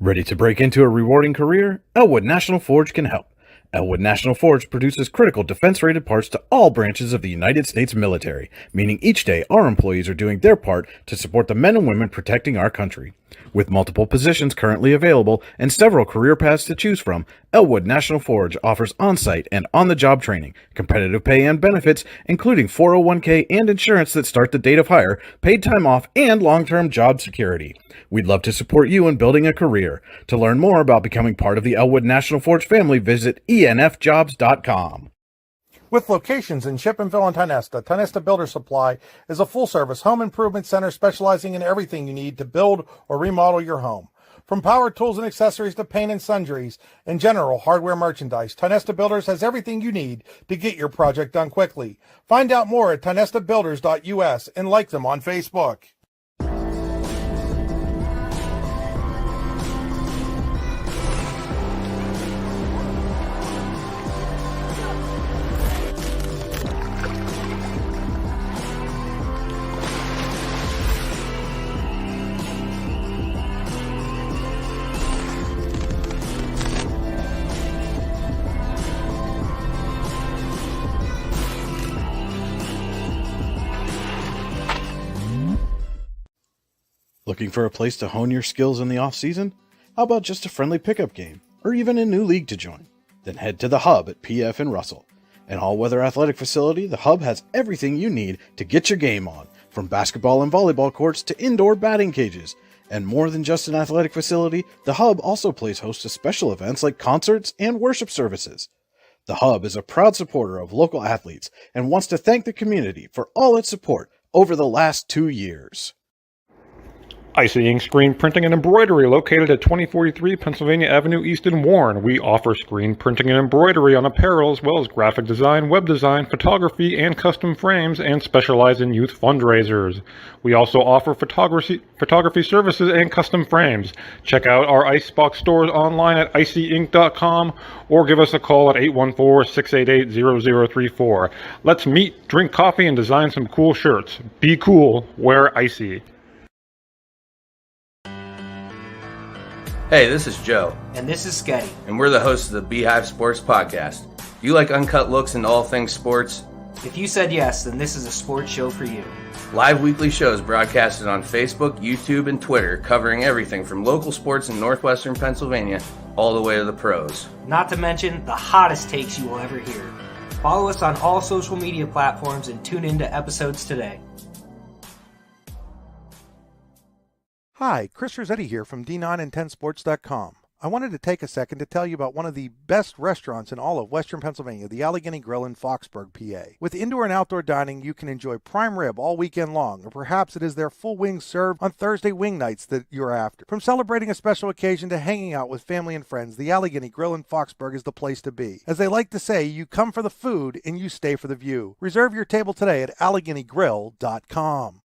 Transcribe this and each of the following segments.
Ready to break into a rewarding career? Elwood National Forge can help. Elwood National Forge produces critical defense-rated parts to all branches of the United States military, meaning each day our employees are doing their part to support the men and women protecting our country. With multiple positions currently available and several career paths to choose from, Elwood National Forge offers on-site and on-the-job training, competitive pay and benefits, including 401k and insurance that start the date of hire, paid time off, and long-term job security. We'd love to support you in building a career. To learn more about becoming part of the Elwood National Forge family, visit enfjobs.com. With locations in Shippensville and Tionesta Builder Supply is a full-service home improvement center specializing in everything you need to build or remodel your home. From power tools and accessories to paint and sundries and general hardware merchandise, Tionesta Builders has everything you need to get your project done quickly. Find out more at tionestabuilders.us and like them on Facebook. Looking for a place to hone your skills in the off-season? How about just a friendly pickup game, or even a new league to join? Then head to the Hub at PF in Russell. An all-weather athletic facility, the Hub has everything you need to get your game on, from basketball and volleyball courts to indoor batting cages. And more than just an athletic facility, the Hub also plays host to special events like concerts and worship services. The Hub is a proud supporter of local athletes and wants to thank the community for all its support over the last 2 years. Icy Ink Screen Printing and Embroidery, located at 2043 Pennsylvania Avenue East in Warren. We offer screen printing and embroidery on apparel, as well as graphic design, web design, photography, and custom frames, and specialize in youth fundraisers. We also offer photography services and custom frames. Check out our Icebox stores online at icyink.com or give us a call at 814-688-0034. Let's meet, drink coffee, and design some cool shirts. Be cool, wear Icy. Hey, this is Joe. And this is Sketty. And we're the hosts of the Beehive Sports Podcast. Do you like uncut looks into all things sports? If you said yes, then this is a sports show for you. Live weekly shows broadcasted on Facebook, YouTube, and Twitter, covering everything from local sports in northwestern Pennsylvania all the way to the pros. Not to mention the hottest takes you will ever hear. Follow us on all social media platforms and tune into episodes today. Hi, Chris Rossetti here from D9and10sports.com. I wanted to take a second to tell you about one of the best restaurants in all of Western Pennsylvania, the Allegheny Grill in Foxburg, PA. With indoor and outdoor dining, you can enjoy prime rib all weekend long, or perhaps it is their full wings served on Thursday wing nights that you're after. From celebrating a special occasion to hanging out with family and friends, the Allegheny Grill in Foxburg is the place to be. As they like to say, you come for the food and you stay for the view. Reserve your table today at AlleghenyGrill.com.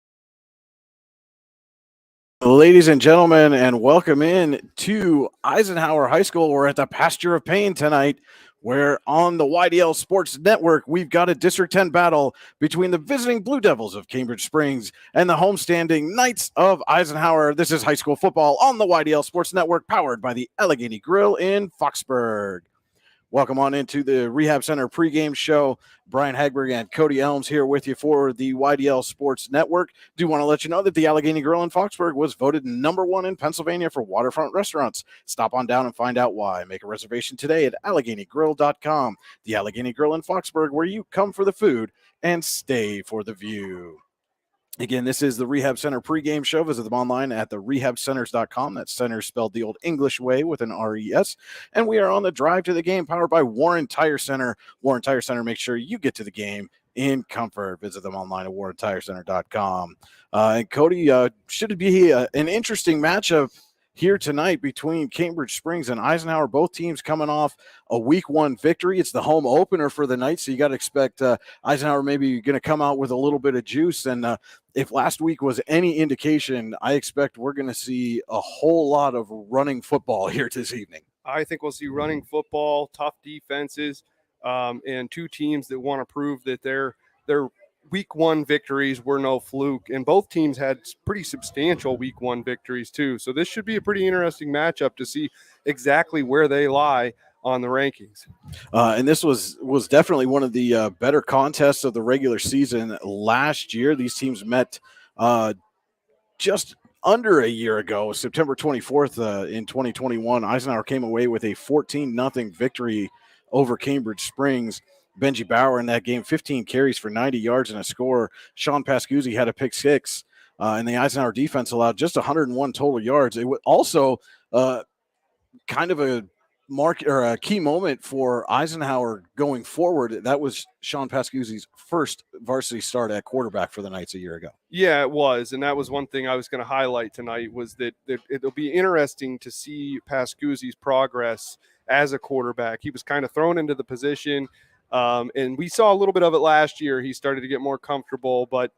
Ladies and gentlemen, and welcome in to Eisenhower High School. We're at the Pasture of Pain tonight, where on the YDL Sports Network, we've got a District 10 battle between the visiting Blue Devils of Cambridge Springs and the homestanding Knights of Eisenhower. This is high school football on the YDL Sports Network, powered by the Allegheny Grill in Foxburg. Welcome on into the Rehab Center pregame show. Brian Hagberg and Cody Elms here with you for the YDL Sports Network. Do want to let you know that the Allegheny Grill in Foxburg was voted #1 in Pennsylvania for waterfront restaurants. Stop on down and find out why. Make a reservation today at AlleghenyGrill.com. The Allegheny Grill in Foxburg, where you come for the food and stay for the view. Again, this is the Rehab Center pregame show. Visit them online at therehabcenters.com. That's center spelled the old English way with an R-E-S. And we are on the drive to the game, powered by Warren Tire Center. Warren Tire Center, make sure you get to the game in comfort. Visit them online at warrentirecenter.com. And Cody, should it be an interesting matchup here tonight between Cambridge Springs and Eisenhower? Both teams coming off a week 1 victory. It's the home opener for the Knights, so you got to expect Eisenhower maybe going to come out with a little bit of juice. And if last week was any indication, I expect we're going to see a whole lot of running football here this evening. I think we'll see running football, tough defenses, and two teams that want to prove that they're week one victories were no fluke, and both teams had pretty substantial week one victories too. So this should be a pretty interesting matchup to see exactly where they lie on the rankings. And this was definitely one of the better contests of the regular season last year. These teams met just under a year ago, September 24th in 2021. Eisenhower came away with a 14-0 victory over Cambridge Springs. Benji Bauer in that game, 15 carries for 90 yards and a score. Sean Pascuzzi had a pick six, and the Eisenhower defense allowed just 101 total yards. It was also kind of a mark or a key moment for Eisenhower going forward. That was Sean Pascuzzi's first varsity start at quarterback for the Knights a year ago. Yeah, it was. And that was one thing I was going to highlight tonight, was that it'll be interesting to see Pascuzzi's progress as a quarterback. He was kind of thrown into the position, and we saw a little bit of it last year. He started to get more comfortable, but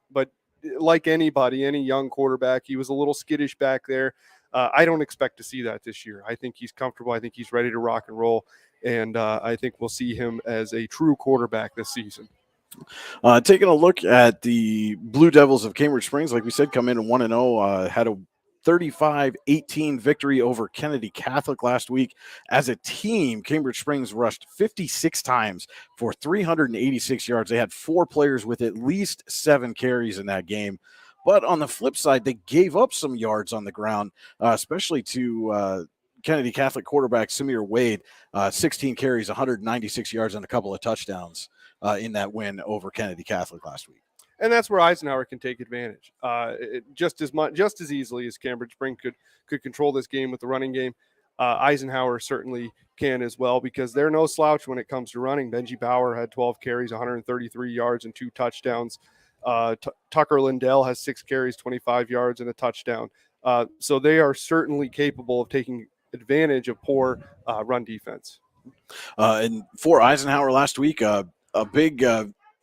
like anybody, any young quarterback, he was a little skittish back there. I don't expect to see that this year. I think he's comfortable. I think he's ready to rock and roll, and I think we'll see him as a true quarterback this season. Taking a look at the Blue Devils of Cambridge Springs, like we said, come in 1-0, had a 35-18 victory over Kennedy Catholic last week. As a team, Cambridge Springs rushed 56 times for 386 yards. They had 4 players with at least 7 carries in that game. But on the flip side, they gave up some yards on the ground, especially to Kennedy Catholic quarterback Samir Wade, 16 carries, 196 yards, and a couple of touchdowns in that win over Kennedy Catholic last week. And that's where Eisenhower can take advantage. Just as easily as Cambridge Springs could control this game with the running game. Eisenhower certainly can as well, because they're no slouch when it comes to running. Benji Bauer had 12 carries, 133 yards, and 2 touchdowns. Tucker Lindell has 6 carries, 25 yards, and a touchdown. So they are certainly capable of taking advantage of poor run defense. And for Eisenhower last week, a big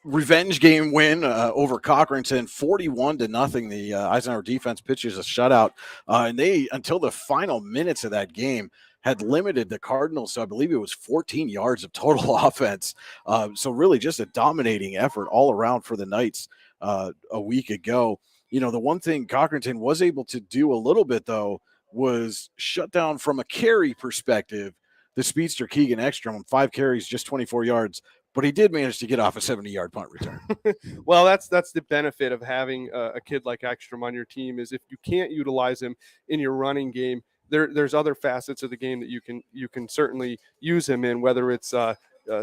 revenge game win over Cochranton, 41-0. The Eisenhower defense pitches a shutout, and they, until the final minutes of that game, had limited the Cardinals, so I believe it was 14 yards of total offense. So really just a dominating effort all around for the Knights a week ago. You know, the one thing Cochranton was able to do a little bit, though, was shut down from a carry perspective the speedster Keegan Ekstrom, 5 carries, just 24 yards. But he did manage to get off a 70-yard punt return. Well, that's the benefit of having a kid like Ekstrom on your team, is if you can't utilize him in your running game, there's other facets of the game that you can certainly use him in, whether it's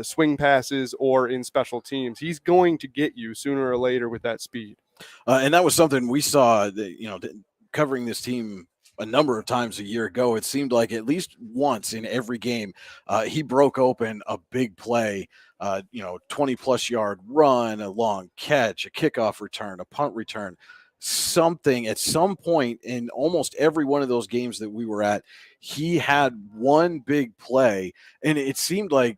swing passes or in special teams. He's going to get you sooner or later with that speed. And that was something we saw, covering this team a number of times a year ago. It seemed like at least once in every game, he broke open a big play, 20-plus yard run, a long catch, a kickoff return, a punt return, something at some point in almost every one of those games that we were at. He had one big play, and it seemed like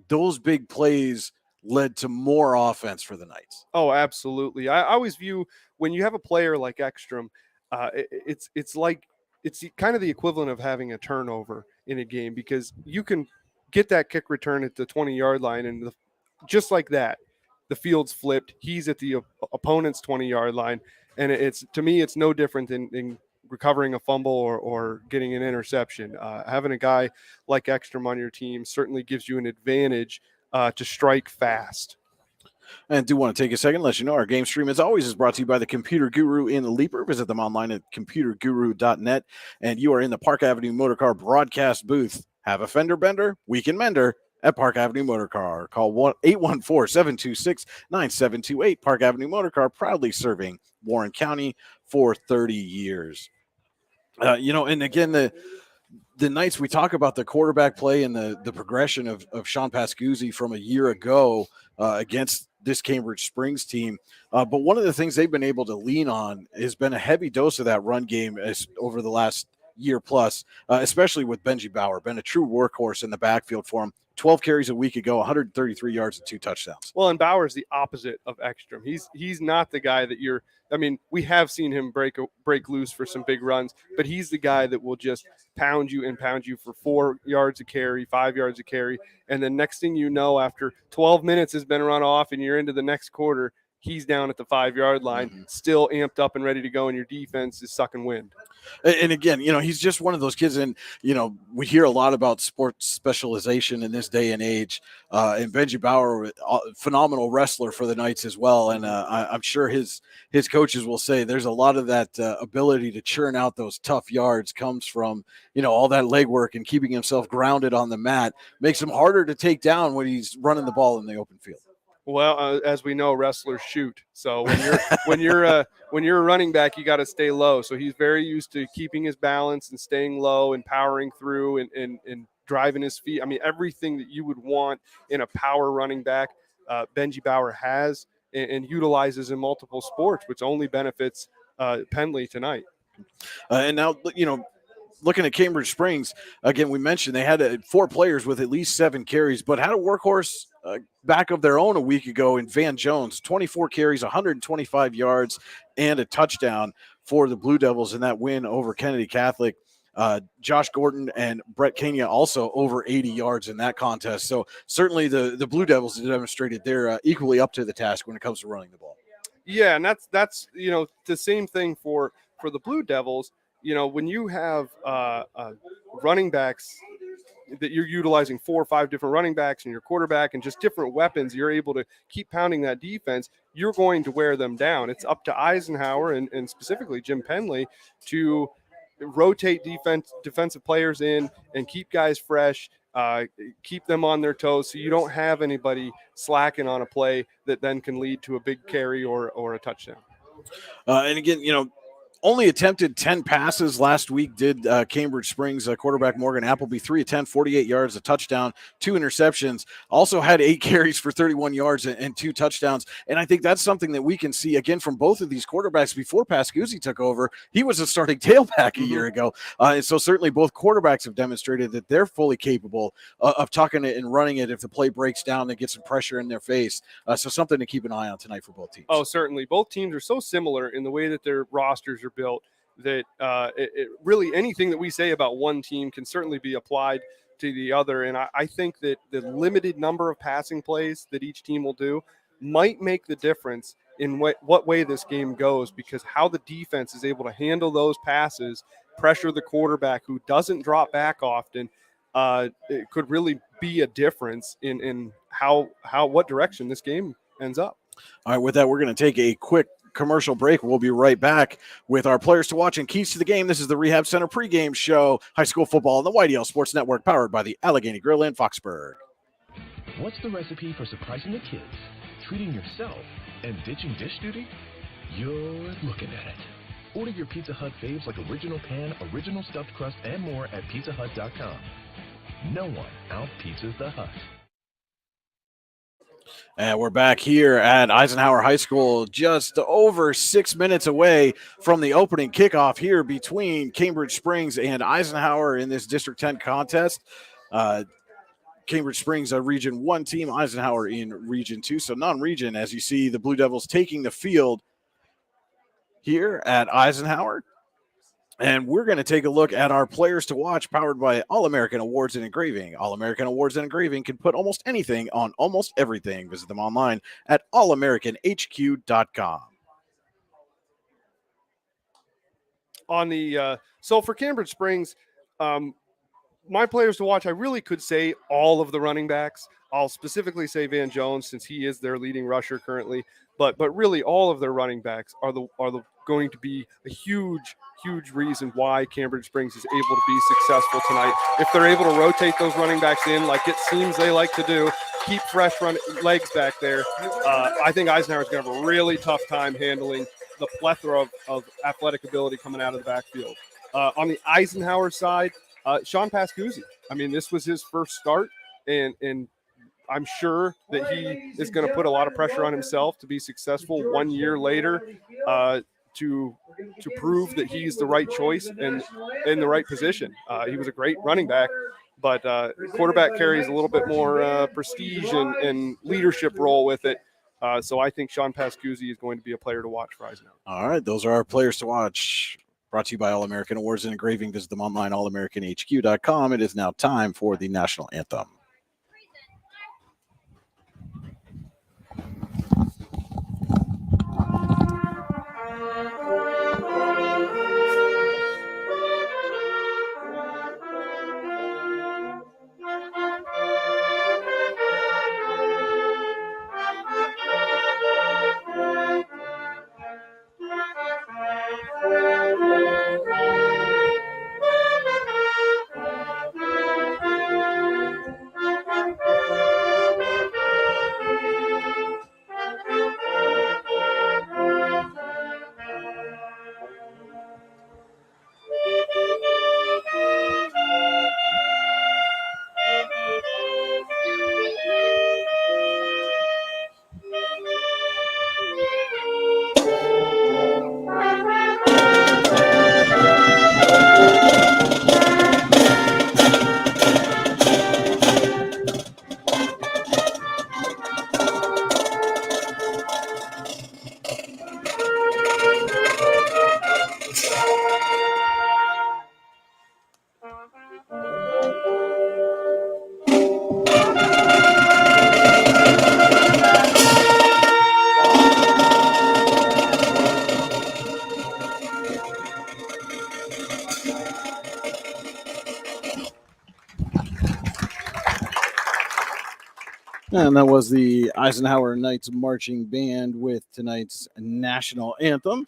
those big plays led to more offense for the Knights. Oh, absolutely. I always view, when you have a player like Ekstrom, it's kind of the equivalent of having a turnover in a game, because you can get that kick return at the 20-yard line, and just like that, the field's flipped. He's at the opponent's 20-yard line, and to me, it's no different than recovering a fumble or getting an interception. Having a guy like Ekstrom on your team certainly gives you an advantage to strike fast. And I do want to take a second to let you know our game stream, as always, is brought to you by the Computer Guru in the Leaper. Visit them online at computerguru.net. And you are in the Park Avenue Motorcar broadcast booth. Have a fender bender? We can mender at Park Avenue Motorcar. Call 814-726-9728. Park Avenue Motorcar, proudly serving Warren County for 30 years. And again, the Knights, we talk about the quarterback play and the progression of Sean Pascuzzi from a year ago against this Cambridge Springs team. But one of the things they've been able to lean on has been a heavy dose of that run game over the last year plus, especially with Benji Bauer, been a true workhorse in the backfield for him. 12 carries a week ago, 133 yards and 2 touchdowns. Well, and Bauer's the opposite of Ekstrom. He's not the guy that we have seen him break loose for some big runs, but he's the guy that will just pound you for 4 yards a carry, 5 yards a carry. And then next thing you know, after 12 minutes has been run off and you're into the next quarter, he's down at the 5-yard line, still amped up and ready to go, and your defense is sucking wind. And again, he's just one of those kids. And, we hear a lot about sports specialization in this day and age. And Benji Bauer, phenomenal wrestler for the Knights as well. And I'm sure his coaches will say there's a lot of that ability to churn out those tough yards comes from, all that legwork and keeping himself grounded on the mat. Makes him harder to take down when he's running the ball in the open field. Well, as we know, wrestlers shoot. So when you're a running back, you got to stay low. So he's very used to keeping his balance and staying low and powering through and driving his feet. I mean, everything that you would want in a power running back, Benji Bauer has and utilizes in multiple sports, which only benefits Penley tonight. And now, looking at Cambridge Springs, again, we mentioned they had 4 players with at least 7 carries, but had a workhorse back of their own a week ago in Van Jones, 24 carries, 125 yards, and a touchdown for the Blue Devils in that win over Kennedy Catholic. Josh Gordon and Brett Kenya also over 80 yards in that contest. So certainly the Blue Devils demonstrated they're equally up to the task when it comes to running the ball. Yeah, and that's the same thing for the Blue Devils. When you have running backs that you're utilizing 4 or 5 different running backs and your quarterback and just different weapons, you're able to keep pounding that defense, you're going to wear them down. It's up to Eisenhower and specifically Jim Penley to rotate defensive players in and keep guys fresh, keep them on their toes so you don't have anybody slacking on a play that then can lead to a big carry or a touchdown. And again, only attempted 10 passes last week did Cambridge Springs quarterback Morgan Appleby, 3 of 10, 48 yards, a touchdown, 2 interceptions. Also had 8 carries for 31 yards and 2 touchdowns. And I think that's something that we can see again from both of these quarterbacks. Before Pascuzzi took over, he was a starting tailback a year ago. And so certainly both quarterbacks have demonstrated that they're fully capable of tucking it and running it if the play breaks down, they get some pressure in their face. So something to keep an eye on tonight for both teams. Oh, certainly. Both teams are so similar in the way that their rosters are built that really anything that we say about one team can certainly be applied to the other. And I think that the limited number of passing plays that each team will do might make the difference in what way this game goes, because how the defense is able to handle those passes, pressure the quarterback who doesn't drop back often, it could really be a difference in what direction this game ends up. All right, with that, we're going to take a quick commercial break. We'll be right back with our players to watch and keys to the game. This is the Rehab Center pregame show, high school football on the YDL Sports Network, powered by the Allegheny Grill in Foxburg. What's the recipe for surprising the kids, treating yourself, and ditching dish duty? You're looking at it. Order your Pizza Hut faves like original pan, original stuffed crust, and more at pizzahut.com. No one out-pizzas the Hut. And we're back here at Eisenhower High School, just over 6 minutes away from the opening kickoff here between Cambridge Springs and Eisenhower in this District 10 contest. Cambridge Springs, a Region 1 team, Eisenhower in Region 2. So non-region, as you see the Blue Devils taking the field here at Eisenhower. And we're going to take a look at our players to watch, powered by All-American Awards and Engraving. All-American Awards and Engraving can put almost anything on almost everything. Visit them online at allamericanhq.com. So for Cambridge Springs, my players to watch, I really could say all of the running backs. I'll specifically say Van Jones, since he is their leading rusher currently. But really, all of their running backs are going to be a huge reason why Cambridge Springs is able to be successful tonight. If they're able to rotate those running backs in, like it seems they like to do, keep fresh legs back there, I think Eisenhower is going to have a really tough time handling the plethora of athletic ability coming out of the backfield. On the Eisenhower side, Sean Pascuzzi. I mean, this was his first start, and I'm sure that he is going to put a lot of pressure on himself to be successful 1 year later, to prove that he's the right choice and in the right position. He was a great running back, but quarterback carries a little bit more prestige and leadership role with it. So I think Sean Pascuzzi is going to be a player to watch for Eisenhower. All right, those are our players to watch. Brought to you by All-American Awards and Engraving. Visit them online, allamericanhq.com. It is now time for the national anthem. And that was the Eisenhower Knights Marching Band with tonight's national anthem.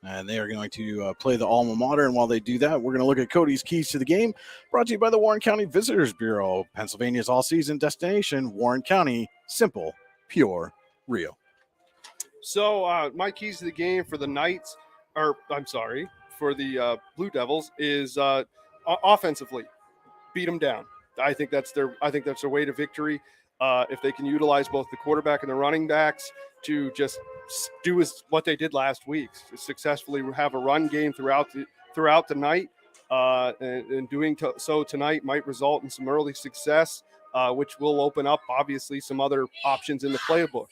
And they are going to play the alma mater. And while they do that, we're going to look at Cody's Keys to the Game, brought to you by the Warren County Visitors Bureau, Pennsylvania's all-season destination. Warren County, simple, pure, real. So my keys to the game for the Knights, for the Blue Devils is offensively, beat them down. I think that's their way to victory. If they can utilize both the quarterback and the running backs to just do what they did last week, successfully have a run game throughout the night, and doing so tonight might result in some early success, which will open up obviously some other options in the playbook.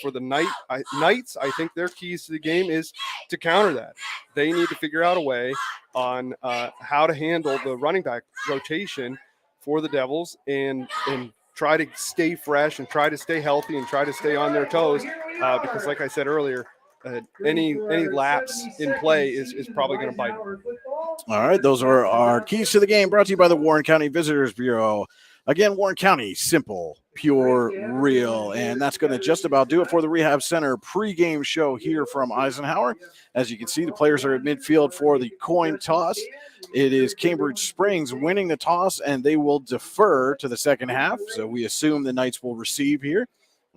For the Knights, I think their keys to the game is to counter that. They need to figure out a way on how to handle the running back rotation for the Devils and try to stay fresh and try to stay healthy and try to stay on their toes, because like I said earlier, any lapse in play is probably going to bite them. All right, those are our keys to the game, brought to you by the Warren County Visitors Bureau. Again, Warren County, simple, pure, real. And that's going to just about do it for the Rehab Center pregame show here from Eisenhower. As you can see, the players are at midfield for the coin toss. It is Cambridge Springs winning the toss, and they will defer to the second half. So we assume the Knights will receive here,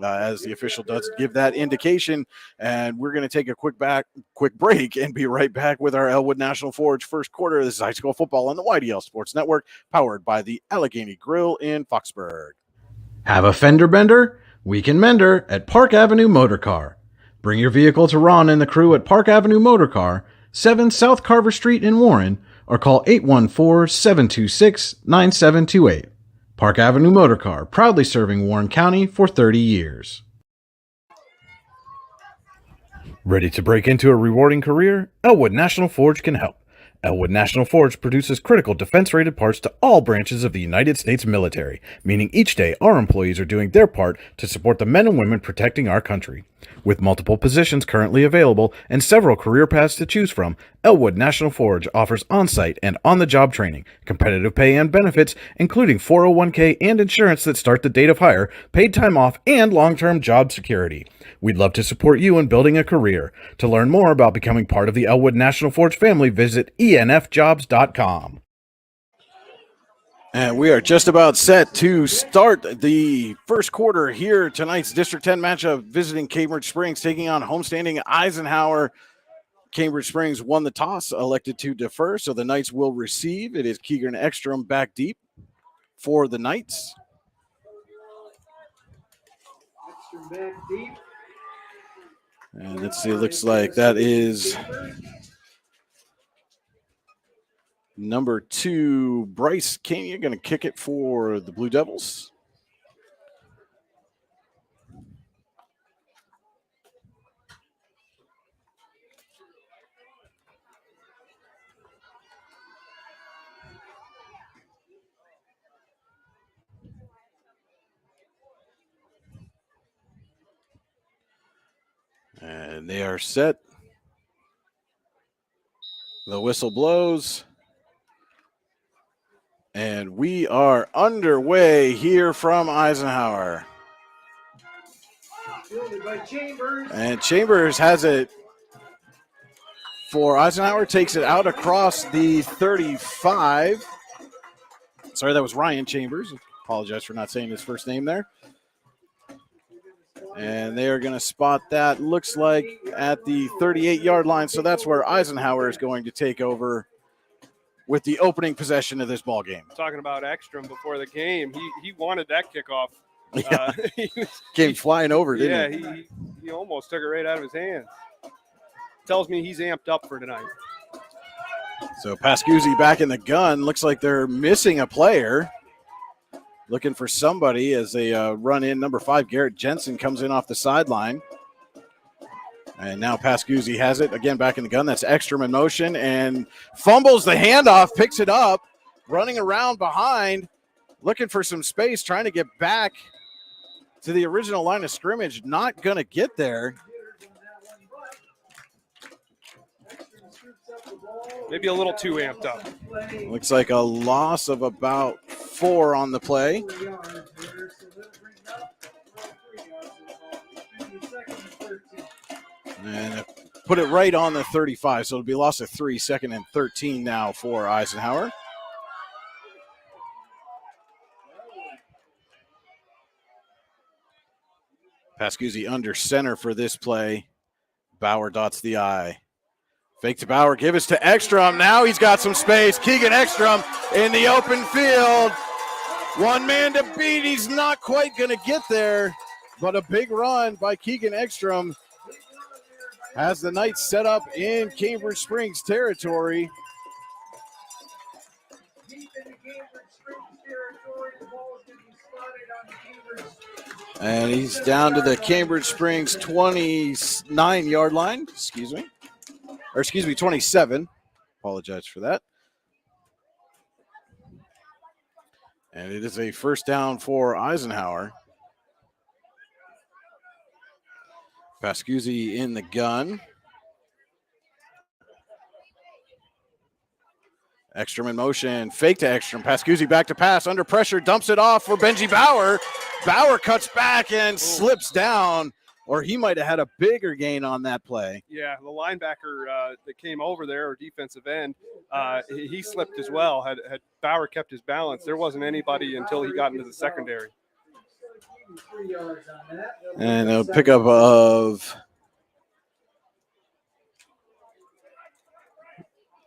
as the official does give that indication. And we're going to take a quick break and be right back with our Elwood National Forge first quarter. This is high school football on the YDL Sports Network, powered by the Allegheny Grill in Foxburg. Have a fender bender? We can mender at Park Avenue Motor Car. Bring your vehicle to Ron and the crew at Park Avenue Motor Car, 7 South Carver Street in Warren, or call 814-726-9728. Park Avenue Motor Car, proudly serving Warren County for 30 years. Ready to break into a rewarding career? Elwood National Forge can help. Elwood National Forge produces critical defense-rated parts to all branches of the United States military, meaning each day our employees are doing their part to support the men and women protecting our country. With multiple positions currently available and several career paths to choose from, Elwood National Forge offers on-site and on-the-job training, competitive pay and benefits, including 401k and insurance that start the date of hire, paid time off, and long-term job security. We'd love to support you in building a career. To learn more about becoming part of the Elwood National Forge family, visit enfjobs.com. And we are just about set to start the first quarter here. Tonight's District 10 matchup, visiting Cambridge Springs, taking on homestanding Eisenhower. Cambridge Springs won the toss, elected to defer, so the Knights will receive. It is Keegan Ekstrom back deep for the Knights. Ekstrom back deep. And let's see, it looks like that is number 2, Bryce Kania, going to kick it for the Blue Devils. And they are set. The whistle blows. And we are underway here from Eisenhower. And Chambers has it for Eisenhower, takes it out across the 35. Sorry, that was Ryan Chambers. Apologize for not saying his first name there. And they are going to spot that, looks like, at the 38-yard line. So that's where Eisenhower is going to take over with the opening possession of this ball game. Talking about Ekstrom before the game, he wanted that kickoff. Yeah. Came flying over, didn't he? Yeah, he almost took it right out of his hands. Tells me he's amped up for tonight. So Pascuzzi back in the gun. Looks like they're missing a player. Looking for somebody as they run in. Number 5, Garrett Jensen, comes in off the sideline. And now Pascuzzi has it. Again, back in the gun. That's Ekstrom in motion and fumbles the handoff, picks it up, running around behind, looking for some space, trying to get back to the original line of scrimmage. Not going to get there. Maybe a little too amped up. Looks like a loss of about 4 on the play. And put it right on the 35, so it'll be loss of 3, 2nd and 13 now for Eisenhower. Pascuzzi under center for this play. Bauer dots the I. Fake to Bauer, give it to Ekstrom. Now he's got some space. Keegan Ekstrom in the open field. One man to beat. He's not quite going to get there, but a big run by Keegan Ekstrom has the Knights set up in Cambridge Springs territory. And he's down to the Cambridge Springs 29-yard line. Excuse me, 27. Apologize for that. And it is a first down for Eisenhower. Pascuzzi in the gun. Ekstrom in motion, fake to Ekstrom. Pascuzzi back to pass, under pressure, dumps it off for Benji Bauer. Bauer cuts back and slips down, or he might have had a bigger gain on that play. Yeah, the linebacker that came over there, or defensive end, he slipped as well. Had Bauer kept his balance, there wasn't anybody until he got into the secondary. And a pickup of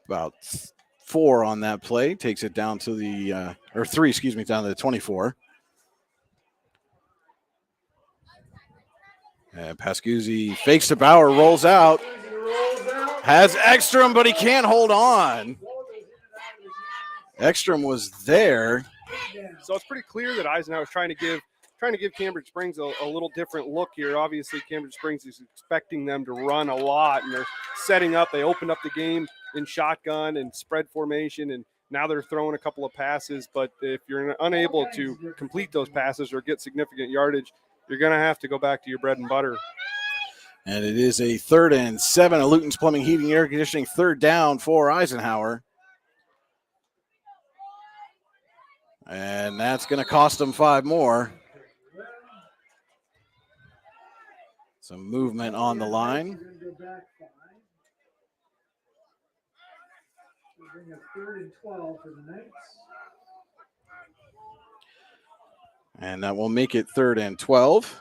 about 4 on that play. Takes it down to the, or 3, down to the 24. And Pascuzzi fakes to Bauer, rolls out. Has Ekstrom, but he can't hold on. Ekstrom was there. So it's pretty clear that Eisenhower is trying to give Cambridge Springs a little different look here. Obviously, Cambridge Springs is expecting them to run a lot, and they're setting up. They opened up the game in shotgun and spread formation, and now they're throwing a couple of passes. But if you're unable to complete those passes or get significant yardage, you're going to have to go back to your bread and butter. And it is a 3rd and 7, a Luton's Plumbing, Heating, Air Conditioning, 3rd down for Eisenhower. And that's going to cost them 5 more. Some movement on the line. Bring a 3rd and 12 for the Knights. And that will make it 3rd and 12.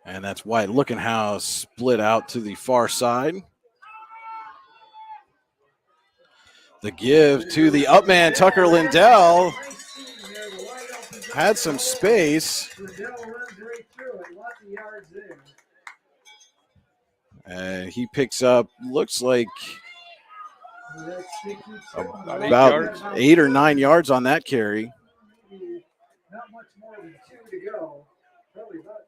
And that's White Lookenhouse split out to the far side. The give to the up man, Tucker Lindell. Had some space. Lindell runs right through it. Lots of yards there. And he picks up, looks like about 8 or 9 yards on that carry. Not much more than 2 to go. Probably about.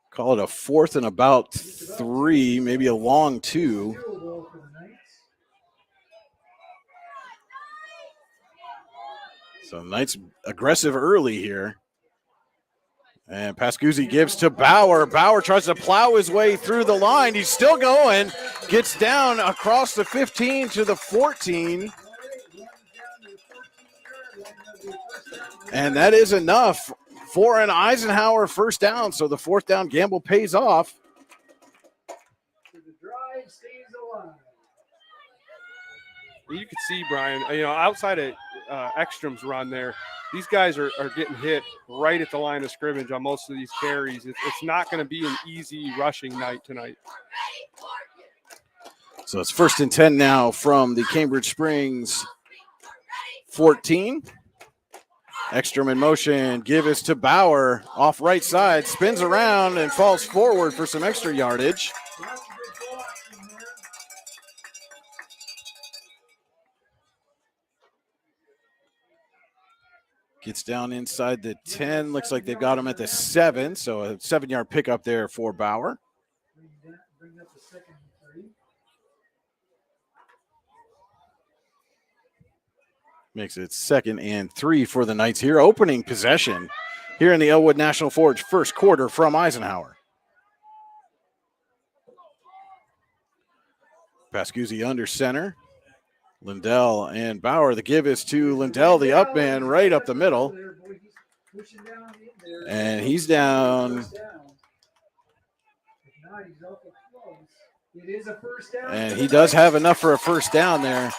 Call it a 4th and about 3, maybe a long 2. Doable for the Knights. So Knights aggressive early here. And Pascuzzi gives to Bauer. Bauer tries to plow his way through the line. He's still going. Gets down across the 15 to the 14. And that is enough for an Eisenhower first down. So the 4th down gamble pays off. So the drive stays alive. You could see, Brian, outside of Ekstrom's run there, these guys are getting hit right at the line of scrimmage on most of these carries. It's not going to be an easy rushing night tonight. So it's 1st and 10 now from the Cambridge Springs 14. Ekstrom in motion, give is to Bauer, off right side, spins around and falls forward for some extra yardage. Gets down inside the 10. Looks like they've got him at the 7. So a 7-yard pickup there for Bauer. Bring up the 2nd and 3. Makes it 2nd and 3 for the Knights here. Opening possession here in the Elwood National Forge first quarter from Eisenhower. Pascuzzi under center. Lindell and Bauer. The give is to Lindell, the up man, right up the middle. Pushing down in there. And he's down. First down. If not, he's awful close. It is a first down. And he does have enough for a first down there.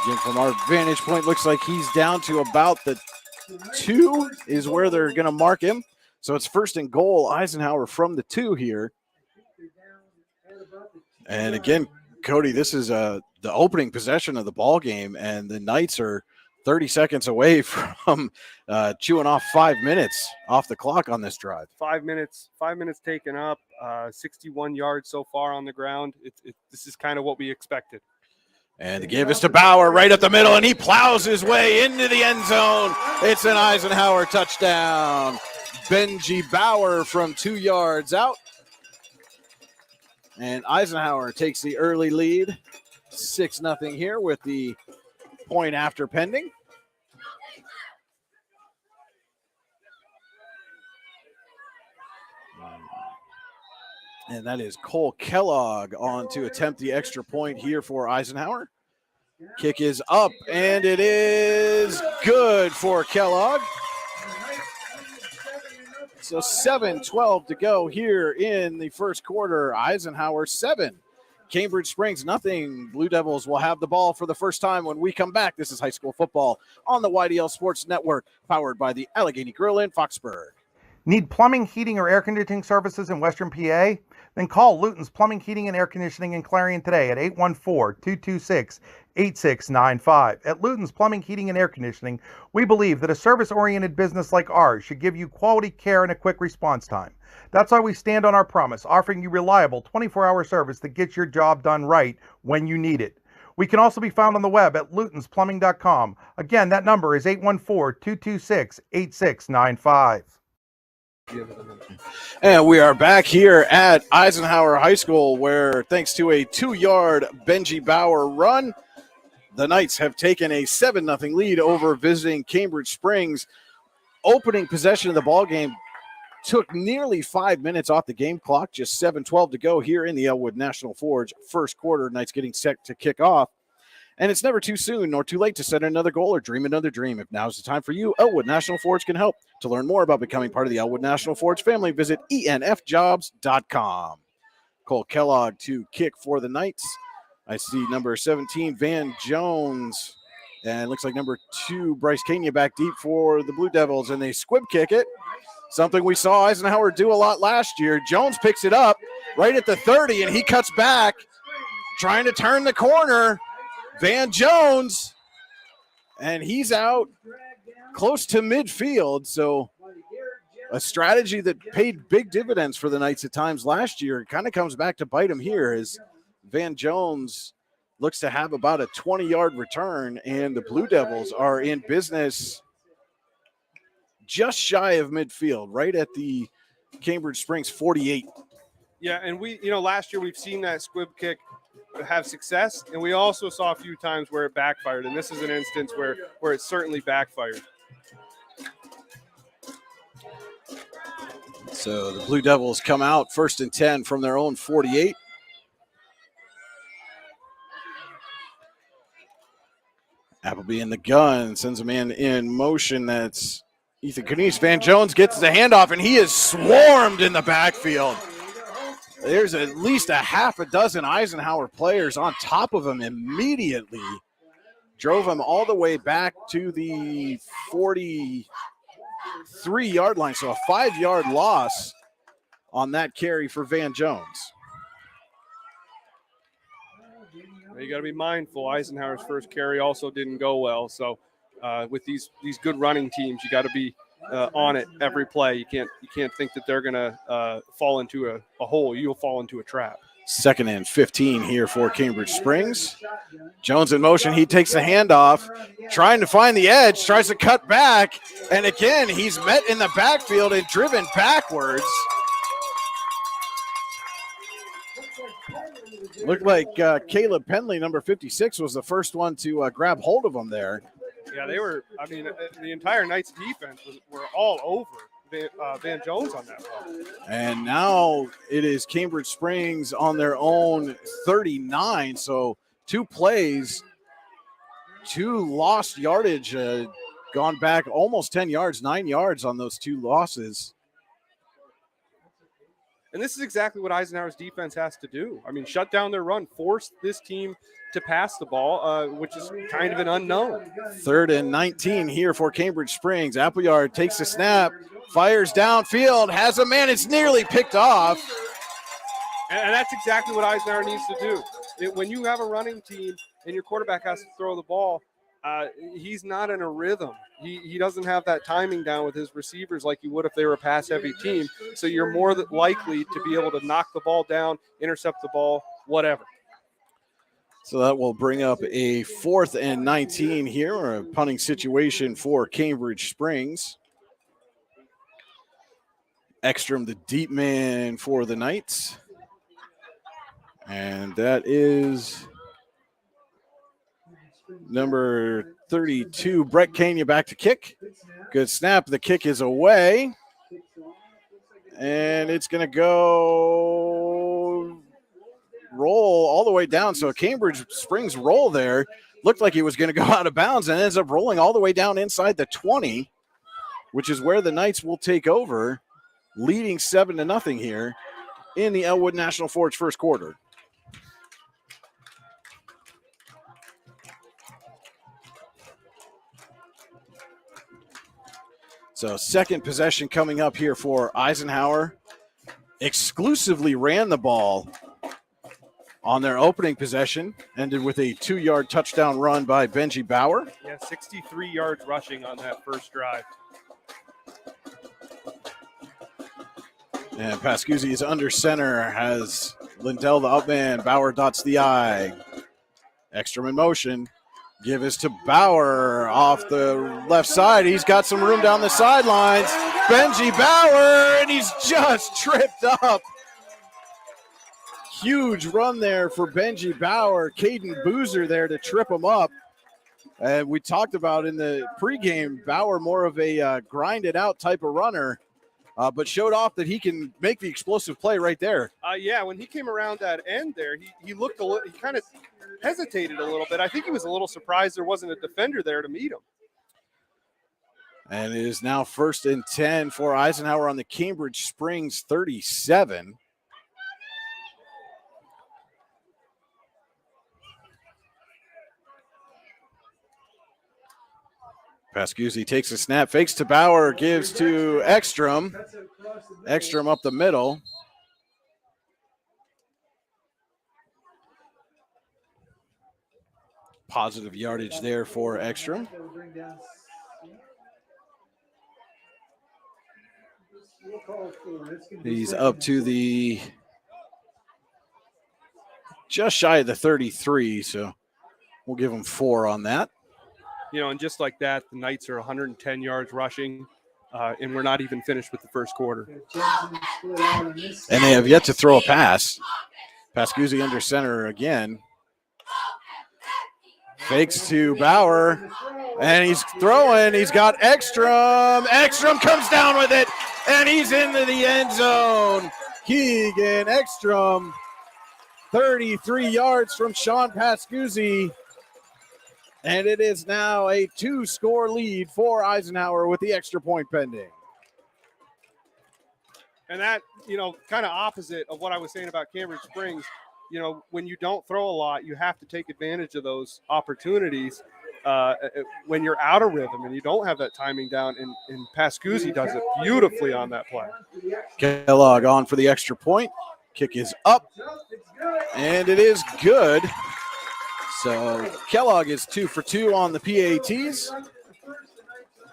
Again, from our vantage point, looks like he's down to about the 2 is where they're going to mark him. So it's first and goal, Eisenhower from the 2 here. And again, Cody, this is the opening possession of the ball game, and the Knights are 30 seconds away from chewing off 5 minutes off the clock on this drive. 5 minutes taken up, 61 yards so far on the ground. This is kind of what we expected. And the give is to Bauer right up the middle, and he plows his way into the end zone. It's an Eisenhower touchdown. Benji Bauer from 2 yards out. And Eisenhower takes the early lead, 6-0 here with the point after pending. And that is Cole Kellogg on to attempt the extra point here for Eisenhower. Kick is up, and it is good for Kellogg. So 7:12 to go here in the first quarter. Eisenhower 7, Cambridge Springs nothing. Blue Devils will have the ball for the first time when we come back. This is high school football on the YDL Sports Network, powered by the Allegheny Grill in Foxburg. Need plumbing, heating, or air conditioning services in Western PA? Then call Luton's Plumbing, Heating, and Air Conditioning in Clarion today at 814-226-8695. At Luton's Plumbing, Heating, and Air Conditioning, we believe that a service-oriented business like ours should give you quality care and a quick response time. That's why we stand on our promise, offering you reliable 24-hour service that gets your job done right when you need it. We can also be found on the web at lutonsplumbing.com. Again, that number is 814-226-8695. And we are back here at Eisenhower High School, where thanks to a 2-yard Benji Bauer run, the Knights have taken a 7-0 lead over visiting Cambridge Springs. Opening possession of the ball game took nearly 5 minutes off the game clock, just 7:12 to go here in the Elwood National Forge. First quarter, Knights getting set to kick off. And it's never too soon nor too late to set another goal or dream another dream. If now's the time for you, Elwood National Forge can help. To learn more about becoming part of the Elwood National Forge family, visit enfjobs.com. Cole Kellogg to kick for the Knights. I see number 17, Van Jones. And it looks like number 2, Bryce Kenya back deep for the Blue Devils. And they squib kick it. Something we saw Eisenhower do a lot last year. Jones picks it up right at the 30, and he cuts back, trying to turn the corner. Van Jones, and he's out close to midfield. So a strategy that paid big dividends for the Knights at times last year kind of comes back to bite him here, as Van Jones looks to have about a 20-yard return, and the Blue Devils are in business just shy of midfield, right at the Cambridge Springs 48. Yeah, and last year we've seen that squib kick have success, and we also saw a few times where it backfired, and this is an instance where it certainly backfired. So the Blue Devils come out 1st and 10 from their own 48. Appleby in the gun, sends a man in motion. That's Ethan Canese. Van Jones gets the handoff, and he is swarmed in the backfield. There's at least a half a dozen Eisenhower players on top of him immediately. Drove him all the way back to the 43-yard line. So a 5-yard loss on that carry for Van Jones. You got to be mindful. Eisenhower's first carry also didn't go well. So with these good running teams, you got to be on it every play. You can't think that they're going to fall into a hole. You'll fall into a trap. 2nd and 15 here for Cambridge Springs. Jones in motion. He takes the handoff, trying to find the edge, tries to cut back. And again, he's met in the backfield and driven backwards. Looked like Caleb Penley, number 56, was the first one to grab hold of him there. Yeah, they were. I mean, the entire Knights defense were all over Van Jones on that ball. And now it is Cambridge Springs on their own 39. So 2 plays, 2 lost yardage, gone back almost 10 yards, 9 yards on those two losses. And this is exactly what Eisenhower's defense has to do. I mean, shut down their run, force this team to pass the ball, which is kind of an unknown. 3rd and 19 here for Cambridge Springs. Appleyard takes the snap, fires downfield, has a man. It's nearly picked off. And that's exactly what Eisenhower needs to do. When you have a running team and your quarterback has to throw the ball, he's not in a rhythm. He doesn't have that timing down with his receivers like you would if they were a pass-heavy team. So you're more likely to be able to knock the ball down, intercept the ball, whatever. So that will bring up a 4th and 19 here, or a punting situation for Cambridge Springs. Ekstrom, the deep man for the Knights. And that is number 32, Brett Kenya, back to kick. Good snap. The kick is away. And it's going to go roll all the way down. So Cambridge Springs roll there. Looked like he was going to go out of bounds and ends up rolling all the way down inside the 20, which is where the Knights will take over, leading 7-0 here in the Elwood National Forge first quarter. So second possession coming up here for Eisenhower. Exclusively ran the ball on their opening possession. Ended with a 2-yard touchdown run by Benji Bauer. Yeah, 63 yards rushing on that first drive. And Pascuzzi is under center, has Lindell the up man. Bauer dots the I. Ekstrom in motion. Give is to Bauer off the left side. He's got some room down the sidelines. Benji Bauer, and he's just tripped up. Huge run there for Benji Bauer. Caden Boozer there to trip him up. And we talked about in the pregame, Bauer more of a grinded out type of runner, but showed off that he can make the explosive play right there. Yeah, when he came around that end there, he looked a little, he kind of hesitated a little bit. I think he was a little surprised there wasn't a defender there to meet him. And it is now 1st and 10 for Eisenhower on the Cambridge Springs 37. Pascuzzi takes a snap, fakes to Bauer, gives to Ekstrom. Ekstrom up the middle. Positive yardage there for Ekstrom. He's up to the just shy of the 33, so we'll give him 4 on that. You know, and just like that, the Knights are 110 yards rushing, and we're not even finished with the first quarter. And they have yet to throw a pass. Pascuzzi under center again. Fakes to Bauer, and he's throwing. He's got Ekstrom. Ekstrom comes down with it, and he's into the end zone. Keegan Ekstrom, 33 yards from Sean Pascuzzi. And it is now a 2-score lead for Eisenhower with the extra point pending. And that, you know, kind of opposite of what I was saying about Cambridge Springs. You know, when you don't throw a lot, you have to take advantage of those opportunities when you're out of rhythm and you don't have that timing down. And Pascuzzi does it beautifully on that play. Kellogg on for the extra point. Kick is up, and it is good. So Kellogg is 2 for 2 on the PATs.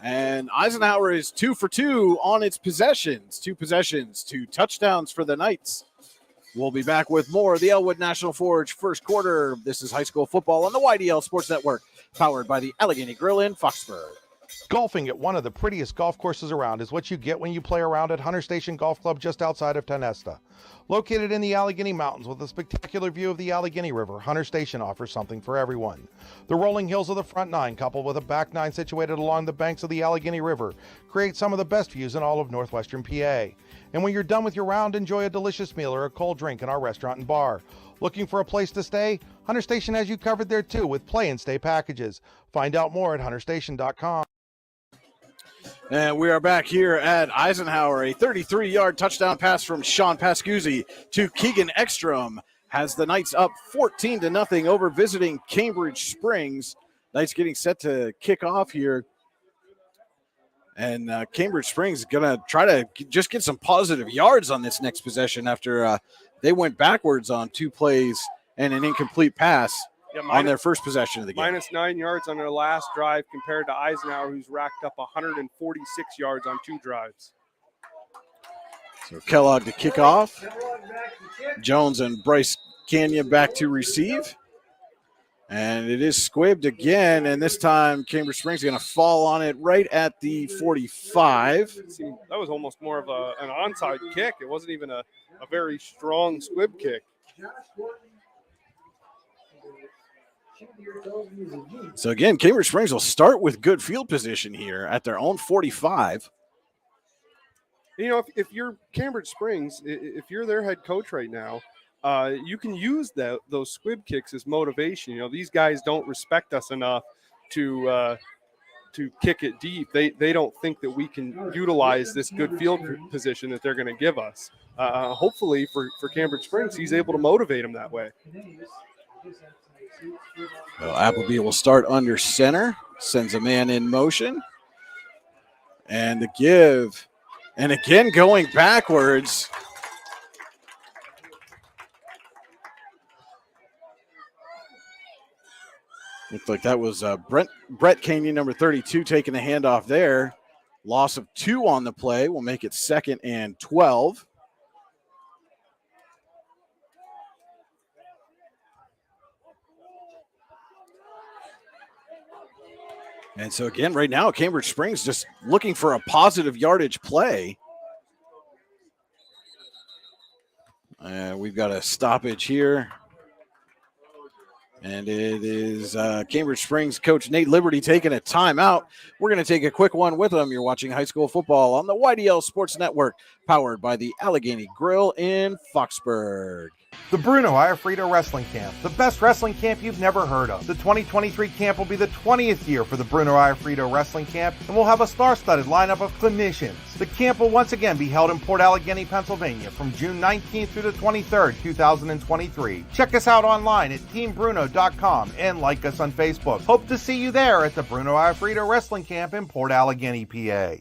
And Eisenhower is 2 for 2 on its possessions. 2 possessions, 2 touchdowns for the Knights. We'll be back with more of the Elwood National Forge first quarter. This is high school football on the YDL Sports Network, powered by the Allegheny Grill in Foxburg. Golfing at one of the prettiest golf courses around is what you get when you play around at Hunter Station Golf Club just outside of Tonesta. Located in the Allegheny Mountains with a spectacular view of the Allegheny River, Hunter Station offers something for everyone. The rolling hills of the front nine, coupled with a back nine situated along the banks of the Allegheny River, create some of the best views in all of northwestern PA. And when you're done with your round, enjoy a delicious meal or a cold drink in our restaurant and bar. Looking for a place to stay? Hunter Station has you covered there too with play and stay packages. Find out more at hunterstation.com. And we are back here at Eisenhower. A 33-yard touchdown pass from Sean Pascuzzi to Keegan Ekstrom has the Knights up 14-0 over visiting Cambridge Springs. Knights getting set to kick off here. And Cambridge Springs is going to try to just get some positive yards on this next possession after they went backwards on 2 plays and an incomplete pass on their first possession of the game. -9 yards on their last drive compared to Eisenhower, who's racked up 146 yards on 2 drives. So Kellogg to kick off. Jones and Bryce Canyon back to receive. And it is squibbed again, and this time Cambridge Springs is going to fall on it right at the 45. That was almost more of an onside kick. It wasn't even a very strong squib kick. So again, Cambridge Springs will start with good field position here at their own 45. You know, if you're Cambridge Springs, if you're their head coach right now, you can use those squib kicks as motivation. You know, these guys don't respect us enough to kick it deep. They don't think that we can utilize this good field position that they're going to give us. Hopefully for Cambridge Springs, he's able to motivate them that way. Well, Appleby will start under center, sends a man in motion. And the give. And again, going backwards. Looked like that was Brett Canyon, number 32, taking the handoff there. Loss of 2 on the play will make it 2nd and 12. And so again, right now, Cambridge Springs just looking for a positive yardage play. We've got a stoppage here. And it is Cambridge Springs coach Nate Liberty taking a timeout. We're going to take a quick one with him. You're watching high school football on the YDL Sports Network, powered by the Allegheny Grill in Foxburg. The Bruno Iafrito Wrestling Camp, the best wrestling camp you've never heard of. The 2023 camp will be the 20th year for the Bruno Iafrito Wrestling Camp, and we'll have a star-studded lineup of clinicians. The camp will once again be held in Port Allegheny, Pennsylvania from June 19th through the 23rd, 2023. Check us out online at teambruno.com and like us on Facebook. Hope to see you there at the Bruno Iafrito Wrestling Camp in Port Allegheny, PA.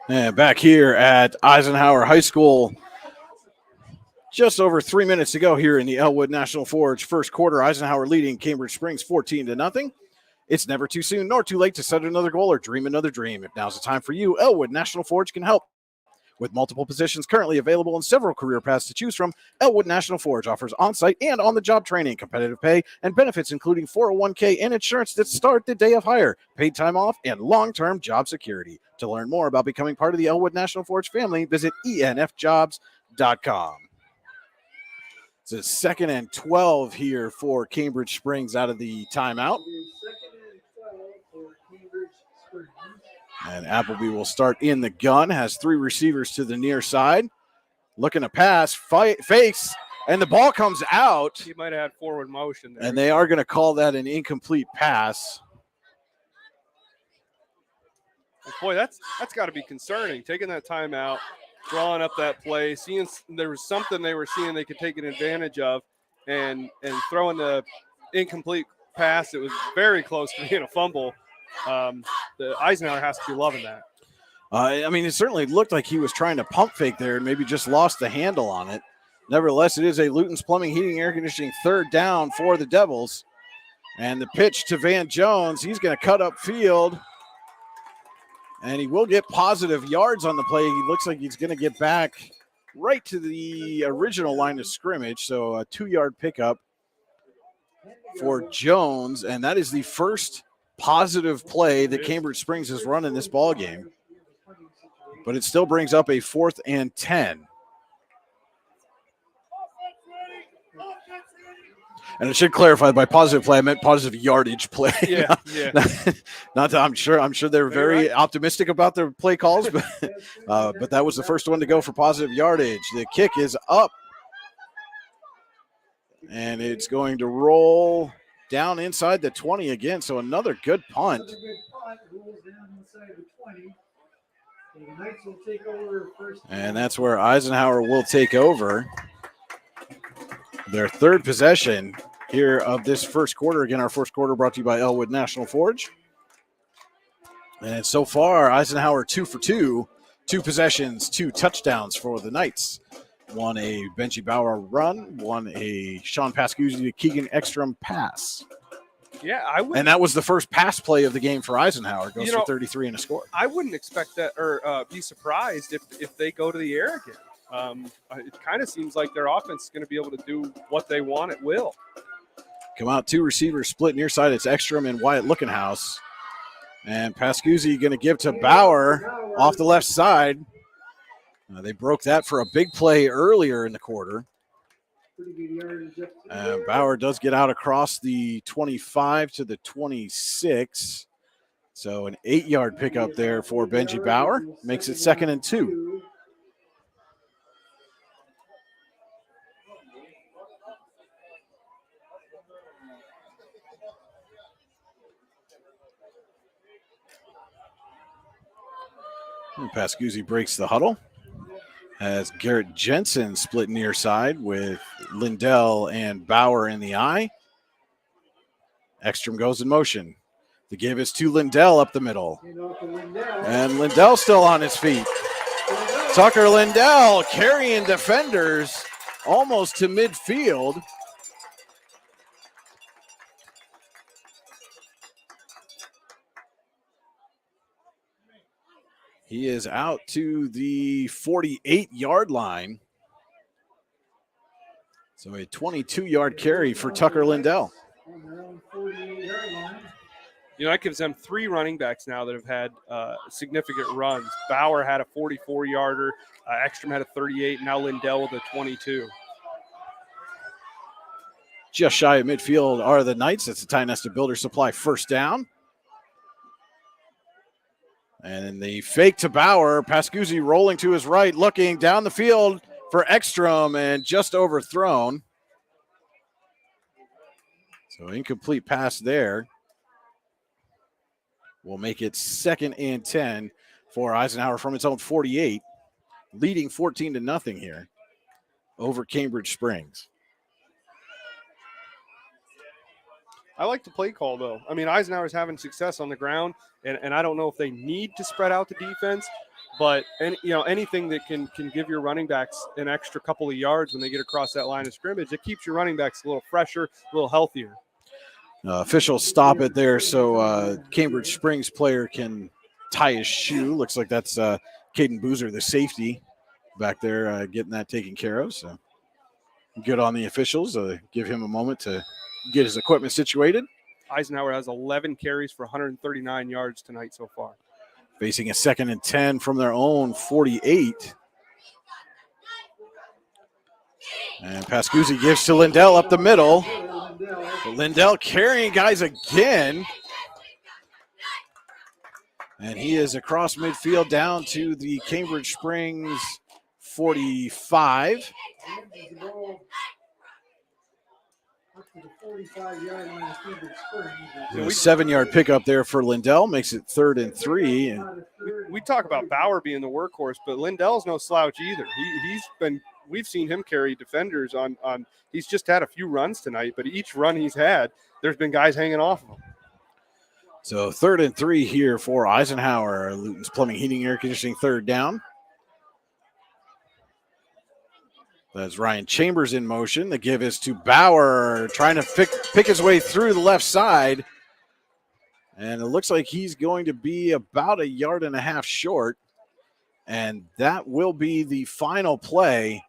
And back here at Eisenhower High School, just over 3 minutes to go here in the Elwood National Forge first quarter. Eisenhower leading Cambridge Springs 14-0. It's never too soon nor too late to set another goal or dream another dream. If now's the time for you, Elwood National Forge can help. With multiple positions currently available and several career paths to choose from, Elwood National Forge offers on-site and on-the-job training, competitive pay, and benefits including 401k and insurance that start the day of hire, paid time off, and long-term job security. To learn more about becoming part of the Elwood National Forge family, visit enfjobs.com. It's a 2nd and 12 here for Cambridge Springs out of the timeout. And Appleby will start in the gun, has 3 receivers to the near side. Looking to pass, fakes, and the ball comes out. He might have had forward motion there. And they are going to call that an incomplete pass. Boy, that's got to be concerning, taking that timeout, drawing up that play, seeing there was something they were seeing they could take an advantage of, and throwing the incomplete pass. It was very close to being a fumble. The Eisenhower has to be loving that. I mean, it certainly looked like he was trying to pump fake there and maybe just lost the handle on it. Nevertheless, it is a Luton's Plumbing, Heating, Air Conditioning 3rd down for the Devils. And the pitch to Van Jones. He's going to cut up field. And he will get positive yards on the play. He looks like he's going to get back right to the original line of scrimmage. So a 2-yard pickup for Jones. And that is the first positive play that Cambridge Springs has run in this ball game. But it still brings up a 4th and 10. And it should clarify, by positive play, I meant positive yardage play. Yeah. Not that I'm sure they're very optimistic about their play calls, but that was the first one to go for positive yardage. The kick is up, and it's going to roll down inside the 20 again. So another good punt. Another good punt rolls down inside the 20. So the Knights will take over first. And that's where Eisenhower will take over. Their third possession here of this first quarter. Again, our first quarter brought to you by Elwood National Forge. And so far, Eisenhower 2 for 2. 2 possessions, 2 touchdowns for the Knights. One a Benji Bauer run, one a Sean Pascuzzi to Keegan Ekstrom pass. Yeah, and that was the first pass play of the game for Eisenhower. Goes for 33 and a score. I wouldn't expect that or be surprised if they go to the air again. It kind of seems like their offense is going to be able to do what they want at will. Come out 2 receivers split near side. It's Ekstrom and Wyatt Lookenhouse. And Pascuzzi going to give to Bauer off the left side. They broke that for a big play earlier in the quarter. Bauer does get out across the 25 to the 26. So an 8-yard pickup there for Benji Bauer. Makes it 2nd and 2. And Pascuzzi breaks the huddle. Has Garrett Jensen split near side with Lindell and Bauer in the eye. Ekstrom goes in motion. The give is to Lindell up the middle. And Lindell still on his feet. Tucker Lindell carrying defenders almost to midfield. He is out to the 48-yard line. So a 22-yard carry for Tucker Lindell. That gives them 3 running backs now that have had significant runs. Bauer had a 44-yarder. Ekstrom had a 38. Now Lindell with a 22. Just shy of midfield are the Knights. It's a Ty Nesta Builder Supply first down. And the fake to Bauer. Pascuzzi rolling to his right, looking down the field for Ekstrom and just overthrown. So incomplete pass there. Will make it 2nd and 10 for Eisenhower from its own 48, leading 14-0 here over Cambridge Springs. I like the play call, though. I mean, Eisenhower's having success on the ground, and I don't know if they need to spread out the defense, but anything that can give your running backs an extra couple of yards when they get across that line of scrimmage, it keeps your running backs a little fresher, a little healthier. Officials stop it there so Cambridge Springs player can tie his shoe. Looks like that's Caden Boozer, the safety, back there getting that taken care of. So good on the officials. Give him a moment to get his equipment situated. Eisenhower has 11 carries for 139 yards tonight so far. Facing a 2nd and 10 from their own 48. And Pascuzzi gives to Lindell up the middle. Lindell carrying guys again. And he is across midfield down to the Cambridge Springs 45. A 7-yard pickup there for Lindell makes it 3rd and 3. And we talk about Bauer being the workhorse, but Lindell's no slouch either. We've seen him carry defenders on. He's just had a few runs tonight, but each run he's had, there's been guys hanging off of him. So 3rd and 3 here for Eisenhower. Luton's Plumbing, Heating, Air Conditioning, 3rd down. That's Ryan Chambers in motion. The give is to Bauer, trying to pick his way through the left side. And it looks like he's going to be about 1.5 yards short. And that will be the final play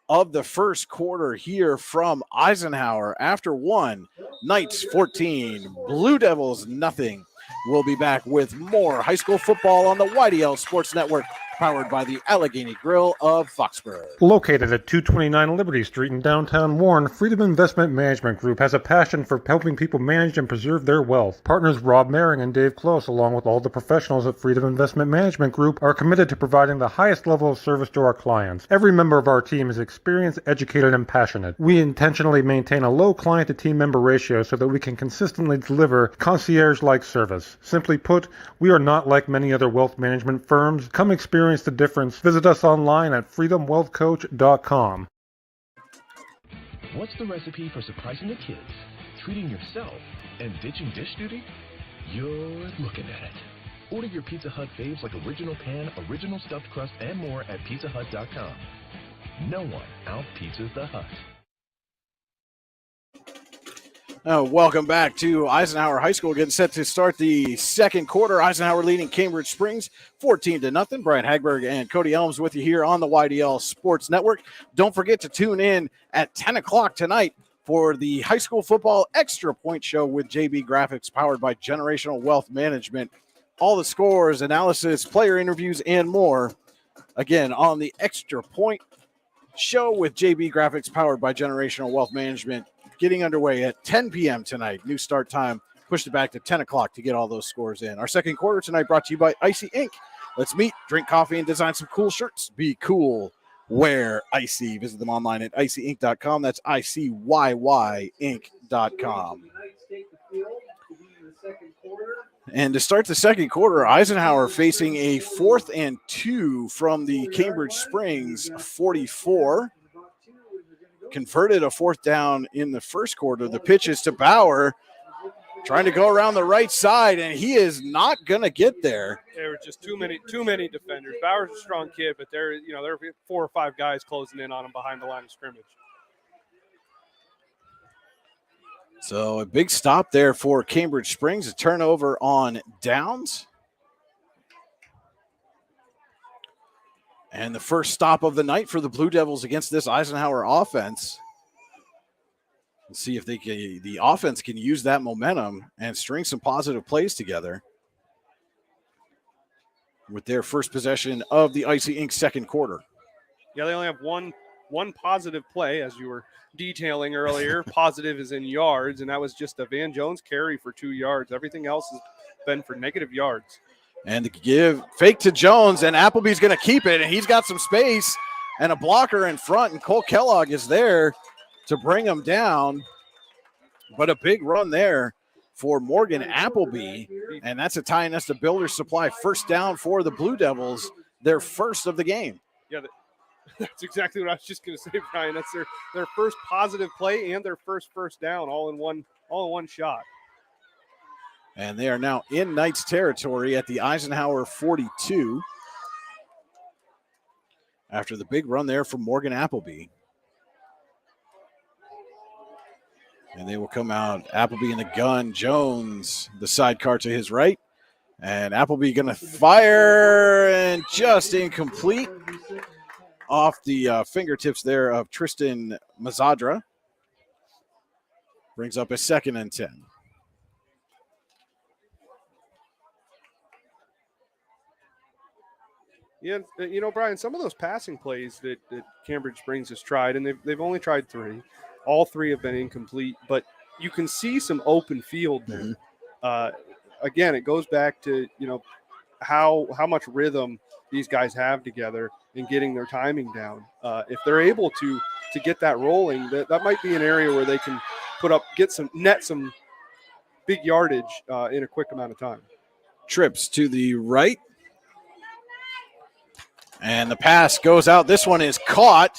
of the first quarter here from Eisenhower. After 1, Knights 14, Blue Devils nothing. We'll be back with more high school football on the YDL Sports Network powered by the Allegheny Grill of Foxborough. Located at 229 Liberty Street in downtown Warren, Freedom Investment Management Group has a passion for helping people manage and preserve their wealth. Partners Rob Maring and Dave Close, along with all the professionals at Freedom Investment Management Group, are committed to providing the highest level of service to our clients. Every member of our team is experienced, educated, and passionate. We intentionally maintain a low client-to-team member ratio so that we can consistently deliver concierge-like service. Simply put, we are not like many other wealth management firms. Come experience the difference. Visit us online at freedomwealthcoach.com. What's the recipe for surprising the kids, treating yourself, and ditching dish duty? You're looking at it. Order your Pizza Hut faves like original pan, original stuffed crust, and more at pizzahut.com. No one out-pizzas the Hut. Welcome back to Eisenhower High School, getting set to start the second quarter. Eisenhower leading Cambridge Springs 14-0. Brian Hagberg and Cody Elms with you here on the YDL Sports Network. Don't forget to tune in at 10 o'clock tonight for the high school football extra point show with JB Graphics, powered by Generational Wealth Management. All the scores, analysis, player interviews, and more, again, on the extra point show with JB Graphics, powered by Generational Wealth Management, getting underway at 10 p.m. tonight. New start time pushed it back to 10 o'clock to get all those scores in. Our second quarter tonight brought to you by Icy Ink. Let's meet, drink coffee, and design some cool shirts. Be cool. Wear Icy. Visit them online at icyink.com. That's ICYYink.com. And to start the second quarter, Eisenhower facing a 4th and 2 from the Cambridge Springs 44. Converted a 4th down in the first quarter. The pitch is to Bauer, trying to go around the right side, and he is not going to get there. There were just too many defenders. Bauer's a strong kid, but there are 4 or 5 guys closing in on him behind the line of scrimmage. So a big stop there for Cambridge Springs, a turnover on downs. And the first stop of the night for the Blue Devils against this Eisenhower offense. Let's see if the offense can use that momentum and string some positive plays together with their first possession of the Icy Ink second quarter. Yeah, they only have one positive play, as you were detailing earlier. Positive is in yards, and that was just a Van Jones carry for 2 yards. Everything else has been for negative yards. And to give fake to Jones, and Appleby's going to keep it, and he's got some space and a blocker in front, and Cole Kellogg is there to bring him down. But a big run there for Morgan Appleby, and that's a tie Nesta Builders Supply first down for the Blue Devils, their first of the game. Yeah, that's exactly what I was just going to say, Brian. That's their first positive play and their first down, all in one shot. And they are now in Knights territory at the Eisenhower 42 after the big run there from Morgan Appleby. And they will come out, Appleby in the gun, Jones, the sidecar to his right. And Appleby going to fire, and just incomplete off the fingertips there of Tristan Mazadra. Brings up a 2nd and 10. Yeah, Brian, some of those passing plays that Cambridge Springs has tried, and they've only tried 3. All 3 have been incomplete, but you can see some open field there. Again, it goes back to, how much rhythm these guys have together and getting their timing down. If they're able to get that rolling, that might be an area where they can get some big yardage in a quick amount of time. Trips to the right. And the pass goes out. This one is caught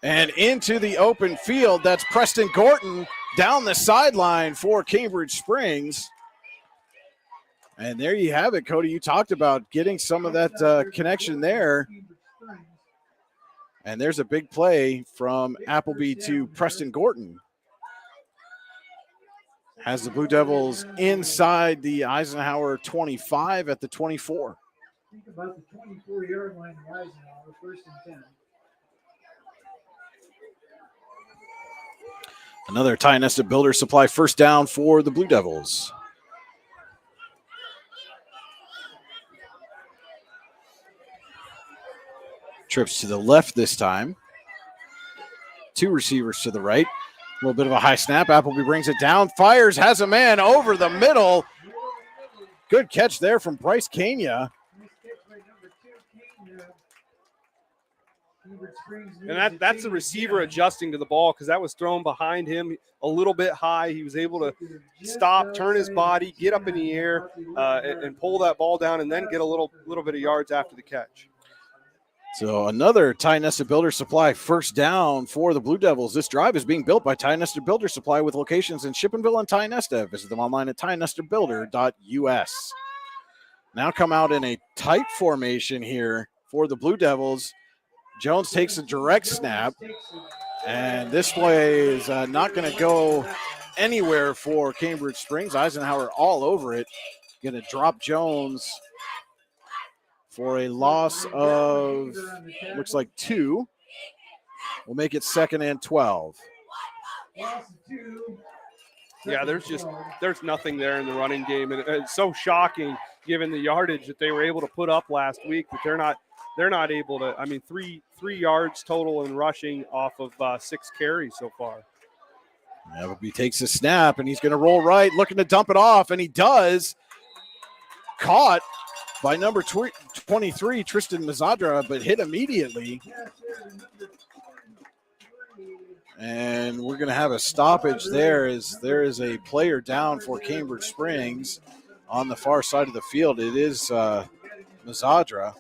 and into the open field. That's Preston Gorton down the sideline for Cambridge Springs. And there you have it, Cody. You talked about getting some of that connection there. And there's a big play from Appleby to Preston Gorton. Has the Blue Devils inside the Eisenhower 25 at the 24. Think about the 24-yard line of Eisenhower, 1st and 10. Another Tie Nesta Builder Supply first down for the Blue Devils. Trips to the left this time. 2 receivers to the right. A little bit of a high snap. Appleby brings it down, fires, has a man over the middle. Good catch there from Bryce Kania. And that's the receiver adjusting to the ball because that was thrown behind him a little bit high. He was able to stop, turn his body, get up in the air, and pull that ball down, and then get a little bit of yards after the catch. So another Ty Nesta Builder Supply first down for the Blue Devils. This drive is being built by Ty Nesta Builder Supply with locations in Shippenville and Ty Nesta. Visit them online at tynestabuilder.us. Now come out in a tight formation here for the Blue Devils. Jones takes a direct snap, and this play is not going to go anywhere for Cambridge Springs. Eisenhower all over it. Going to drop Jones for a loss of, looks like 2. We'll make it 2nd and 12. Yeah, there's nothing there in the running game, and it's so shocking given the yardage that they were able to put up last week, but they're not able to. I mean, three yards total in rushing off of 6 carries so far. Appleby takes a snap, and he's going to roll right, looking to dump it off, and he does. Caught by number 23, Tristan Mazadra, but hit immediately. And we're going to have a stoppage there as there is a player down for Cambridge Springs on the far side of the field. It is Mazadra.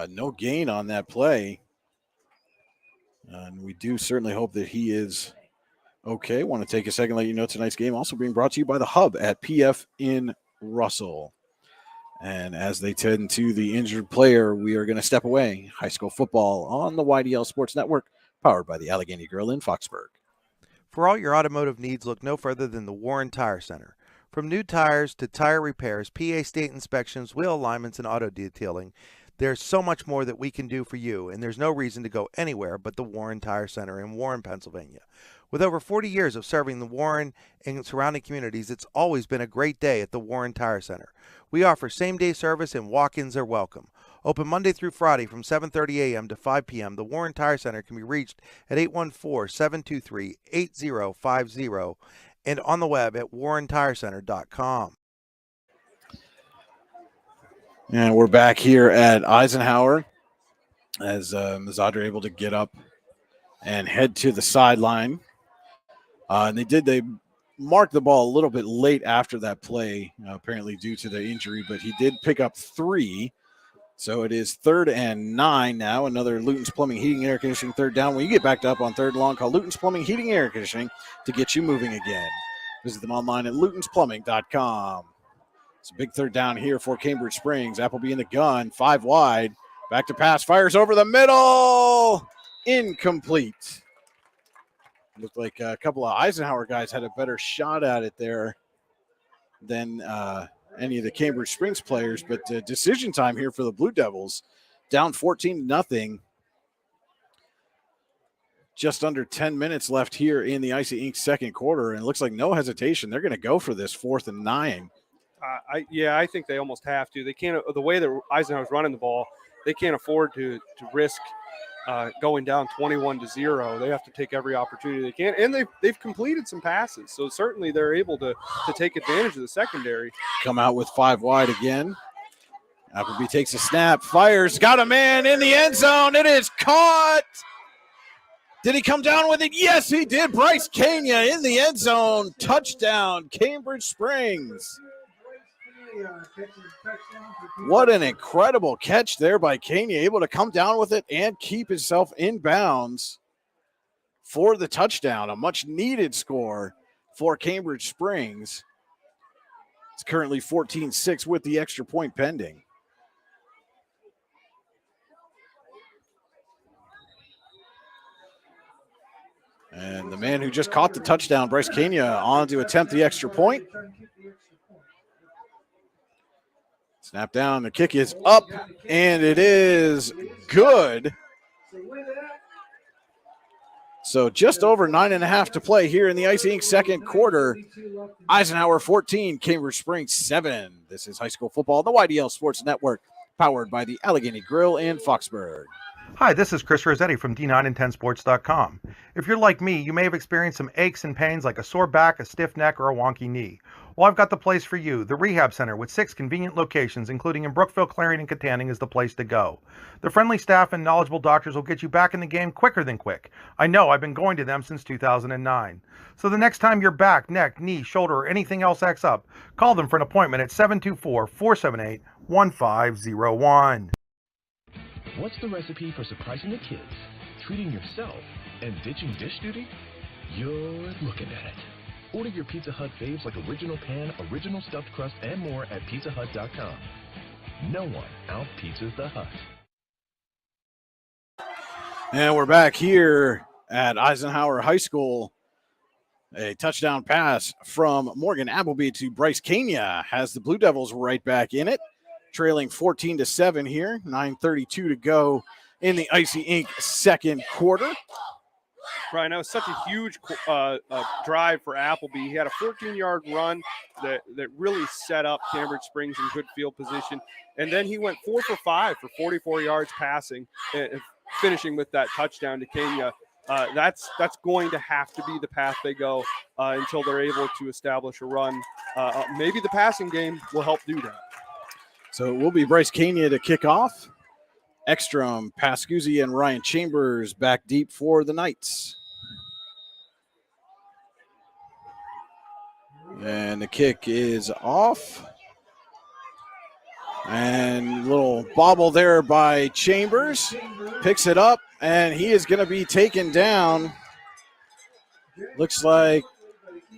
No gain on that play. And we do certainly hope that he is okay. Want to take a second, let you know tonight's game also being brought to you by the Hub at PF in Russell. And as they tend to the injured player, we are going to step away. High school football on the YDL Sports Network, powered by the Allegheny Grill in Foxburg. For all your automotive needs, look no further than the Warren Tire Center. From new tires to tire repairs, PA state inspections, wheel alignments, and auto detailing, there's so much more that we can do for you, and there's no reason to go anywhere but the Warren Tire Center in Warren, Pennsylvania. With over 40 years of serving the Warren and surrounding communities, it's always been a great day at the Warren Tire Center. We offer same-day service and walk-ins are welcome. Open Monday through Friday from 7:30 a.m. to 5 p.m., the Warren Tire Center can be reached at 814-723-8050 and on the web at warrentirecenter.com. And we're back here at Eisenhower as Mazadra able to get up and head to the sideline. And they marked the ball a little bit late after that play, apparently due to the injury, but he did pick up 3. So it is 3rd and 9 now. Another Luton's Plumbing, Heating, Air Conditioning third down. When you get backed up on 3rd and long, call Luton's Plumbing, Heating, Air Conditioning to get you moving again. Visit them online at lutonsplumbing.com. It's a big 3rd down here for Cambridge Springs. Appleby in the gun, 5 wide. Back to pass, fires over the middle. Incomplete. Looked like a couple of Eisenhower guys had a better shot at it there than any of the Cambridge Springs players. But decision time here for the Blue Devils. Down 14-0. Just under 10 minutes left here in the Icy Inc. second quarter. And it looks like no hesitation. They're going to go for this 4th and 9. I think they almost have to. They can't. The way that Eisenhower's running the ball, they can't afford to risk going down 21-0. They have to take every opportunity they can, and they've completed some passes, so certainly they're able to take advantage of the secondary. Come out with 5 wide again. Appleby takes a snap, fires, got a man in the end zone. It is caught. Did he come down with it? Yes, he did. Bryce Kania in the end zone. Touchdown, Cambridge Springs. What an incredible catch there by Kania, able to come down with it and keep himself in bounds for the touchdown. A much needed score for Cambridge Springs. It's currently 14-6 with the extra point pending. And the man who just caught the touchdown, Bryce Kania, on to attempt the extra point. Snap down, the kick is up, and it is good. So just over 9.5 to play here in the Icy Inc. second quarter. Eisenhower 14, Cambridge Springs 7. This is high school football, the YDL Sports Network, powered by the Allegheny Grill in Foxburg. Hi, this is Chris Rossetti from D9and10sports.com. If you're like me, you may have experienced some aches and pains like a sore back, a stiff neck, or a wonky knee. Well, I've got the place for you. The Rehab Center with 6 convenient locations, including in Brookville, Clarion, and Katanning, is the place to go. The friendly staff and knowledgeable doctors will get you back in the game quicker than quick. I know, I've been going to them since 2009. So the next time your back, neck, knee, shoulder, or anything else acts up, call them for an appointment at 724-478-1501. What's the recipe for surprising the kids, treating yourself, and ditching dish duty? You're looking at it. Order your Pizza Hut faves like original pan, original stuffed crust, and more at pizzahut.com. No one out-pizzas the Hut. And we're back here at Eisenhower High School. A touchdown pass from Morgan Appleby to Bryce Kania has the Blue Devils right back in it, trailing 14-7 here, 9:32 to go in the Icy Ink second quarter. Right, that was such a huge drive for Appleby. He had a 14-yard run that really set up Cambridge Springs in good field position. And then he went 4 for 5 for 44 yards passing, and finishing with that touchdown to Kenya. That's going to have to be the path they go until they're able to establish a run. Maybe the passing game will help do that. So it will be Bryce Kania to kick off. Ekstrom, Pascuzzi, and Ryan Chambers back deep for the Knights. And the kick is off. And little bobble there by Chambers. Picks it up, and he is going to be taken down. Looks like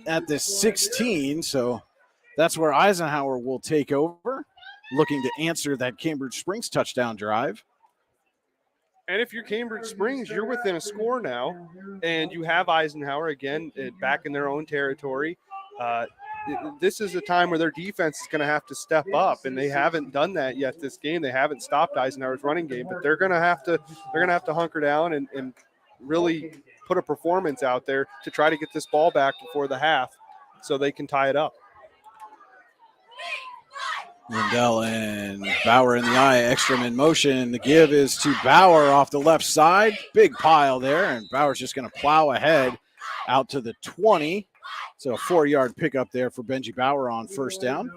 at the 16, so that's where Eisenhower will take over, looking to answer that Cambridge Springs touchdown drive. And if you're Cambridge Springs, you're within a score now, and you have Eisenhower again back in their own territory. This is a time where their defense is going to have to step up, and they haven't done that yet this game. They haven't stopped Eisenhower's running game, but they're going to have to hunker down and really put a performance out there to try to get this ball back before the half so they can tie it up. Lindell and Bauer in the eye, Ekstrom in motion. The give is to Bauer off the left side. Big pile there, and Bauer's just going to plow ahead out to the 20. So a 4-yard pickup there for Benji Bauer on first down.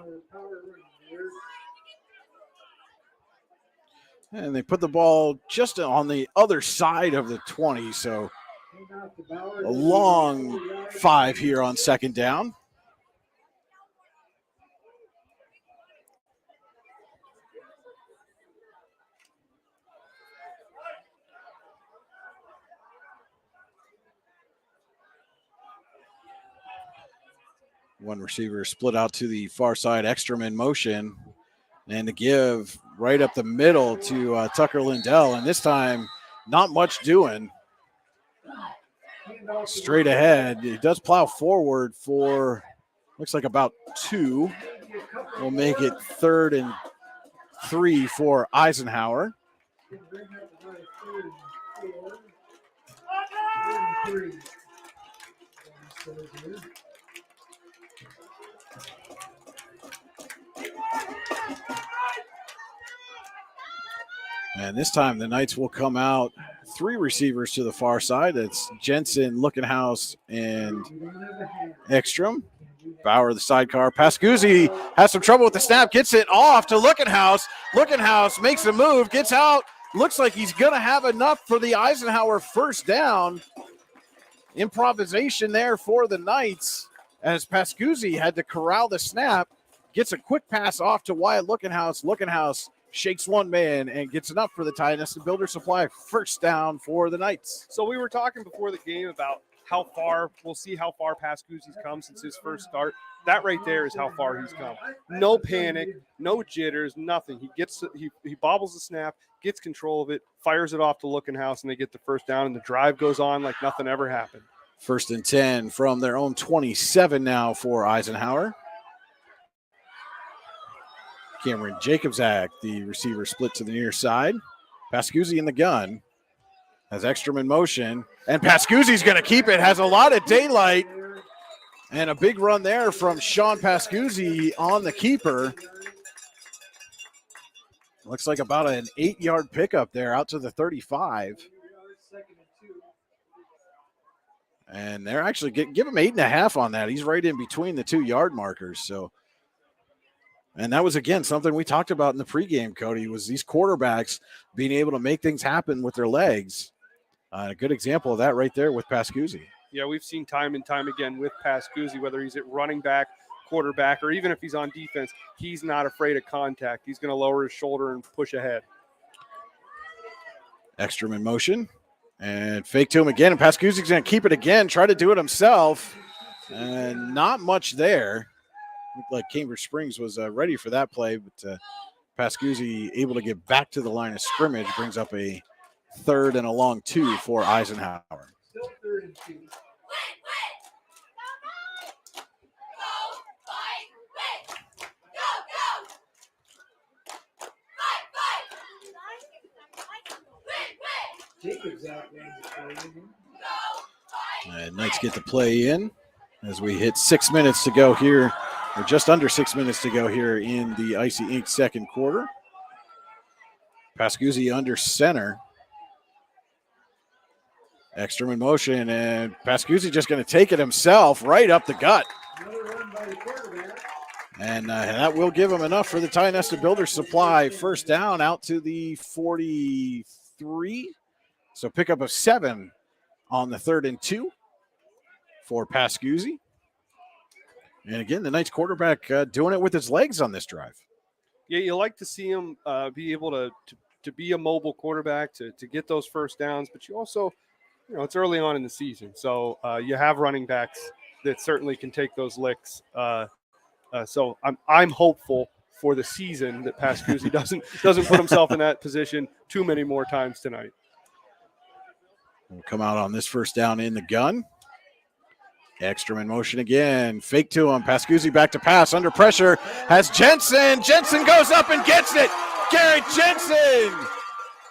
And they put the ball just on the other side of the 20, so a long 5 here on second down. One receiver split out to the far side, Ekstrom in motion, and the give right up the middle to Tucker Lindell. And this time, not much doing. Straight ahead. He does plow forward for, looks like about 2. We'll make it 3rd and 3 for Eisenhower. And this time the Knights will come out 3 receivers to the far side. That's Jensen, Lookenhouse, and Ekstrom. Bauer, the sidecar. Pascuzzi has some trouble with the snap, gets it off to Lookenhouse. Lookenhouse makes a move, gets out. Looks like he's going to have enough for the Eisenhower first down. Improvisation there for the Knights as Pascuzzi had to corral the snap. Gets a quick pass off to Wyatt Lookenhouse. Lookenhouse shakes one man and gets enough for the Titus and Builder Supply first down for the Knights. So we were talking before the game about how far, we'll see how far Pascuzzi's come since his first start. That right there is how far he's come. No panic, no jitters, nothing. He bobbles the snap, gets control of it, fires it off to Lookenhouse, and they get the first down, and the drive goes on like nothing ever happened. 1st and 10 from their own 27 now for Eisenhower. Cameron Jacobzak, the receiver, split to the near side. Pascuzzi in the gun. Has Ekstrom in motion. And Pascuzzi's going to keep it. Has a lot of daylight. And a big run there from Sean Pascuzzi on the keeper. Looks like about an 8-yard pickup there out to the 35. And they're actually give him 8.5 on that. He's right in between the 2-yard markers. So, and that was, again, something we talked about in the pregame, Cody, was these quarterbacks being able to make things happen with their legs. A good example of that right there with Pascuzzi. Yeah, we've seen time and time again with Pascuzzi, whether he's at running back, quarterback, or even if he's on defense, he's not afraid of contact. He's going to lower his shoulder and push ahead. Ekstrom in motion and fake to him again. And Pascuzzi's going to keep it again, try to do it himself. And not much there. Looked like Cambridge Springs was ready for that play, but Pascuzzi able to get back to the line of scrimmage, brings up a 3rd and a long 2 for Eisenhower. Still 3rd and 2. And Knights get the play in as we hit 6 minutes to go here, or just under 6 minutes to go here in the Icy Ink second quarter. Pascuzzi under center. Ekstrom in motion, and Pascuzzi just going to take it himself right up the gut. And that will give him enough for the Tionesta Builders Supply first down out to the 43. So pickup of 7 on the 3rd and 2 for Pascuzzi. And again, the Knights quarterback doing it with his legs on this drive. Yeah, you like to see him be able to be a mobile quarterback, to get those first downs, but you also, it's early on in the season. So you have running backs that certainly can take those licks. So I'm hopeful for the season that Pascuzzi doesn't put himself in that position too many more times tonight. We'll come out on this first down in the gun. Ekstrom in motion again. Fake to him. Pascuzzi back to pass. Under pressure has Jensen. Jensen goes up and gets it. Garrett Jensen.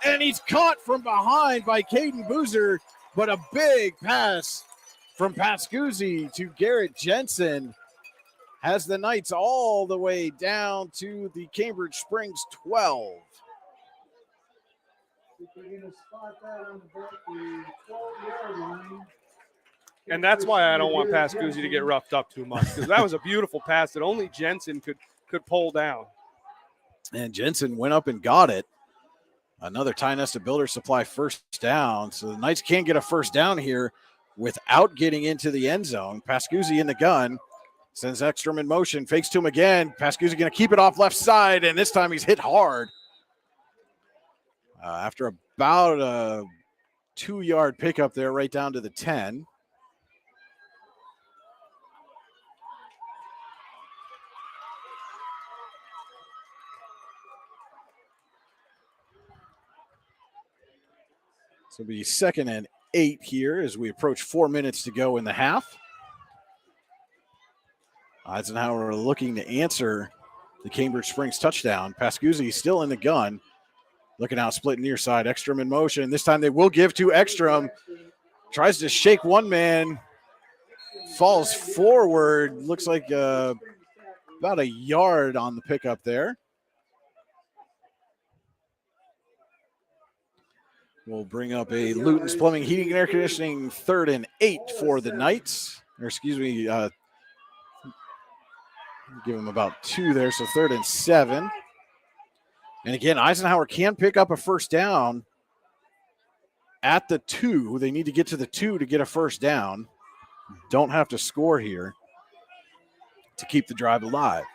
And he's caught from behind by Caden Boozer. But a big pass from Pascuzzi to Garrett Jensen has the Knights all the way down to the Cambridge Springs 12. And that's why I don't want Pascuzzi to get roughed up too much, because that was a beautiful pass that only Jensen could pull down. And Jensen went up and got it. Another Tionesta Builders Supply first down. So the Knights can't get a first down here without getting into the end zone. Pascuzzi in the gun. Sends Ekstrom in motion. Fakes to him again. Pascuzzi going to keep it off left side, and this time he's hit hard. After about a 2-yard pickup there right down to the 10. So it'll be 2nd and 8 here as we approach 4 minutes to go in the half. Eisenhower looking to answer the Cambridge Springs touchdown. Pascuzzi still in the gun. Looking out, split near side. Ekstrom in motion. This time they will give to Ekstrom. Tries to shake one man. Falls forward. Looks like about a yard on the pickup there. We'll bring up a Luton's Plumbing, Heating, and Air Conditioning 3rd and 8 for the Knights. Or excuse me, give them about 2 there, so 3rd and 7. And again, Eisenhower can pick up a first down at the 2. They need to get to the 2 to get a first down. Don't have to score here to keep the drive alive.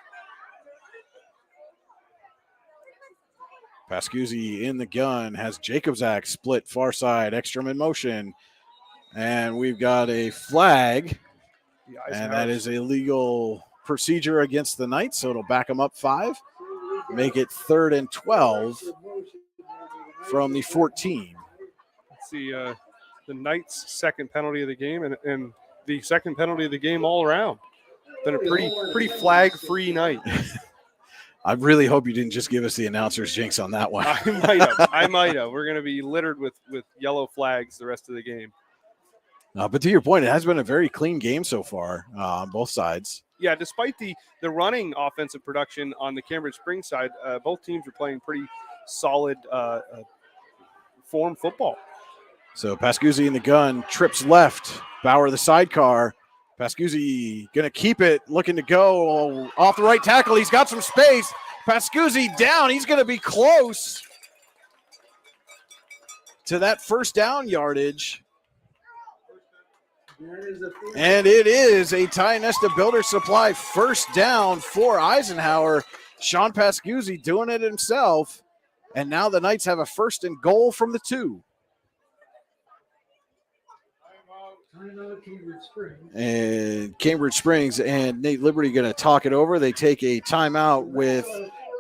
Pascuzzi in the gun has Jacobzak split far side. Ekstrom in motion. And we've got a flag. And that is a legal procedure against the Knights, so it'll back them up 5. Make it 3rd and 12 from the 14. Let's see, the Knights' second penalty of the game and the second penalty of the game all around. Been a pretty flag-free night. I really hope you didn't just give us the announcer's jinx on that one. I might have. We're going to be littered with yellow flags the rest of the game. But to your point, it has been a very clean game so far on both sides. Yeah, despite the running offensive production on the Cambridge Springs side, both teams are playing solid form football. So Pascuzzi in the gun, trips left. Bauer the sidecar. Pascuzzi going to keep it, looking to go off the right tackle. He's got some space. Pascuzzi down. He's going to be close to that first down yardage. And it is a Ty Nesta Builder Supply first down for Eisenhower. Sean Pascuzzi doing it himself. And now the Knights have a 1st and goal from the 2. And Cambridge Springs and Nate Liberty going to talk it over. They take a timeout with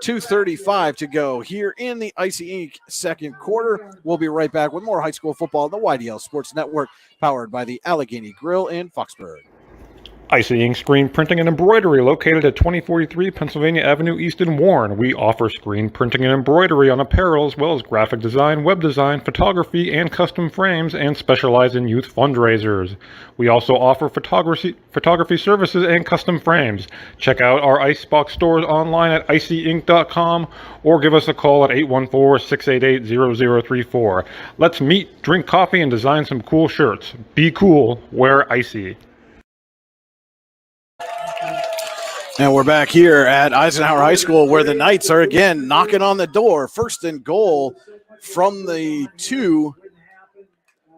2:35 to go here in the Icy Inc. second quarter. We'll be right back with more high school football on the YDL Sports Network, powered by the Allegheny Grill in Foxburg. Icy Ink Screen Printing and Embroidery, located at 2043 Pennsylvania Avenue East in Warren. We offer screen printing and embroidery on apparel, as well as graphic design, web design, photography, and custom frames, and specialize in youth fundraisers. We also offer photography services and custom frames. Check out our Icebox stores online at icyink.com or give us a call at 814-688-0034. Let's meet, drink coffee, and design some cool shirts. Be cool, wear Icy. And we're back here at Eisenhower High School, where the Knights are again knocking on the door. 1st and goal from the 2.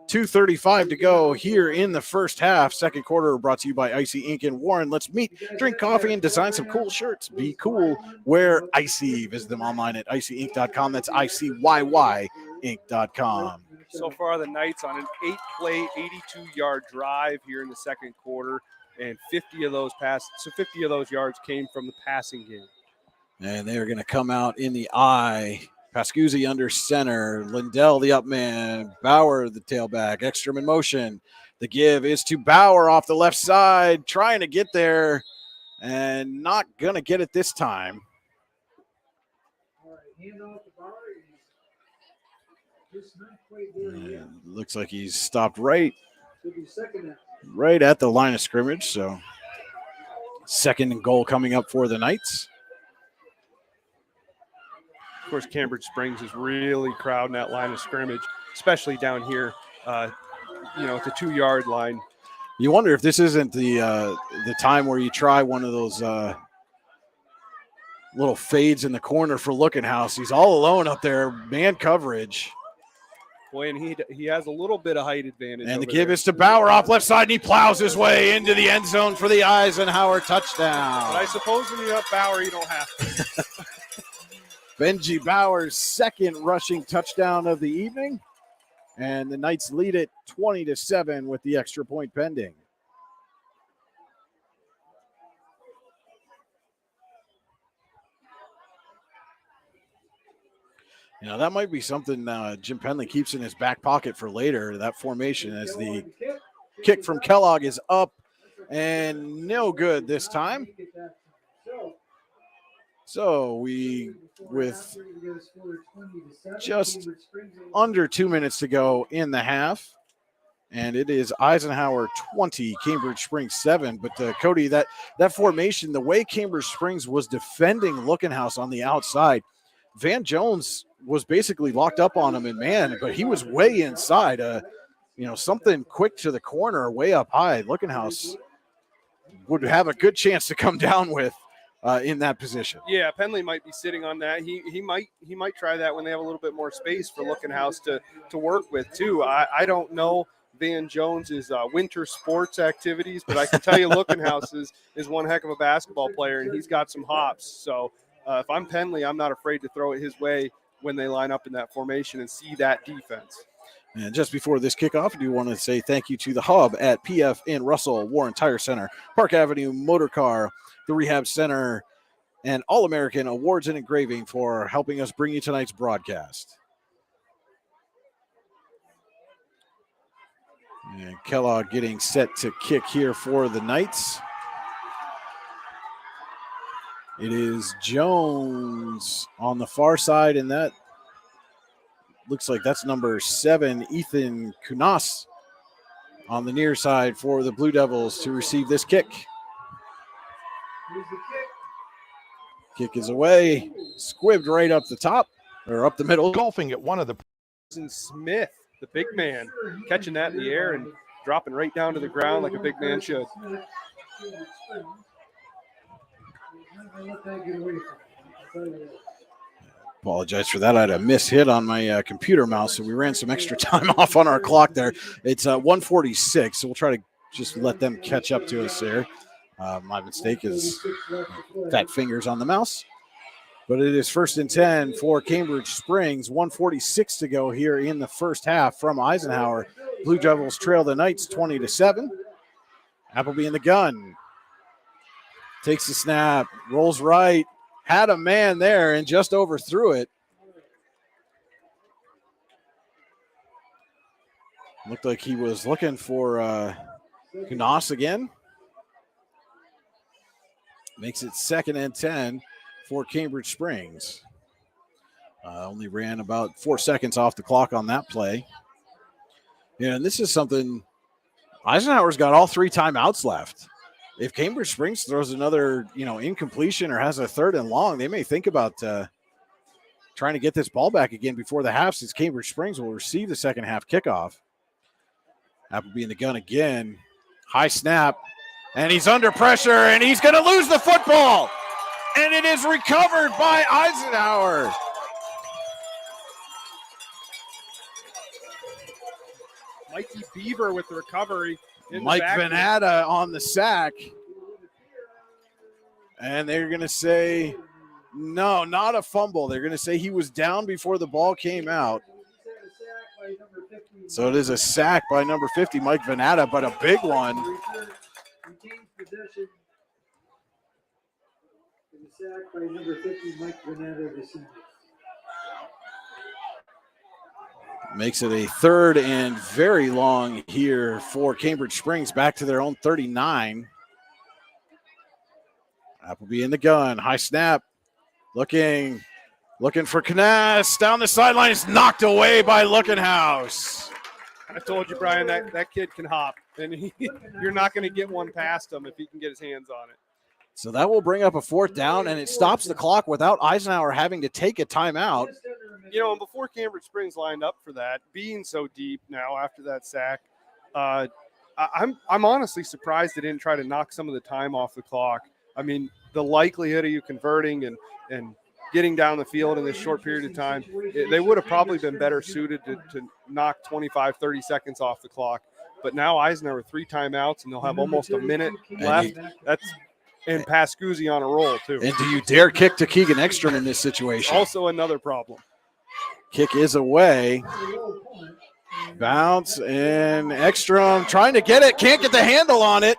2:35 to go here in the first half. Second quarter brought to you by Icy Inc. in Warren. Let's meet, drink coffee, and design some cool shirts. Be cool, wear Icy. Visit them online at icyink.com. That's ICYY Inc.com. So far, the Knights on an 8-play, 82-yard drive here in the second quarter. And 50 of those yards came from the passing game. And they're going to come out in the I. Pascuzzi under center. Lindell the up man. Bauer the tailback. Ekstrom in motion. The give is to Bauer off the left side. Trying to get there and not going to get it this time. And looks like he's stopped right at the line of scrimmage. So 2nd and goal coming up for the Knights. Of course, Cambridge Springs is really crowding that line of scrimmage, especially down here, at the 2-yard line. You wonder if this isn't the time where you try one of those little fades in the corner for Looking House. He's all alone up there, man coverage. Boy, and he has a little bit of height advantage. And the give is to Bauer off left side, and he plows his way into the end zone for the Eisenhower touchdown. But I suppose when you're up Bauer, you don't have to. Benji Bauer's 2nd rushing touchdown of the evening. And the Knights lead it 20-7 with the extra point pending. That might be something Jim Penley keeps in his back pocket for later, that formation, as the kick from Kellogg is up and no good this time. So with just under 2 minutes to go in the half, and it is Eisenhower 20, Cambridge Springs 7. But Cody, that formation, the way Cambridge Springs was defending Looking House on the outside, Van Jones was basically locked up on him, and man, but he was way inside. Something quick to the corner, way up high. Looking House would have a good chance to come down with in that position. Yeah, Penley might be sitting on that. He might try that when they have a little bit more space for Looking House to work with too. I don't know Van Jones's winter sports activities, but I can tell you Looking House is one heck of a basketball player, and he's got some hops. So if I'm Penley, I'm not afraid to throw it his way when they line up in that formation and see that defense. And just before this kickoff, I do want to say thank you to the Hub at PF in Russell, Warren Tire Center, Park Avenue Motor Car, the Rehab Center, and All-American Awards and Engraving for helping us bring you tonight's broadcast. And Kellogg getting set to kick here for the Knights. It is Jones on the far side, and that looks like that's number 7, Ethan Kunas, on the near side for the Blue Devils to receive this kick. Kick is away, squibbed right up the top. or up the middle. Golfing at one of the. Smith, the big man, catching that in the air and dropping right down to the ground like a big man should. Apologize for that. I had a miss hit on my computer mouse, so we ran some extra time off on our clock there. It's 1:46, so we'll try to just let them catch up to us there. My mistake is fat fingers on the mouse. But it is 1st and 10 for Cambridge Springs. 1:46 to go here in the first half from Eisenhower. Blue Devils trail the Knights 20-7. Appleby in the gun. Takes the snap, rolls right, had a man there and just overthrew it. Looked like he was looking for Knaus again. Makes it 2nd and 10 for Cambridge Springs. Only ran about 4 seconds off the clock on that play. Yeah, and this is something, Eisenhower's got all 3 timeouts left. If Cambridge Springs throws another, incompletion or has a 3rd and long, they may think about trying to get this ball back again before the half, since Cambridge Springs will receive the second half kickoff. Appleby in the gun again. High snap, and he's under pressure, and he's going to lose the football. And it is recovered by Eisenhower. Mikey Beaver with the recovery. Mike Venata on the sack. And they're going to say, no, not a fumble. They're going to say he was down before the ball came out. So it is a sack by number 50, Mike Venata, but a big one. Sack by number 50, Mike Venata, the senior. Makes it a 3rd and very long here for Cambridge Springs, back to their own 39. Appleby in the gun, high snap, looking for Knaus, down the sideline, is knocked away by Lookenhouse. I told you, Brian, that kid can hop, and you're not going to get one past him if he can get his hands on it. So that will bring up a 4th down, and it stops the clock without Eisenhower having to take a timeout. And before Cambridge Springs lined up for that, being so deep now after that sack, I'm honestly surprised they didn't try to knock some of the time off the clock. I mean, the likelihood of you converting and getting down the field in this short period of time, they would have probably been better suited to knock 25, 30 seconds off the clock. But now Eisenhower 3 timeouts, and they'll have almost a minute left. And Pascuzzi on a roll, too. And do you dare kick to Keegan Ekstrom in this situation? Also another problem. Kick is away. Bounce, and Ekstrom trying to get it. Can't get the handle on it.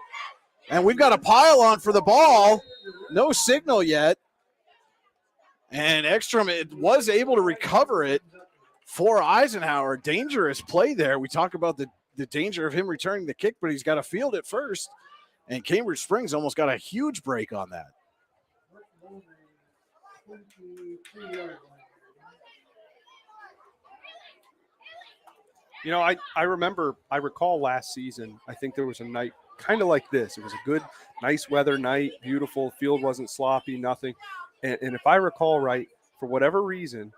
And we've got a pile on for the ball. No signal yet. And Ekstrom was able to recover it for Eisenhower. Dangerous play there. We talk about the danger of him returning the kick, but he's got to field it first. And Cambridge Springs almost got a huge break on that. I recall last season, I think there was a night kind of like this. It was a good, nice weather night, beautiful. Field wasn't sloppy, nothing. And if I recall right, for whatever reason,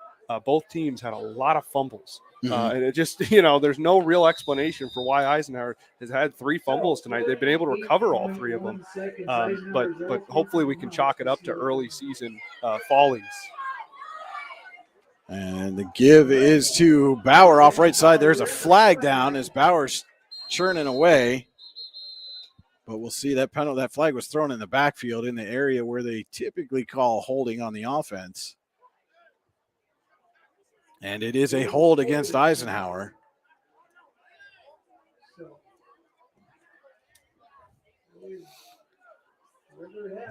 both teams had a lot of fumbles. And it just, there's no real explanation for why Eisenhower has had 3 fumbles tonight. They've been able to recover all 3 of them. But hopefully we can chalk it up to early season follies. And the give is to Bauer off right side. There's a flag down as Bauer's churning away. But we'll see that penalty. That flag was thrown in the backfield in the area where they typically call holding on the offense. And it is a hold against Eisenhower.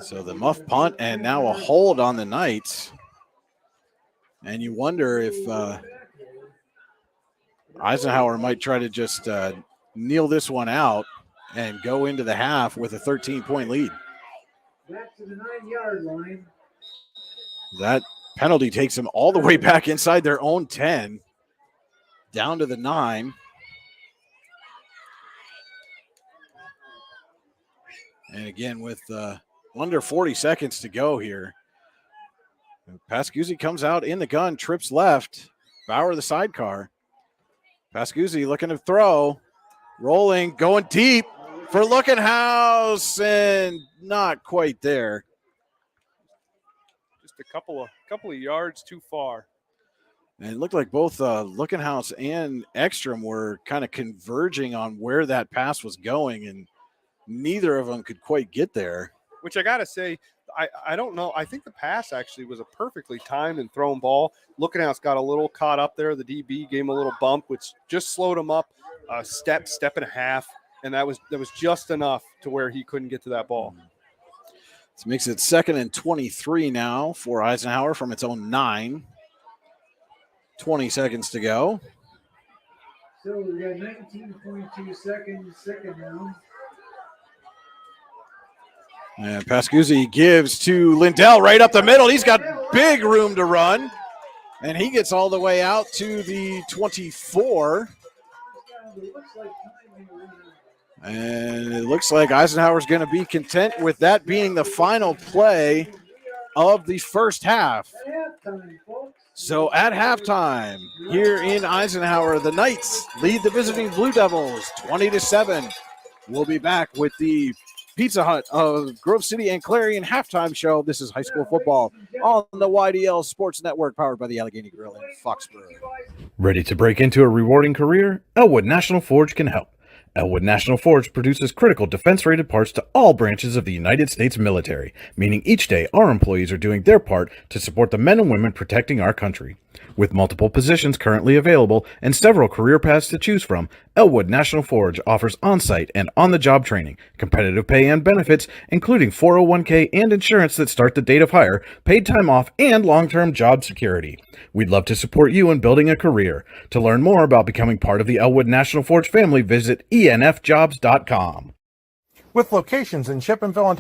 So the muff punt and now a hold on the Knights. And you wonder if Eisenhower might try to just kneel this one out and go into the half with a 13-point lead. Back to the 9-yard line. That penalty takes them all the way back inside their own 10, down to the 9. And again, with under 40 seconds to go here, Pascuzzi comes out in the gun, trips left. Bauer the sidecar. Pascuzzi looking to throw. Rolling, going deep for Looking House, and not quite there. Just a couple of yards too far. And it looked like both Looking House and Ekstrom were kind of converging on where that pass was going, and neither of them could quite get there. Which I got to say, I don't know. I think the pass actually was a perfectly timed and thrown ball. Looking House got a little caught up there. The DB gave him a little bump, which just slowed him up a step and a half, and that was just enough to where he couldn't get to that ball. This makes it 2nd and 23 now for Eisenhower from its own 9. 20 seconds to go. So we got 19.2 seconds, second down. And Pascuzzi gives to Lindell right up the middle. He's got big room to run. And he gets all the way out to the 24. And it looks like Eisenhower's going to be content with that being the final play of the first half. So at halftime here in Eisenhower, the Knights lead the visiting Blue Devils 20-7. We'll be back with the Pizza Hut of Grove City and Clarion halftime show. This is high school football on the YDL Sports Network, powered by the Allegheny Grill in Foxborough. Ready to break into a rewarding career? Elwood National Forge can help. Elwood National Forge produces critical defense-rated parts to all branches of the United States military, meaning each day our employees are doing their part to support the men and women protecting our country. With multiple positions currently available and several career paths to choose from, Elwood National Forge offers on-site and on-the-job training, competitive pay and benefits, including 401k and insurance that start the date of hire, paid time off, and long-term job security. We'd love to support you in building a career. To learn more about becoming part of the Elwood National Forge family, visit enfjobs.com. With locations in Shippensville and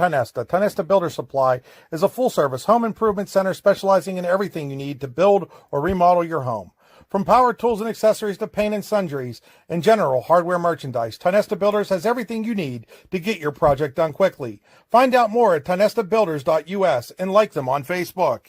Tionesta Builder Supply is a full-service home improvement center specializing in everything you need to build or remodel your home. From power tools and accessories to paint and sundries and general hardware merchandise, Tionesta Builders has everything you need to get your project done quickly. Find out more at tionestabuilders.us and like them on Facebook.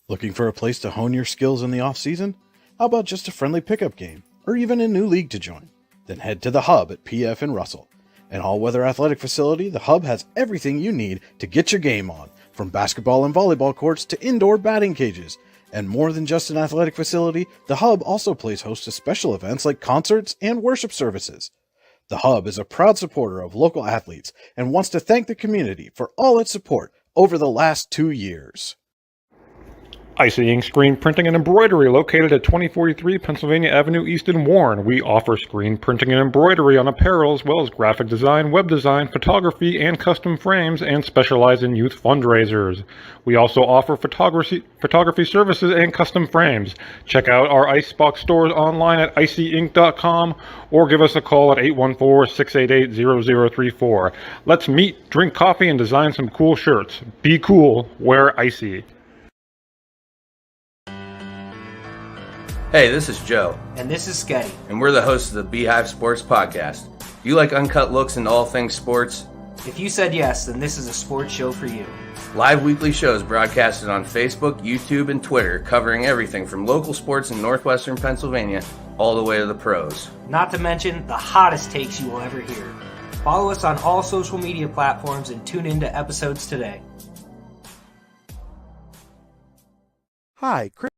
Looking for a place to hone your skills in the off-season? How about just a friendly pickup game, or even a new league to join? Then head to the Hub at PF in Russell. An all-weather athletic facility, the Hub has everything you need to get your game on, from basketball and volleyball courts to indoor batting cages. And more than just an athletic facility, the Hub also plays host to special events like concerts and worship services. The Hub is a proud supporter of local athletes and wants to thank the community for all its support over the last 2 years. Icing, Screen Printing and Embroidery, located at 2043 Pennsylvania Avenue East in Warren. We offer screen printing and embroidery on apparel, as well as graphic design, web design, photography, and custom frames, and specialize in youth fundraisers. We also offer photography services and custom frames. Check out our Icebox stores online at icyinc.com or give us a call at 814-688-0034. Let's meet, drink coffee, and design some cool shirts. Be cool, wear icy. Hey, this is Joe. And this is Sketty. And we're the hosts of the Beehive Sports Podcast. Do you like uncut looks into all things sports? If you said yes, then this is a sports show for you. Live weekly shows broadcasted on Facebook, YouTube, and Twitter, covering everything from local sports in northwestern Pennsylvania all the way to the pros. Not to mention the hottest takes you will ever hear. Follow us on all social media platforms and tune into episodes today. Hi, Chris.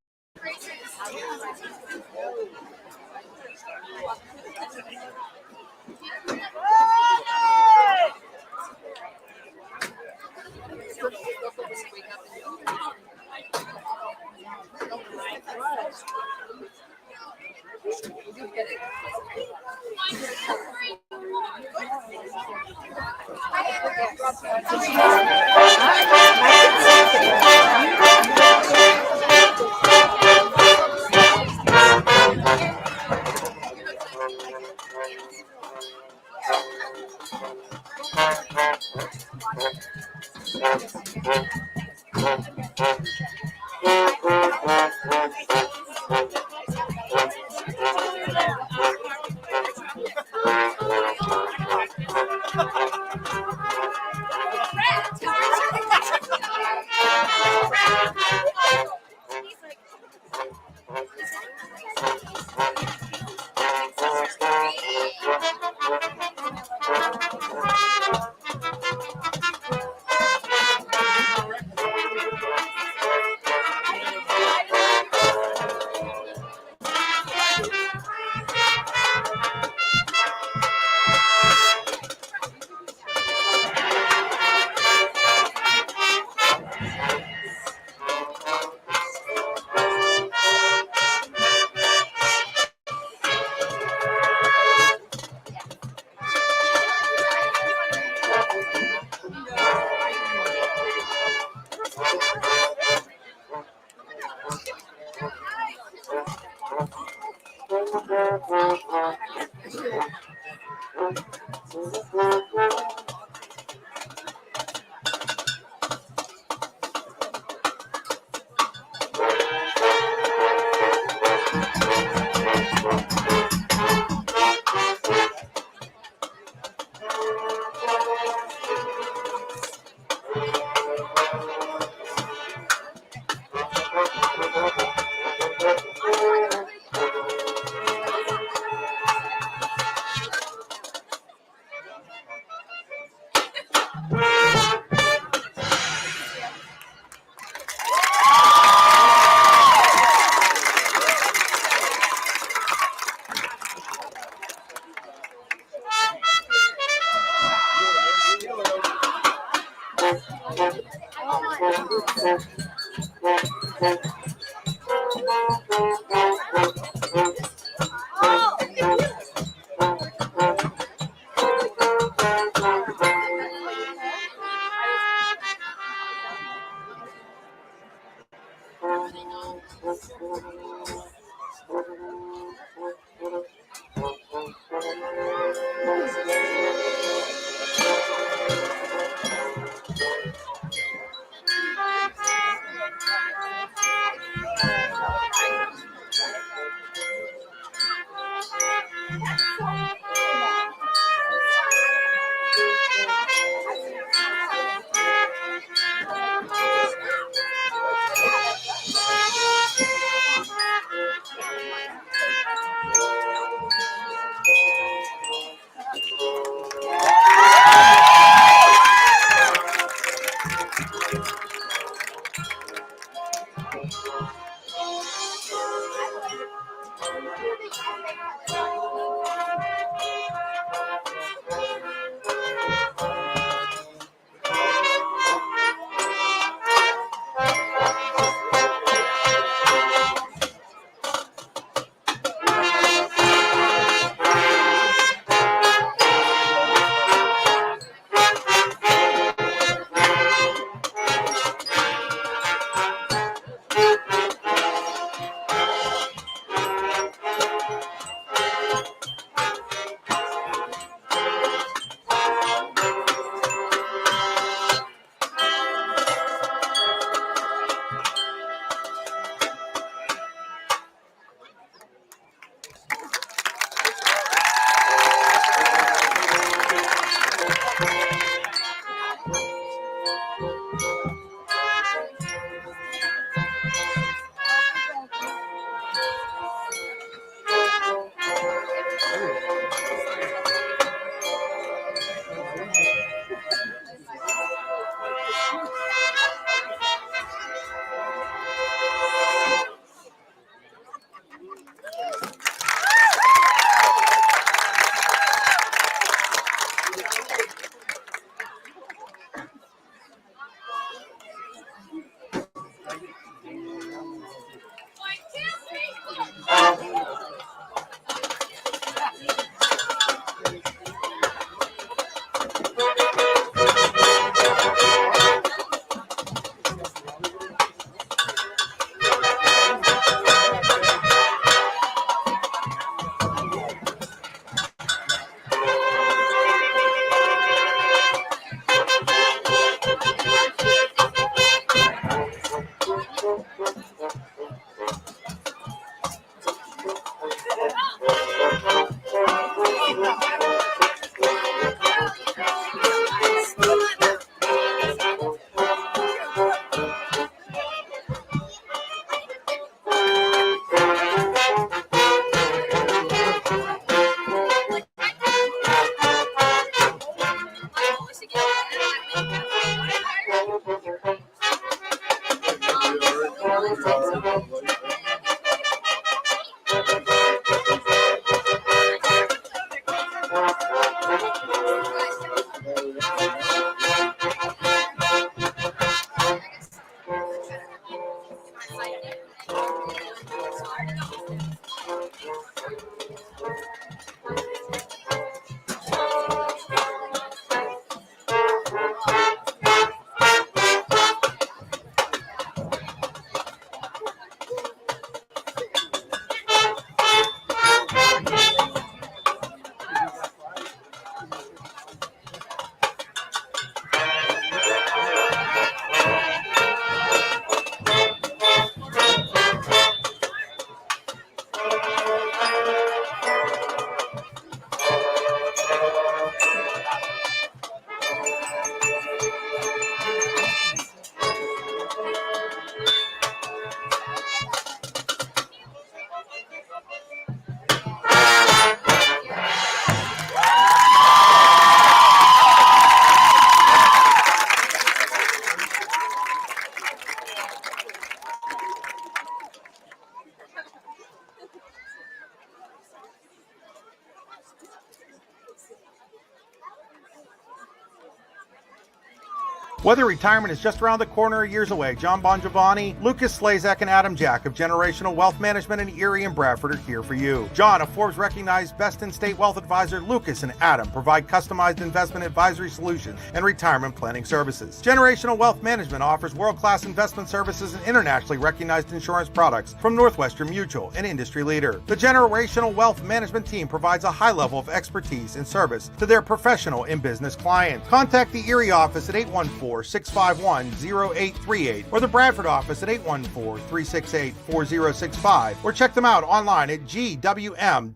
Whether retirement is just around the corner or years away, John Bongiovanni, Lucas Slazak, and Adam Jack of Generational Wealth Management in Erie and Bradford are here for you. John, a Forbes-recognized best-in-state wealth advisor, Lucas and Adam provide customized investment advisory solutions and retirement planning services. Generational Wealth Management offers world-class investment services and internationally recognized insurance products from Northwestern Mutual, an industry leader. The Generational Wealth Management team provides a high level of expertise and service to their professional and business clients. Contact the Erie office at 814-651-0838 or the Bradford office at 814-368-4065 or check them out online at gwm.nm.com.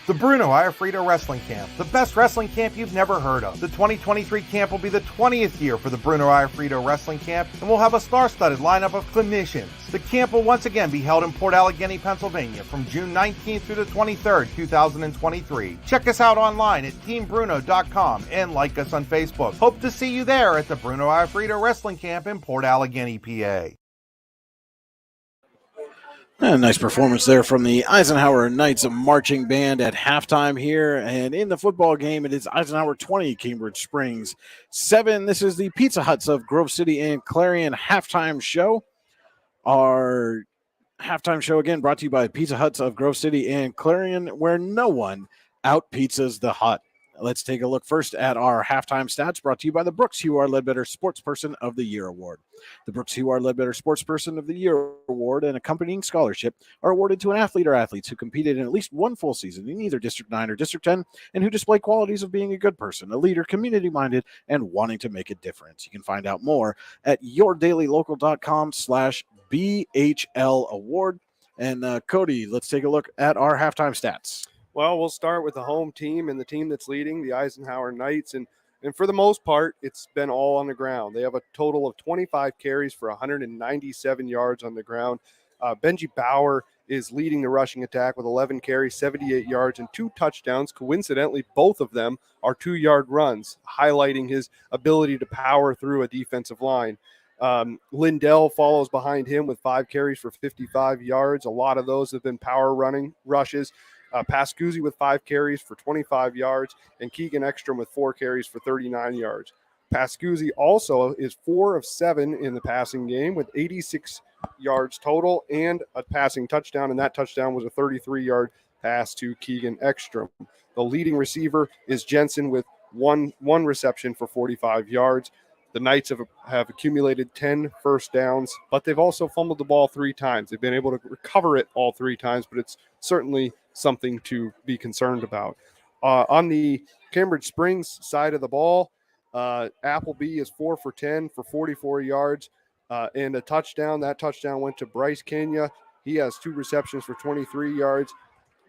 The Bruno Iafrito Wrestling Camp, the best wrestling camp you've never heard of. The 2023 camp will be the 20th year for the Bruno Iafrito Wrestling Camp, and we'll have a star-studded lineup of clinicians. The camp will once again be held in Port Allegany, Pennsylvania from June 19th through the 23rd, 2023. Check us out online at teambruno.com and like us on Facebook. Hope to see you there at the Bruno Iafrito Wrestling Camp in Port Allegany, PA. A nice performance there from the Eisenhower Knights Marching Band at halftime here. And in the football game, it is Eisenhower 20, Cambridge Springs 7. This is the Pizza Huts of Grove City and Clarion halftime show. Our halftime show, again, brought to you by Pizza Huts of Grove City and Clarion, where no one out-pizzas the hut. Let's take a look first at our halftime stats, brought to you by the Brooks Hugh R. Ledbetter Sportsperson of the Year Award. The Brooks Hugh R. Ledbetter Sportsperson of the Year Award and accompanying scholarship are awarded to an athlete or athletes who competed in at least one full season in either District 9 or District 10 and who display qualities of being a good person, a leader, community-minded, and wanting to make a difference. You can find out more at yourdailylocal.com/BHL Award. And Cody, let's take a look at our halftime stats. Well, we'll start with the home team and the team that's leading, the Eisenhower Knights. And for the most part, it's been all on the ground. They have a total of 25 carries for 197 yards on the ground. Benji Bauer is leading the rushing attack with 11 carries, 78 yards, and 2 touchdowns. Coincidentally, both of them are 2-yard runs, highlighting his ability to power through a defensive line. Lindell follows behind him with 5 carries for 55 yards. A lot of those have been power running rushes. Pascuzzi with 5 carries for 25 yards, and Keegan Ekstrom with 4 carries for 39 yards. Pascuzzi also is 4 of 7 in the passing game with 86 yards total and a passing touchdown, and that touchdown was a 33-yard pass to Keegan Ekstrom. The leading receiver is Jensen with one reception for 45 yards. The Knights have accumulated 10 first downs, but they've also fumbled the ball 3 times. They've been able to recover it all 3 times, but it's certainly something to be concerned about. On the Cambridge Springs side of the ball, Appleby is 4 for 10 for 44 yards and a touchdown. That touchdown went to Bryce Kenya. He has 2 receptions for 23 yards.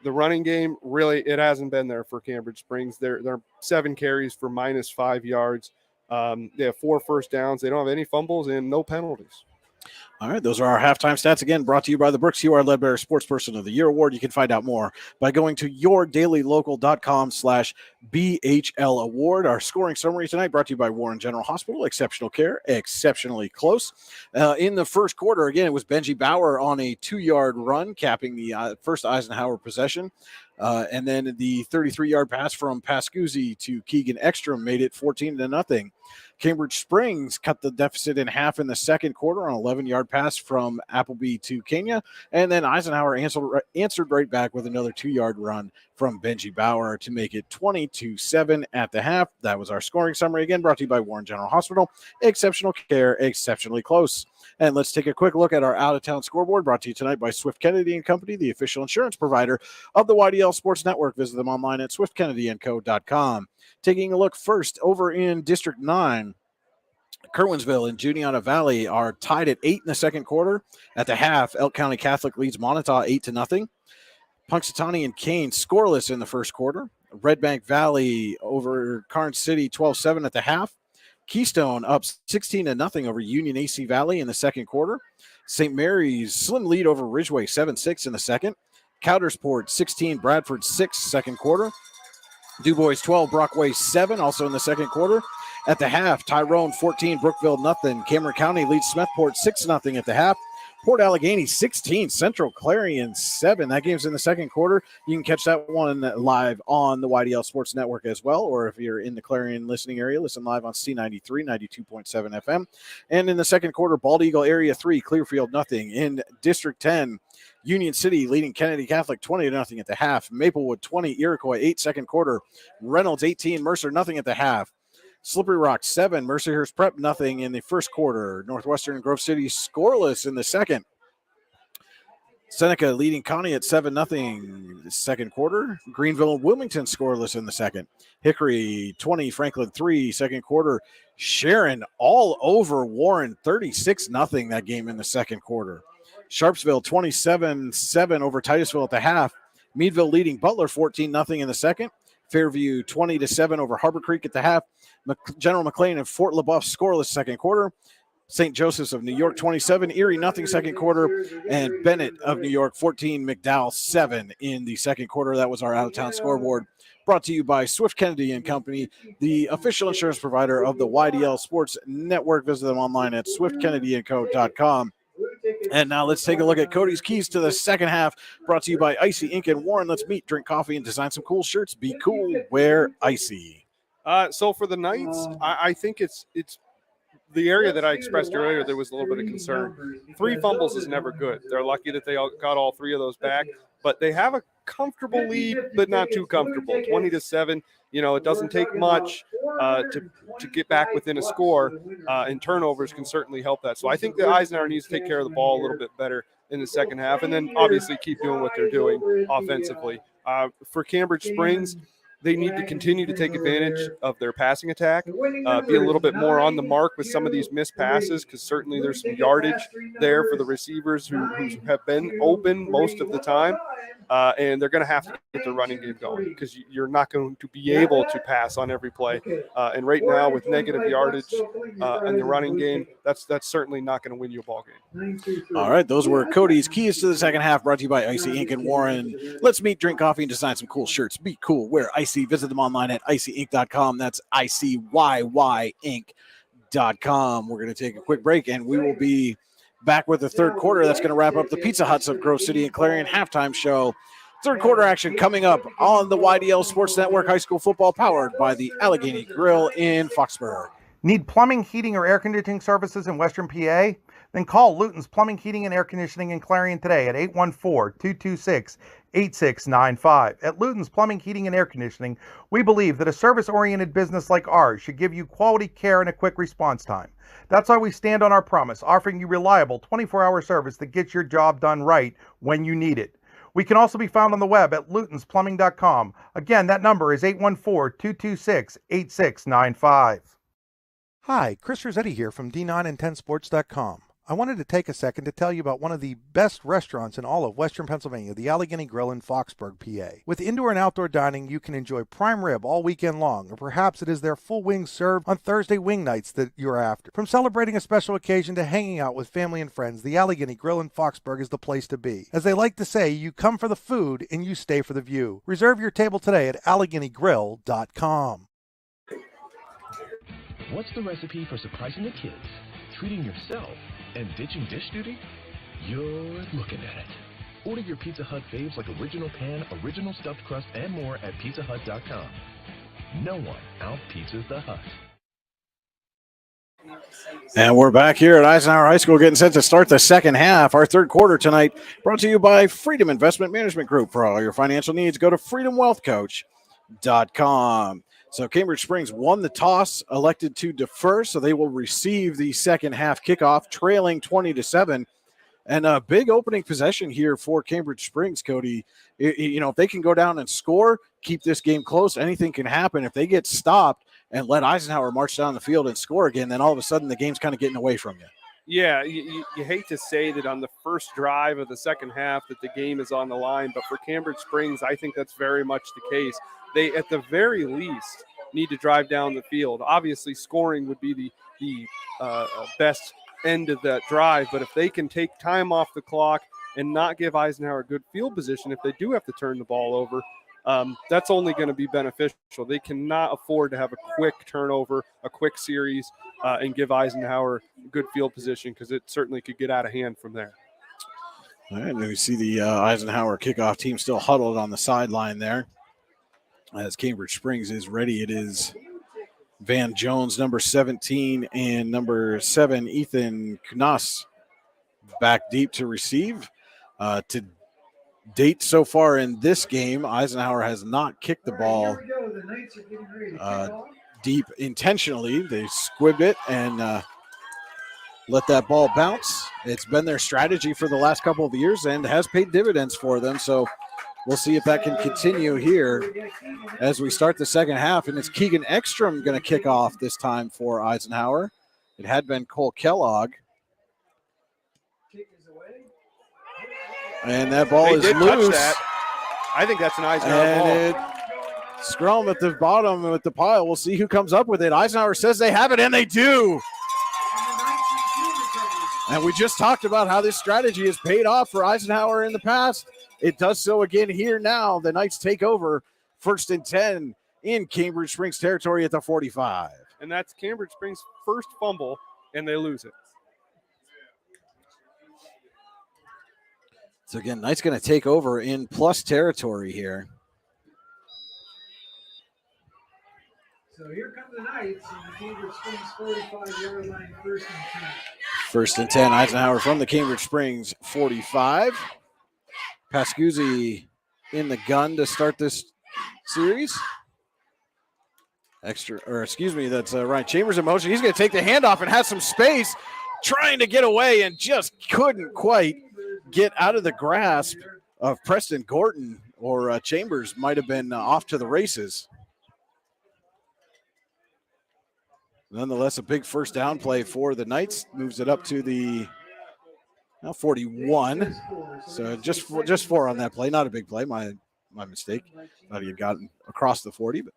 The running game, really, it hasn't been there for Cambridge Springs. They're 7 carries for -5 yards. They have 4 first downs. They don't have any fumbles and no penalties. All right, those are our halftime stats. Again, brought to you by the Brooks Hugh R. Ledbetter Sportsperson of the Year Award. You can find out more by going to yourdailylocal.com/BHL Award. Our scoring summary tonight brought to you by Warren General Hospital. Exceptional care, exceptionally close. In the first quarter, again, it was Benji Bauer on a 2-yard run, capping the first Eisenhower possession. And then the 33-yard pass from Pascuzzi to Keegan Ekstrom made it 14-0. Cambridge Springs cut the deficit in half in the second quarter on an 11-yard pass from Appleby to Kenya. And then Eisenhower answered right back with another 2-yard run from Benji Bauer to make it 22-7 at the half. That was our scoring summary, again, brought to you by Warren General Hospital. Exceptional care, exceptionally close. And let's take a quick look at our out-of-town scoreboard, brought to you tonight by Swift Kennedy & Company, the official insurance provider of the YDL Sports Network. Visit them online at swiftkennedyandco.com. Taking a look first over in District 9, Kerwinsville and Juniata Valley are tied at 8 in the second quarter. At the half, Elk County Catholic leads Montauk 8-0. Punxsutawney and Kane scoreless in the first quarter. Red Bank Valley over Karnes City 12-7 at the half. Keystone up 16-0 over Union AC Valley in the second quarter. St. Mary's slim lead over Ridgeway 7-6 in the second. Coudersport 16, Bradford 6 second quarter. DuBois 12, Brockway 7 also in the second quarter. At the half, Tyrone 14, Brookville nothing. Cameron County leads Smethport 6-0 at the half. Port Allegheny 16, Central Clarion 7. That game's in the second quarter. You can catch that one live on the YDL Sports Network as well, or if you're in the Clarion listening area, listen live on C93, 92.7 FM. And in the second quarter, Bald Eagle Area 3, Clearfield nothing. In District 10, Union City leading Kennedy Catholic 20-0 at the half. Maplewood 20, Iroquois 8, second quarter. Reynolds 18, Mercer nothing at the half. Slippery Rock 7, Mercyhurst Prep nothing in the first quarter. Northwestern and Grove City scoreless in the second. Seneca leading Connie at 7-0 second quarter. Greenville and Wilmington scoreless in the second. Hickory 20, Franklin 3, second quarter. Sharon all over Warren 36-0 that game in the second quarter. Sharpsville 27-7 over Titusville at the half. Meadville leading Butler 14-0 in the second. Fairview 20-7 over Harbor Creek at the half. General McLean and Fort LaBeouf scoreless second quarter. St. Joseph's of New York 27, Erie nothing second quarter, and Bennett of New York 14, McDowell 7 in the second quarter. That was our out-of-town scoreboard, brought to you by Swift Kennedy and Company, the official insurance provider of the YDL Sports Network. Visit them online at swiftkennedyandco.com. And now let's take a look at Cody's keys to the second half, brought to you by Icy Ink and Warren. Let's meet, drink coffee, and design some cool shirts. Be cool, wear icy. So for the Knights, I think it's the area that I expressed earlier. There was a little bit of concern. 3 fumbles is never good. They're lucky that they got all 3 of those back, but they have a comfortable lead, but not too comfortable. 20-7. It doesn't take much to get back within a score, and turnovers can certainly help that. So I think that Eisenhower needs to take care of the ball a little bit better in the second half, and then obviously keep doing what they're doing offensively. For Cambridge Springs, they need to continue to take advantage of their passing attack, be a little bit more on the mark with some of these missed passes, because certainly there's some yardage there for the receivers who have been open most of the time. And they're going to have to get the running game going, because you're not going to be able to pass on every play. And right now, with negative yardage in the running game, that's certainly not going to win you a ball game. All right, those were Cody's keys to the second half, brought to you by Icy Ink and Warren. Let's meet, drink coffee, and design some cool shirts. Be cool, wear icy. Visit them online at icyink.com. That's icyink.com. We're going to take a quick break, and we will be back with the third quarter. That's going to wrap up the Pizza Huts of Grove City and Clarion halftime show. Third quarter action coming up on the YDL Sports Network. High school football powered by the Allegheny Grill in Foxburg. Need plumbing, heating, or air conditioning services in Western PA? Then call Luton's Plumbing, Heating, and Air Conditioning in Clarion today at 814-226-8695. At Luton's Plumbing, Heating, and Air Conditioning, we believe that a service-oriented business like ours should give you quality care and a quick response time. That's why we stand on our promise, offering you reliable 24-hour service that gets your job done right when you need it. We can also be found on the web at lutonsplumbing.com. Again, that number is 814-226-8695. Hi, Chris Rossetti here from D9and10sports.com. I wanted to take a second to tell you about one of the best restaurants in all of Western Pennsylvania, the Allegheny Grill in Foxburg, PA. With indoor and outdoor dining, you can enjoy prime rib all weekend long, or perhaps it is their full wings served on Thursday wing nights that you're after. From celebrating a special occasion to hanging out with family and friends, the Allegheny Grill in Foxburg is the place to be. As they like to say, you come for the food and you stay for the view. Reserve your table today at AlleghenyGrill.com. What's the recipe for surprising the kids, treating yourself, and ditching dish duty? You're looking at it. Order your Pizza Hut faves like original pan, original stuffed crust, and more at pizzahut.com. No one out-pizzas the Hut. And we're back here at Eisenhower High School, getting set to start the second half. Our third quarter tonight brought to you by Freedom Investment Management Group. For all your financial needs, go to freedomwealthcoach.com. So Cambridge Springs won the toss, elected to defer, so they will receive the second half kickoff, trailing 20-7. And a big opening possession here for Cambridge Springs, Cody. If they can go down and score, keep this game close, anything can happen. If they get stopped and let Eisenhower march down the field and score again, then all of a sudden the game's kind of getting away from you. Yeah, you hate to say that on the first drive of the second half that the game is on the line, but for Cambridge Springs, I think that's very much the case. They, at the very least, need to drive down the field. Obviously, scoring would be the best end of that drive, but if they can take time off the clock and not give Eisenhower good field position, if they do have to turn the ball over, that's only going to be beneficial. They cannot afford to have a quick turnover, a quick series, and give Eisenhower good field position, because it certainly could get out of hand from there. And we see the Eisenhower kickoff team still huddled on the sideline there. As Cambridge Springs is ready, it is Van Jones, number 17, and number 7, Ethan Knaus, back deep to receive. To date so far in this game, Eisenhower has not kicked the ball deep intentionally. They squibbed it and let that ball bounce. It's been their strategy for the last couple of years and has paid dividends for them. So we'll see if that can continue here as we start the second half. And it's Keegan Ekstrom going to kick off this time for Eisenhower. It had been Cole Kellogg. And that ball is loose. I think that's an Eisenhower ball. Scrum at the bottom with the pile. We'll see who comes up with it. Eisenhower says they have it, and they do. And we just talked about how this strategy has paid off for Eisenhower in the past. It does so again here now. The Knights take over 1st and 10 in Cambridge Springs territory at the 45. And that's Cambridge Springs' first fumble, and they lose it. So again, Knights going to take over in plus territory here. So here come the Knights on the Cambridge Springs 45-yard line, 1st and 10. 1st and 10, Eisenhower from the Cambridge Springs 45. Pascuzzi in the gun to start this series. That's Ryan Chambers in motion. He's going to take the handoff and has some space, trying to get away and just couldn't quite get out of the grasp of Preston Gorton, or Chambers might have been off to the races. Nonetheless, a big first down play for the Knights. Moves it up to the 41. So just 4 on that play. Not a big play. My mistake. Thought he had gotten across the 40, but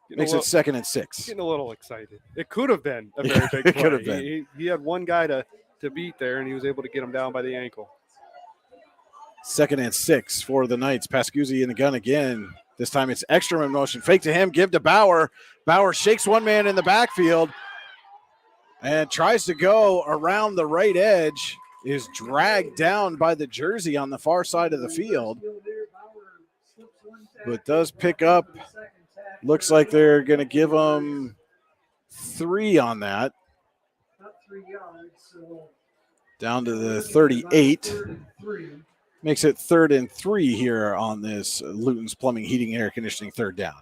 makes it 2nd and 6. Getting a little excited. It could have been a very big play. Could have been. He had one guy to beat there, and he was able to get him down by the ankle. 2nd and 6 for the Knights. Pascuzzi in the gun again. This time it's Ekstrom in motion. Fake to him, give to Bauer. Bauer shakes one man in the backfield and tries to go around the right edge. Is dragged down by the jersey on the far side of the field. But does pick up. Looks like they're going to give him 3 on that. Down to the 38. Makes it 3rd and 3 here on this Luton's Plumbing, Heating, Air Conditioning 3rd down.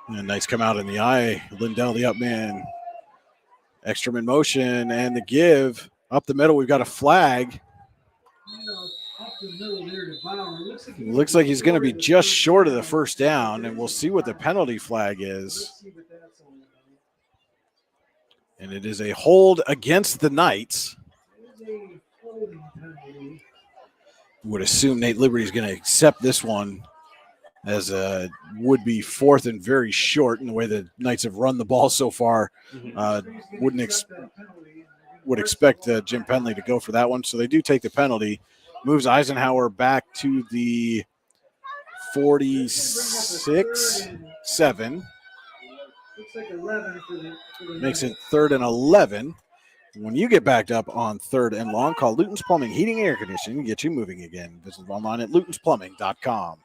And Knights come out in the eye. Lindell, the up man. Ekstrom in motion, and the give. Up the middle, we've got a flag. Looks like he's going to be just short of the first down, and we'll see what the penalty flag is. And it is a hold against the Knights. Would assume Nate Liberty is going to accept this one, as would be 4th and very short in the way the Knights have run the ball so far. Would expect Jim Penley to go for that one. So they do take the penalty. Moves Eisenhower back to the 46-7. Makes it 3rd and 11. When you get backed up on 3rd and long, call Luton's Plumbing, Heating, Air Conditioning and get you moving again. Visit them online at lutonsplumbing.com.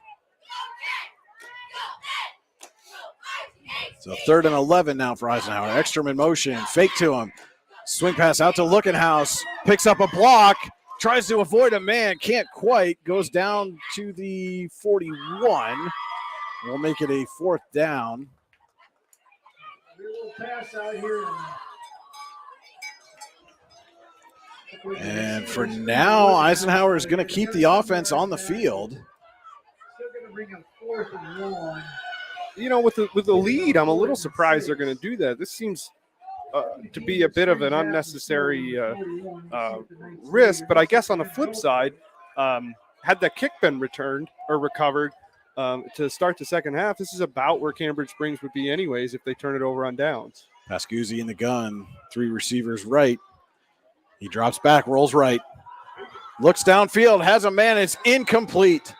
So 3rd and 11 now for Eisenhower. Ekstrom in motion. Fake to him. Swing pass out to Lookenhouse. Picks up a block. Tries to avoid a man. Can't quite. Goes down to the 41. We'll make it a 4th down. And for now, Eisenhower is going to keep the offense on the field. Still going to bring up 4th and 1. You know, with the lead, I'm a little surprised they're going to do that. This seems to be a bit of an unnecessary risk. But I guess on the flip side, had that kick been returned or recovered to start the second half, this is about where Cambridge Springs would be anyways if they turn it over on downs. Pascuzzi in the gun, 3 receivers right. He drops back, rolls right. Looks downfield, has a man, it's incomplete.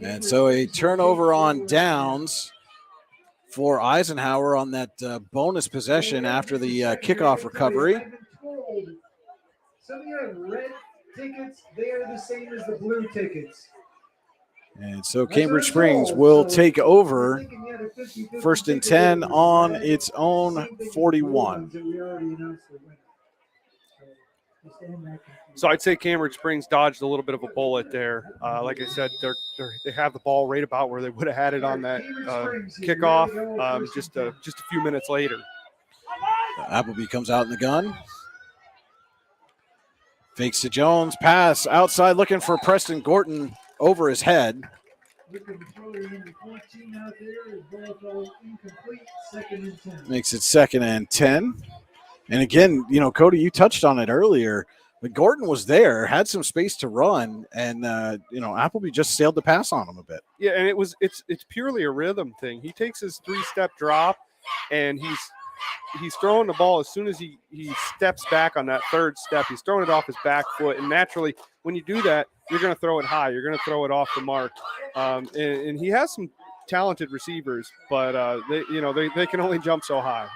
And so a turnover on downs for Eisenhower on that bonus possession after the kickoff recovery. I've been told some of you have red tickets. They are the same as the blue tickets. And so Cambridge Springs will take over first and 10 on its own 41. So I'd say Cambridge Springs dodged a little bit of a bullet there. Like I said, they have the ball right about where they would have had it on that kickoff just a few minutes later. Appleby comes out in the gun. Fakes to Jones. Pass outside looking for Preston Gorton over his head. Makes it 2nd and 10. And again, Cody, you touched on it earlier. But Gorton was there, had some space to run, and Appleby just sailed the pass on him a bit. Yeah, and it's purely a rhythm thing. He takes his 3-step drop, and he's throwing the ball as soon as he steps back on that 3rd step. He's throwing it off his back foot, and naturally, when you do that, you're going to throw it high. You're going to throw it off the mark. And he has some talented receivers, but they can only jump so high.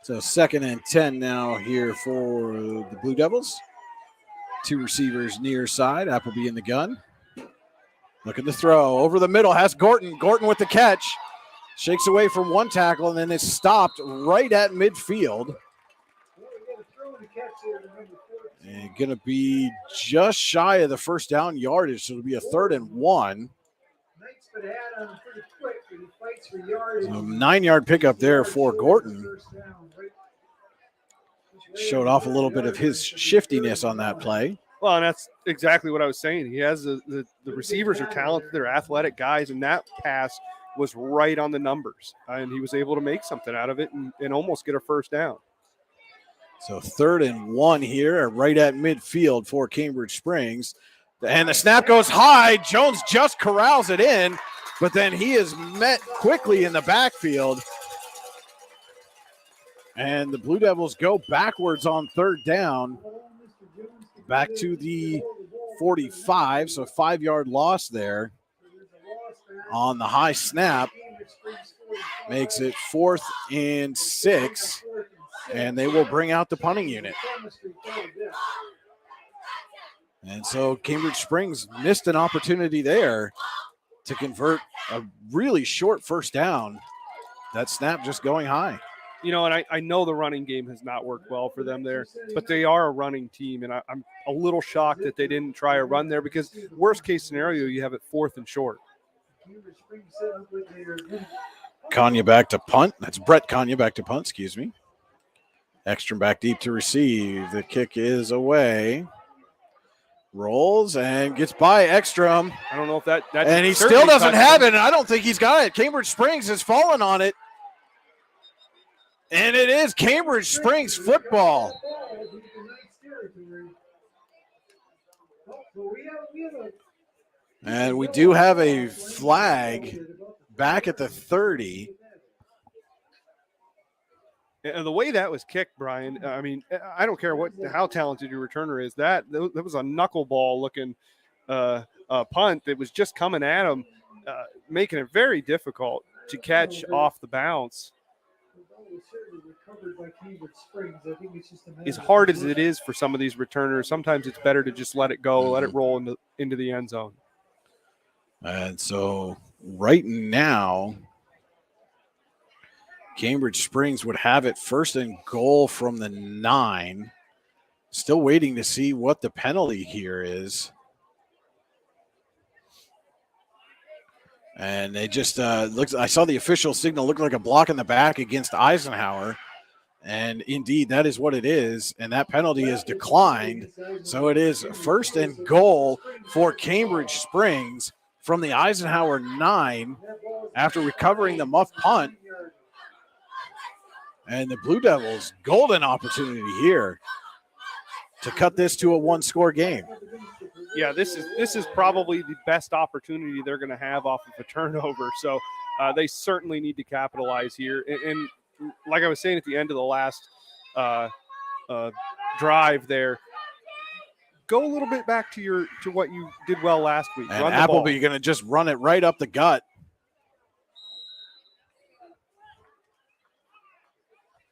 So 2nd and 10 now here for the Blue Devils. 2 receivers near side. Appleby in the gun. Looking to throw. Over the middle has Gorton. Gorton with the catch. Shakes away from one tackle and then is stopped right at midfield. And going to be just shy of the first down yardage. So it'll be a 3rd and 1. So 9-yard pickup there for Gorton. Showed off a little bit of his shiftiness on that play. Well, and that's exactly what I was saying. He has the receivers are talented. They're athletic guys, and that pass was right on the numbers. And he was able to make something out of it and almost get a first down. So 3rd and 1 here, right at midfield for Cambridge Springs. And the snap goes high. Jones just corrals it in, but then he is met quickly in the backfield. And the Blue Devils go backwards on 3rd down. Back to the 45, so 5-yard loss there on the high snap. Makes it 4th and 6, and they will bring out the punting unit. And so Cambridge Springs missed an opportunity there to convert a really short first down. That snap just going high. And I know the running game has not worked well for them there, but they are a running team, and I'm a little shocked that they didn't try a run there because worst case scenario, you have it 4th and short. Kanya back to punt. That's Brett Kanya back to punt, excuse me. Ekstrom back deep to receive. The kick is away. Rolls and gets by Ekstrom. I don't know if that and he still doesn't have it, and I don't think he's got it. Cambridge Springs has fallen on it. And it is Cambridge Springs football. And we do have a flag back at the 30. And the way that was kicked, Brian, I mean, I don't care how talented your returner is. That was a knuckleball looking punt that was just coming at him, making it very difficult to catch off the bounce. As hard as it is for some of these returners, sometimes it's better to just let it go, let it roll into the end zone. And so right now, Cambridge Springs would have it 1st and goal from the 9. Still waiting to see what the penalty here is. And they just looks. I saw the official signal look like a block in the back against Eisenhower. And indeed, that is what it is. And that penalty is declined. So it is 1st and goal for Cambridge Springs from the Eisenhower 9 after recovering the muff punt. And the Blue Devils, golden opportunity here to cut this to a 1-score game. Yeah, this is probably the best opportunity they're going to have off of a turnover. So they certainly need to capitalize here. And like I was saying at the end of the last drive there, go a little bit back to what you did well last week. And Run the Appleby ball. going to just run it right up the gut.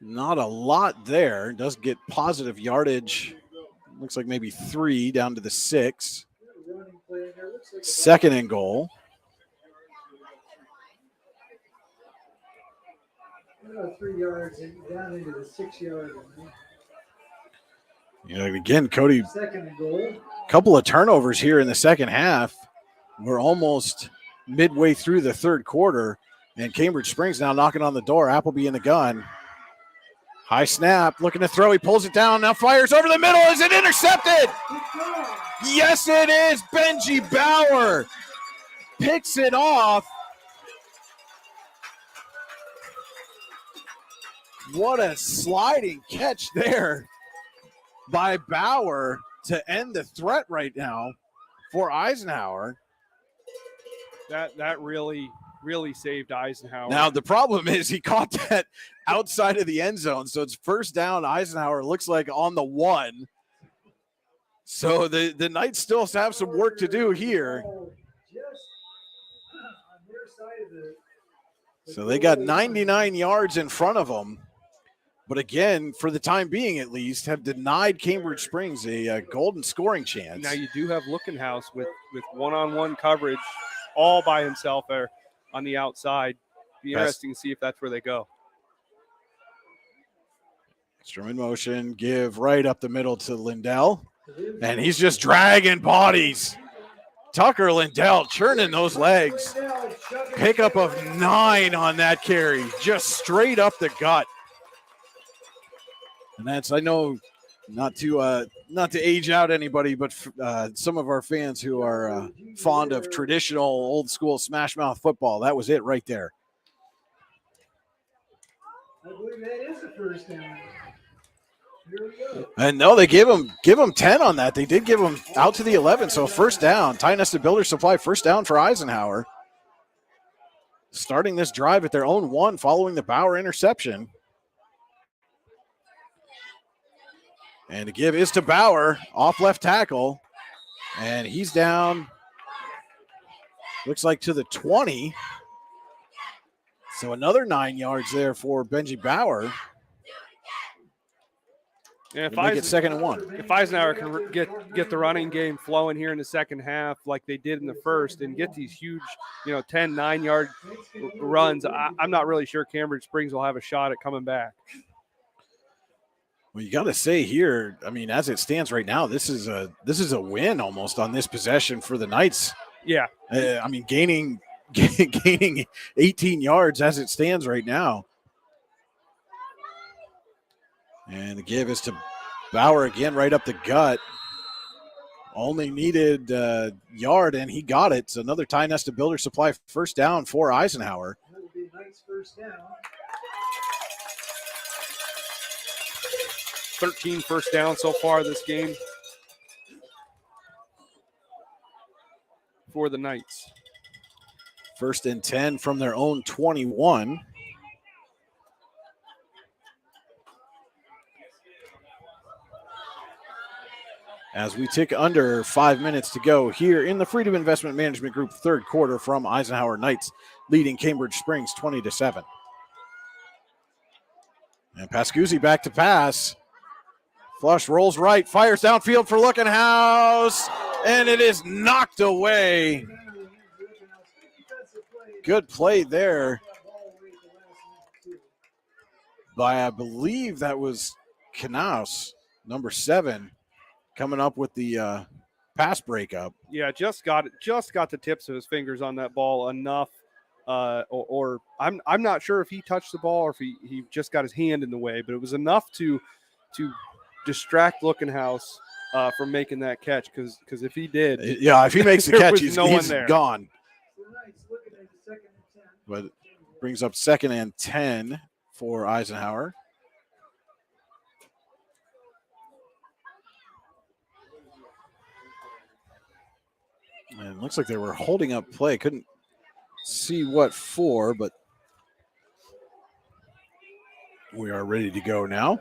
Not a lot there. Does get positive yardage. Looks like maybe 3 down to the 6. Second and goal. 3 yards down into the 6-yard line. You know, again, Cody, Second and goal. couple of turnovers here in the second half. We're almost midway through the third quarter, and Cambridge Springs now knocking on the door. Appleby in the gun. High snap, looking to throw. He pulls it down, now fires over the middle. Is it intercepted? Yes, it is. Benji Bauer picks it off. What a sliding catch there by Bauer to end the threat right now for Eisenhower. That really saved Eisenhower. Now, the problem is he caught that outside of the end zone, so it's first down. Eisenhower looks like on the 1. So the Knights still have some work to do here. So they got 99 yards in front of them. But again, for the time being at least, have denied Cambridge Springs a golden scoring chance. Now you do have Lookenhouse with one-on-one coverage all by himself there on the outside. Be interesting to see if that's where they go. Strum in motion, give right up the middle to Lindell. And he's just dragging bodies. Tucker Lindell churning those legs. Pickup of 9 on that carry, just straight up the gut. And that's, I know, not to age out anybody, but some of our fans who are fond of traditional old school smash mouth football, that was it right there. I believe that is the first down. Here we go. And no, they give him 10 on that. They did give him out to the 11, so first down. Tie Nested Builder Supply, first down for Eisenhower. Starting this drive at their own 1 following the Bauer interception. And the give is to Bauer, off left tackle. And he's down, looks like to the 20. So another 9 yards there for Benji Bauer. Yeah, if make it second and 1. If Eisenhower can get the running game flowing here in the second half like they did in the first and get these huge, 10, 9-yard runs, I'm not really sure Cambridge Springs will have a shot at coming back. Well, you got to say here, I mean, as it stands right now, this is a win almost on this possession for the Knights. Yeah. I mean, gaining 18 yards as it stands right now. And the give is to Bauer again, right up the gut. Only needed a yard, and he got it. So another Tie Nested Builder Supply first down for Eisenhower. That would be a nice first down. 13 first down so far this game for the Knights. First and 10 from their own 21. As we tick under 5 minutes to go here in the Freedom Investment Management Group third quarter from Eisenhower Knights, leading Cambridge Springs 20-7. And Pascuzzi back to pass. Flush rolls right, fires downfield for Lookenhouse, and it is knocked away. Good play there by, I believe that was Knaus, number 7, coming up with the pass breakup. Yeah, just got the tips of his fingers on that ball enough, or I'm not sure if he touched the ball or if he just got his hand in the way, but it was enough to distract Lookenhouse from making that catch, because if he did, if he makes the catch, he's gone. But it brings up second and 10 for Eisenhower. And it looks like they were holding up play. Couldn't see what for, but we are ready to go now.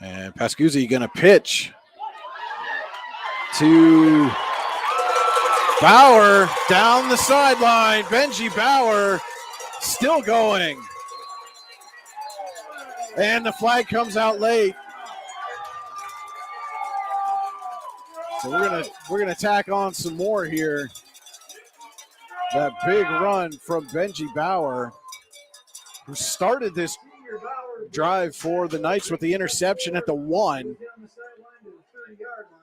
And Pascuzzi going to pitch to Bauer down the sideline. Benji Bauer still going. And the flag comes out late. So we're gonna tack on some more here. That big run from Benji Bauer, who started this drive for the Knights with the interception at the 1,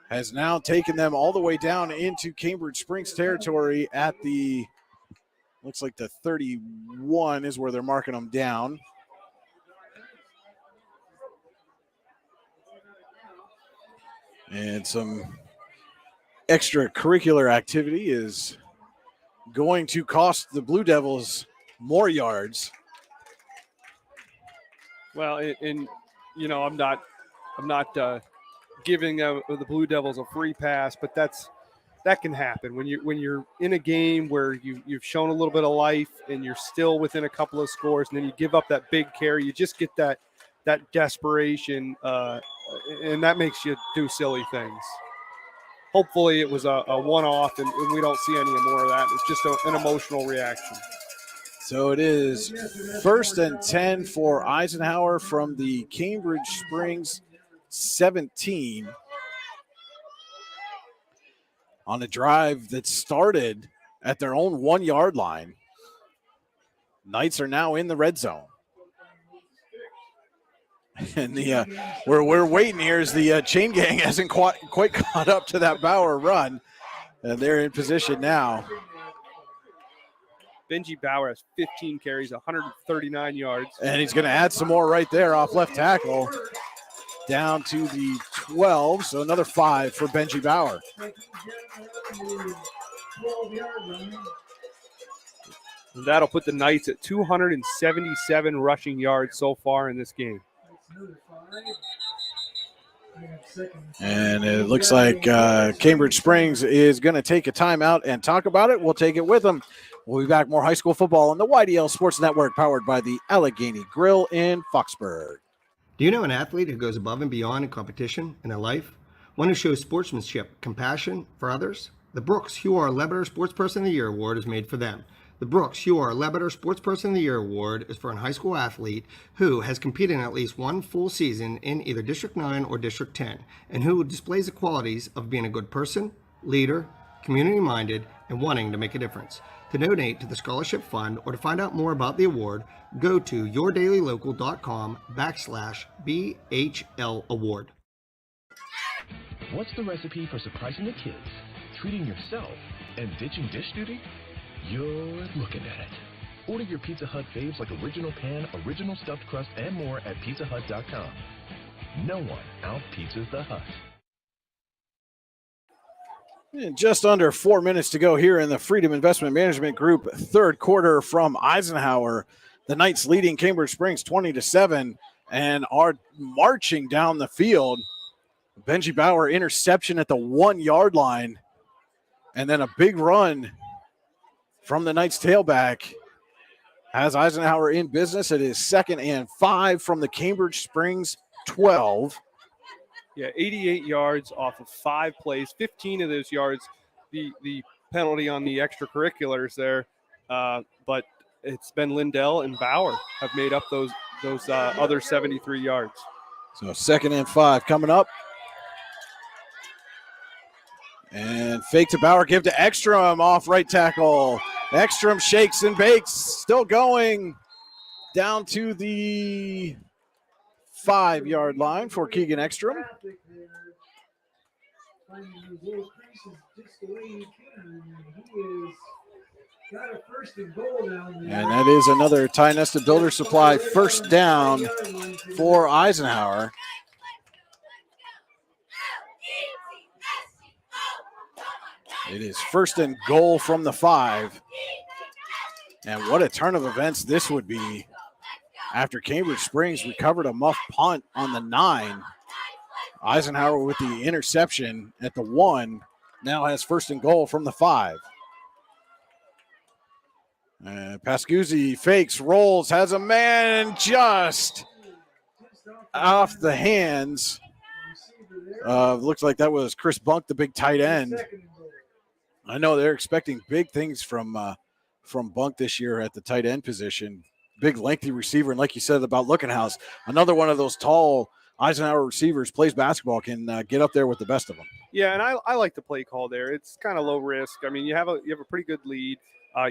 has now taken them all the way down into Cambridge Springs territory at the, looks like the 31 is where they're marking them down. And some extracurricular activity is going to cost the Blue Devils more yards. Well, and you know, I'm not giving the Blue Devils a free pass, but that can happen when you're in a game where you've shown a little bit of life and you're still within a couple of scores, and then you give up that big carry. You just get that desperation, and that makes you do silly things. Hopefully it was a one-off, and we don't see any more of that. It's just an emotional reaction. So it is 1st and 10 for Eisenhower from the Cambridge Springs 17 on a drive that started at their own 1-yard line. Knights are now in the red zone. And the we're waiting here as the chain gang hasn't quite caught up to that Bauer run. And they're in position now. Benji Bauer has 15 carries, 139 yards. And he's going to add some more right there off left tackle down to the 12. So another 5 for Benji Bauer. And that'll put the Knights at 277 rushing yards so far in this game. And it looks like Cambridge Springs is going to take a timeout and talk about it. We'll take it with them. We'll be back. More high school football on the YDL Sports Network, powered by the Allegheny Grill in Foxburg. Do you know an athlete who goes above and beyond in competition in their life? One who shows sportsmanship, compassion for others? The Brooks Huar Lebeter Sportsperson of the Year Award is made for them. The Brooks Huar Lebeter Sportsperson of the Year Award is for a high school athlete who has competed in at least one full season in either District 9 or District 10, and who displays the qualities of being a good person, leader, community-minded, and wanting to make a difference. To donate to the Scholarship Fund or to find out more about the award, go to yourdailylocal.com/BHL Award. What's the recipe for surprising the kids, treating yourself, and ditching dish duty? You're looking at it. Order your Pizza Hut faves like original pan, original stuffed crust, and more at pizzahut.com. No one out-pizzas the Hut. And just under 4 minutes to go here in the Freedom Investment Management Group third quarter from Eisenhower. The Knights leading Cambridge Springs 20-7 and are marching down the field. Benji Bauer interception at the 1-yard line, and then a big run from the Knights tailback has Eisenhower in business. It is 2nd and 5 from the Cambridge Springs 12. Yeah, 88 yards off of 5 plays, 15 of those yards, the penalty on the extracurriculars there. But it's been Lindell and Bauer have made up those other 73 yards. So 2nd and 5 coming up. And fake to Bauer, give to Ekstrom off right tackle. Ekstrom shakes and bakes, still going down to the 5-yard line for Keegan Ekstrom. And that is another Ty Nesta Builder Supply first down for Eisenhower. It is 1st and goal from the 5. And what a turn of events this would be after Cambridge Springs recovered a muff punt on the 9. Eisenhower with the interception at the 1 now has 1st and goal from the 5. Pascuzzi fakes, rolls, has a man, and just off the hands. Looks like that was Chris Bunk, the big tight end. I know they're expecting big things from Bunk this year at the tight end position. Big, lengthy receiver, and like you said about Lookenhouse, another one of those tall Eisenhower receivers, plays basketball, can get up there with the best of them. Yeah, and I like the play call there. It's kind of low risk. I mean, you have a pretty good lead.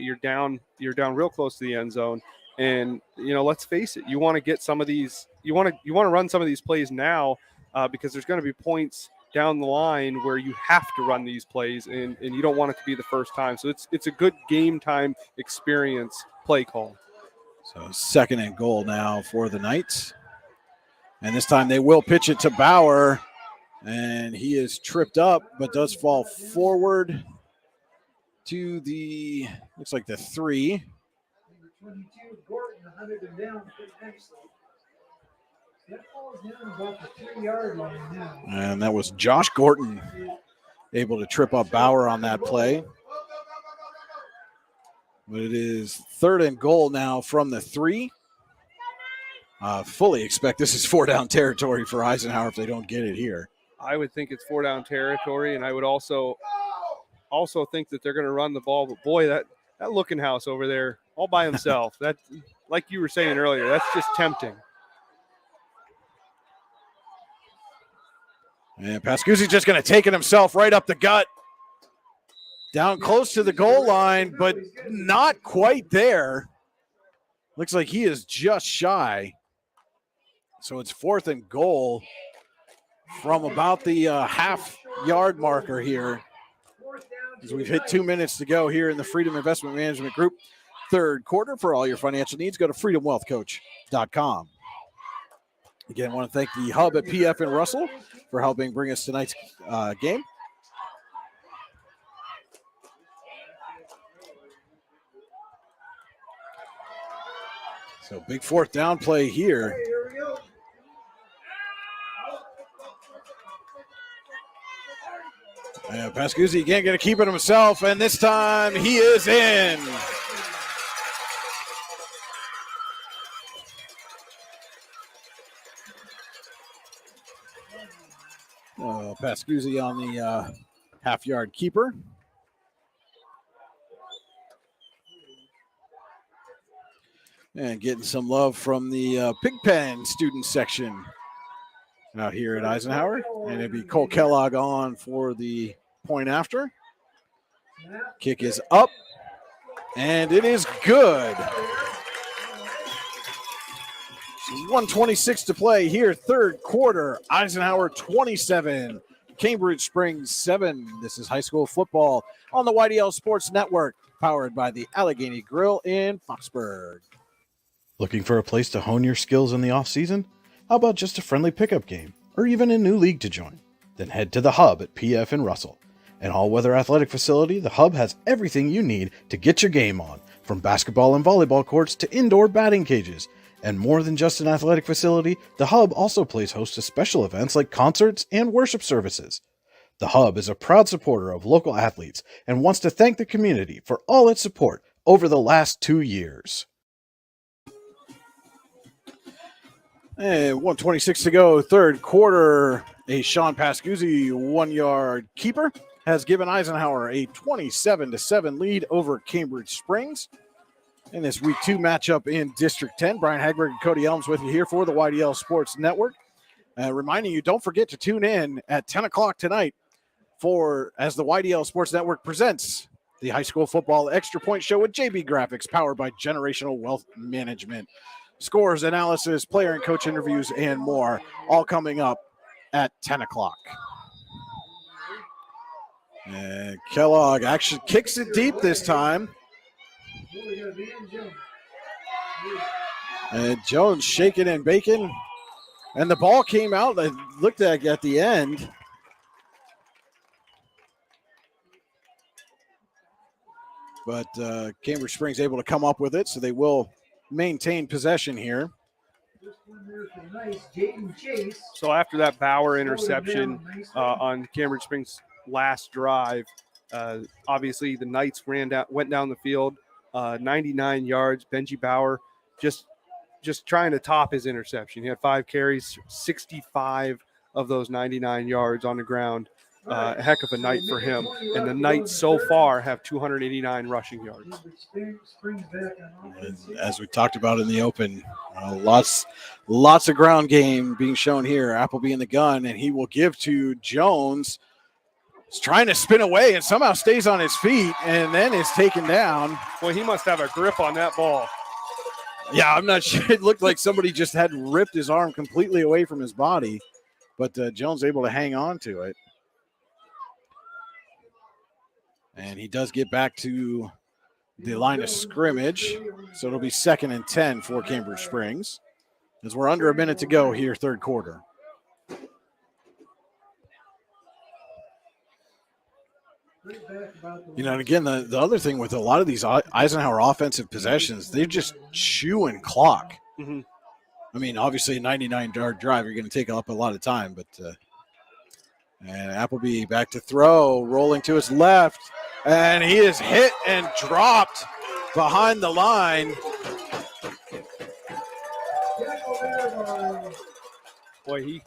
You're down real close to the end zone, and let's face it, you want to get some of these. You want to run some of these plays now because there's going to be points down the line where you have to run these plays, and you don't want it to be the first time. So it's a good game time experience play call. So 2nd and goal now for the Knights. And this time they will pitch it to Bauer. And he is tripped up, but does fall forward to the, looks like the 3. Number 22, Gorton hunted him down pretty nicely. That falls down about the 3-yard line now. And that was Josh Gorton able to trip up Bauer on that play. But it is 3rd and goal now from the 3. Fully expect this is 4-down territory for Eisenhower if they don't get it here. I would think it's 4-down territory, and I would also think that they're going to run the ball. But boy, that Lookenhouse over there all by himself, that, like you were saying earlier, that's just tempting. And Pascuzzi just going to take it himself right up the gut. Down close to the goal line, but not quite there. Looks like he is just shy. So it's 4th and goal from about the half-yard marker here. As we've hit 2 minutes to go here in the Freedom Investment Management Group 3rd quarter. For all your financial needs, go to freedomwealthcoach.com. Again, I want to thank the Hub at PF and Russell for helping bring us tonight's game. So big 4th down play here. And Pascuzzi again going to keep it himself, and this time he is in. Pascuzzi on the half-yard keeper. And getting some love from the Pigpen student section out here at Eisenhower. And it'd be Cole Kellogg on for the point after. Kick is up, and it is good. 1:26 to play here, 3rd quarter. Eisenhower 27, Cambridge Springs 7. This is high school football on the YDL Sports Network, powered by the Allegheny Grill in Foxburg. Looking for a place to hone your skills in the off-season? How about just a friendly pickup game, or even a new league to join? Then head to the Hub at PF and Russell. An all-weather athletic facility, the Hub has everything you need to get your game on, from basketball and volleyball courts to indoor batting cages. And more than just an athletic facility, the Hub also plays host to special events like concerts and worship services. The Hub is a proud supporter of local athletes and wants to thank the community for all its support over the last 2 years. And 1:26 to go, 3rd quarter. A Sean Pascuzzi 1-yard keeper has given Eisenhower a 27-7 lead over Cambridge Springs. In this Week 2 matchup in District 10, Brian Hagberg and Cody Elms with you here for the YDL Sports Network. Reminding you, don't forget to tune in at 10 o'clock tonight as the YDL Sports Network presents the High School Football Extra Point Show with JB Graphics, powered by Generational Wealth Management. Scores, analysis, player and coach interviews, and more, all coming up at 10 o'clock. And Kellogg actually kicks it deep this time. And Jones shaking and baking. And the ball came out. It looked like at the end. But Cambridge Springs able to come up with it, so they will maintain possession here. So after that Bauer interception on Cambridge Springs' last drive, obviously the Knights went down the field, 99 yards. Benji Bauer just just trying to top his interception. He had 5 carries, 65 of those 99 yards on the ground. A heck of a night for him. And the Knights so far have 289 rushing yards. And as we talked about in the open, lots of ground game being shown here. Appleby in the gun, and he will give to Jones. He's trying to spin away and somehow stays on his feet and then is taken down. Well, he must have a grip on that ball. Yeah, I'm not sure. It looked like somebody just had ripped his arm completely away from his body, but Jones able to hang on to it. And he does get back to the line of scrimmage, so it'll be 2nd and 10 for Cambridge Springs as we're under a minute to go here, third quarter. You know, and again, the other thing with a lot of these Eisenhower offensive possessions, they're just chewing clock. Mm-hmm. I mean, obviously a 99-yard drive, you're going to take up a lot of time, but and Appleby back to throw, rolling to his left, and he is hit and dropped behind the line. Boy,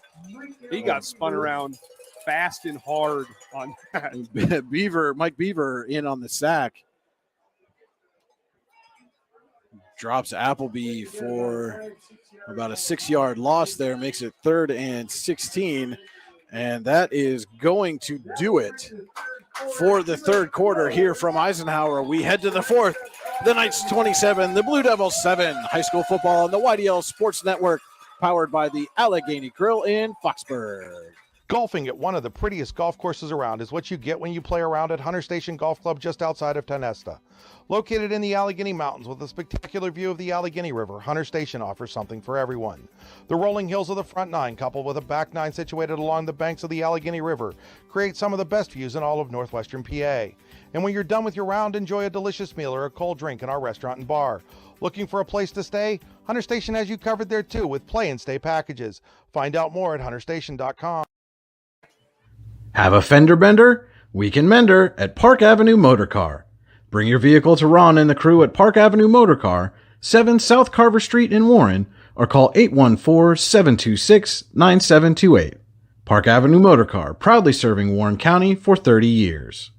he got spun around fast and hard on that. Mike Beaver in on the sack. Drops Appleby for about a 6-yard loss there, makes it 3rd and 16. And that is going to do it for the third quarter here from Eisenhower. We head to the fourth. The Knights 27, the Blue Devils 7. High school football on the YDL Sports Network, powered by the Allegheny Grill in Foxburg. Golfing at one of the prettiest golf courses around is what you get when you play around at Hunter Station Golf Club just outside of Tonesta. Located in the Allegheny Mountains with a spectacular view of the Allegheny River, Hunter Station offers something for everyone. The rolling hills of the front 9, coupled with a back 9 situated along the banks of the Allegheny River, create some of the best views in all of northwestern PA. And when you're done with your round, enjoy a delicious meal or a cold drink in our restaurant and bar. Looking for a place to stay? Hunter Station has you covered there too with play and stay packages. Find out more at hunterstation.com. Have a fender bender? We can mender at Park Avenue Motor Car. Bring your vehicle to Ron and the crew at Park Avenue Motor Car, 7 South Carver Street in Warren, or call 814-726-9728. Park Avenue Motor Car, proudly serving Warren County for 30 years.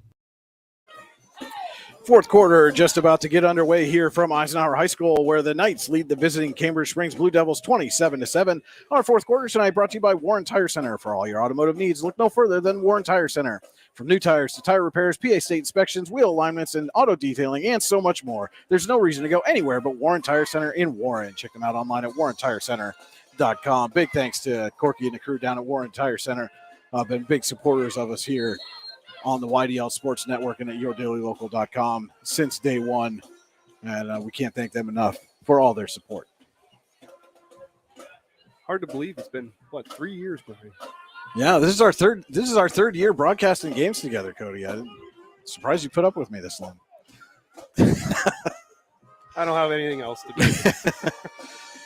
Fourth quarter just about to get underway here from Eisenhower High School, where the Knights lead the visiting Cambridge Springs Blue Devils 27-7. Our fourth quarter tonight brought to you by Warren Tire Center. For all your automotive needs, look no further than Warren Tire Center. From new tires to tire repairs, PA state inspections, wheel alignments, and auto detailing, and so much more. There's no reason to go anywhere but Warren Tire Center in Warren. Check them out online at warrentirecenter.com. Big thanks to Corky and the crew down at Warren Tire Center. Been big supporters of us here on the YDL Sports Network and at yourdailylocal.com since day one. And we can't thank them enough for all their support. Hard to believe it's been, 3 years, Brian? Yeah, this is our third year broadcasting games together, Cody. I'm surprised you put up with me this long. I don't have anything else to do.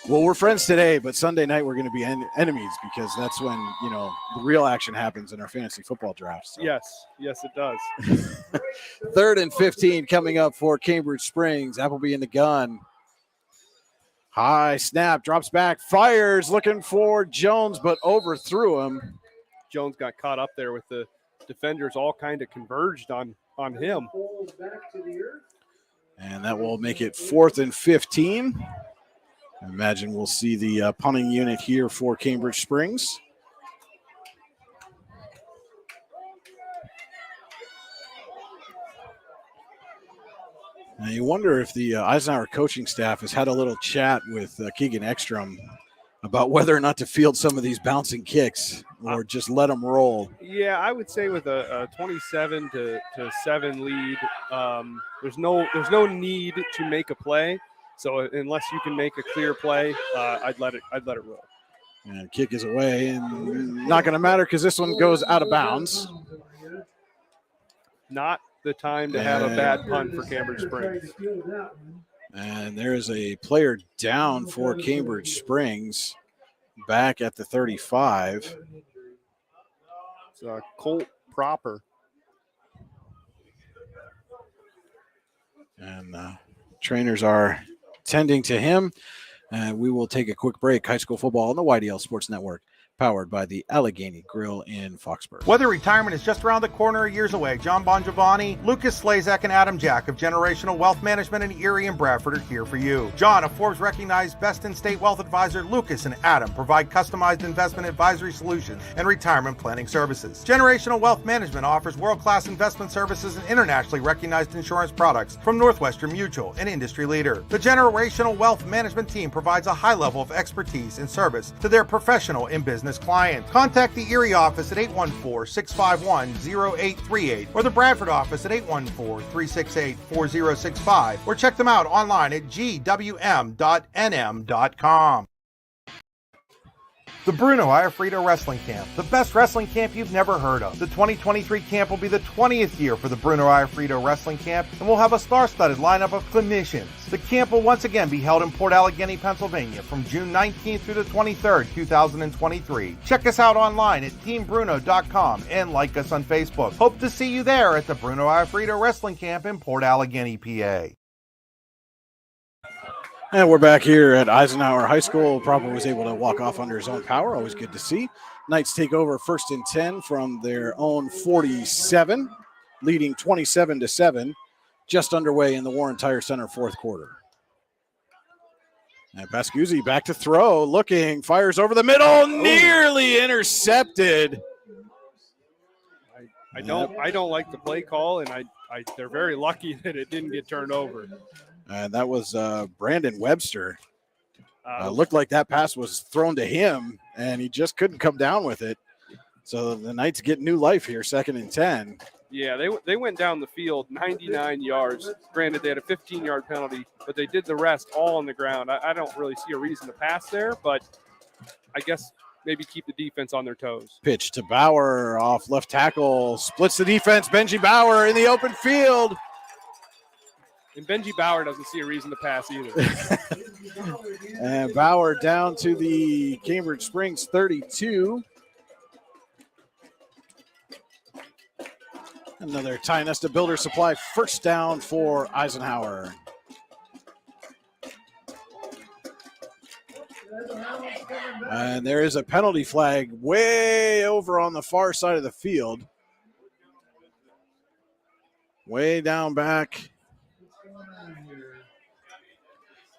Well, we're friends today, but Sunday night we're going to be enemies because that's when, the real action happens in our fantasy football drafts. So. Yes, it does. 3rd and 15 coming up for Cambridge Springs. Appleby in the gun. High snap, drops back, fires, looking for Jones, but overthrew him. Jones got caught up there with the defenders all kind of converged on him. And that will make it 4th and 15. I imagine we'll see the punting unit here for Cambridge Springs. Now you wonder if the Eisenhower coaching staff has had a little chat with Keegan Ekstrom about whether or not to field some of these bouncing kicks or just let them roll. Yeah, I would say with a 27-7 lead, there's no need to make a play. So unless you can make a clear play, I'd let it roll. And kick is away, and not going to matter because this one goes out of bounds. Not the time to have a bad punt for Cambridge Springs. And there is a player down for Cambridge Springs, back at the 35. It's Colt Proper. And trainers are tending to him. We will take a quick break. High school football on the YDL Sports Network, powered by the Allegheny Grill in Foxburg. Whether retirement is just around the corner or years away, John Bongiovanni, Lucas Slazak, and Adam Jack of Generational Wealth Management in Erie and Bradford are here for you. John, a Forbes-recognized best-in-state wealth advisor, Lucas and Adam provide customized investment advisory solutions and retirement planning services. Generational Wealth Management offers world-class investment services and internationally recognized insurance products from Northwestern Mutual, an industry leader. The Generational Wealth Management team provides a high level of expertise and service to their professional and business clients. Contact the Erie office at 814-651-0838 or the Bradford office at 814-368-4065 or check them out online at gwm.nm.com. The Bruno Iafrito Wrestling Camp, the best wrestling camp you've never heard of. The 2023 camp will be the 20th year for the Bruno Iafrito Wrestling Camp, and we'll have a star-studded lineup of clinicians. The camp will once again be held in Port Allegheny, Pennsylvania from June 19th through the 23rd, 2023. Check us out online at teambruno.com and like us on Facebook. Hope to see you there at the Bruno Iafrito Wrestling Camp in Port Allegheny, PA. And we're back here at Eisenhower High School. Proper was able to walk off under his own power. Always good to see. Knights take over 1st and 10 from their own 47, leading 27-7. Just underway in the Warren Tire Center fourth quarter. And Pascuzzi back to throw, looking, fires over the middle, nearly intercepted. I don't like the play call, and they're very lucky that it didn't get turned over. And that was Brandon Webster. Looked like that pass was thrown to him, and he just couldn't come down with it. So the Knights get new life here, 2nd and 10. Yeah, they went down the field 99 yards. Granted, they had a 15-yard penalty, but they did the rest all on the ground. I don't really see a reason to pass there, but I guess maybe keep the defense on their toes. Pitch to Bauer off left tackle, splits the defense. Benji Bauer in the open field. And Benji Bauer doesn't see a reason to pass either. And Bauer down to the Cambridge Springs 32. Another Ty Nesta Builder Supply first down for Eisenhower. And there is a penalty flag way over on the far side of the field. Way down back.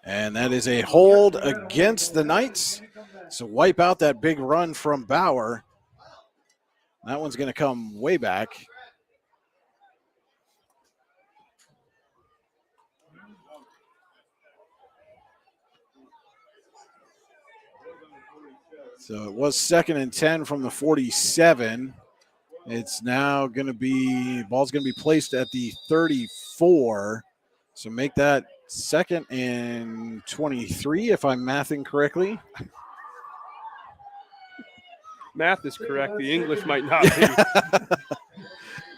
And that is a hold against the Knights. So wipe out that big run from Bauer. That one's going to come way back. So it was 2nd and 10 from the 47. It's now going to be, ball's going to be placed at the 34. So make that 2nd and 23, if I'm mathing correctly. Math is correct. The English might not be.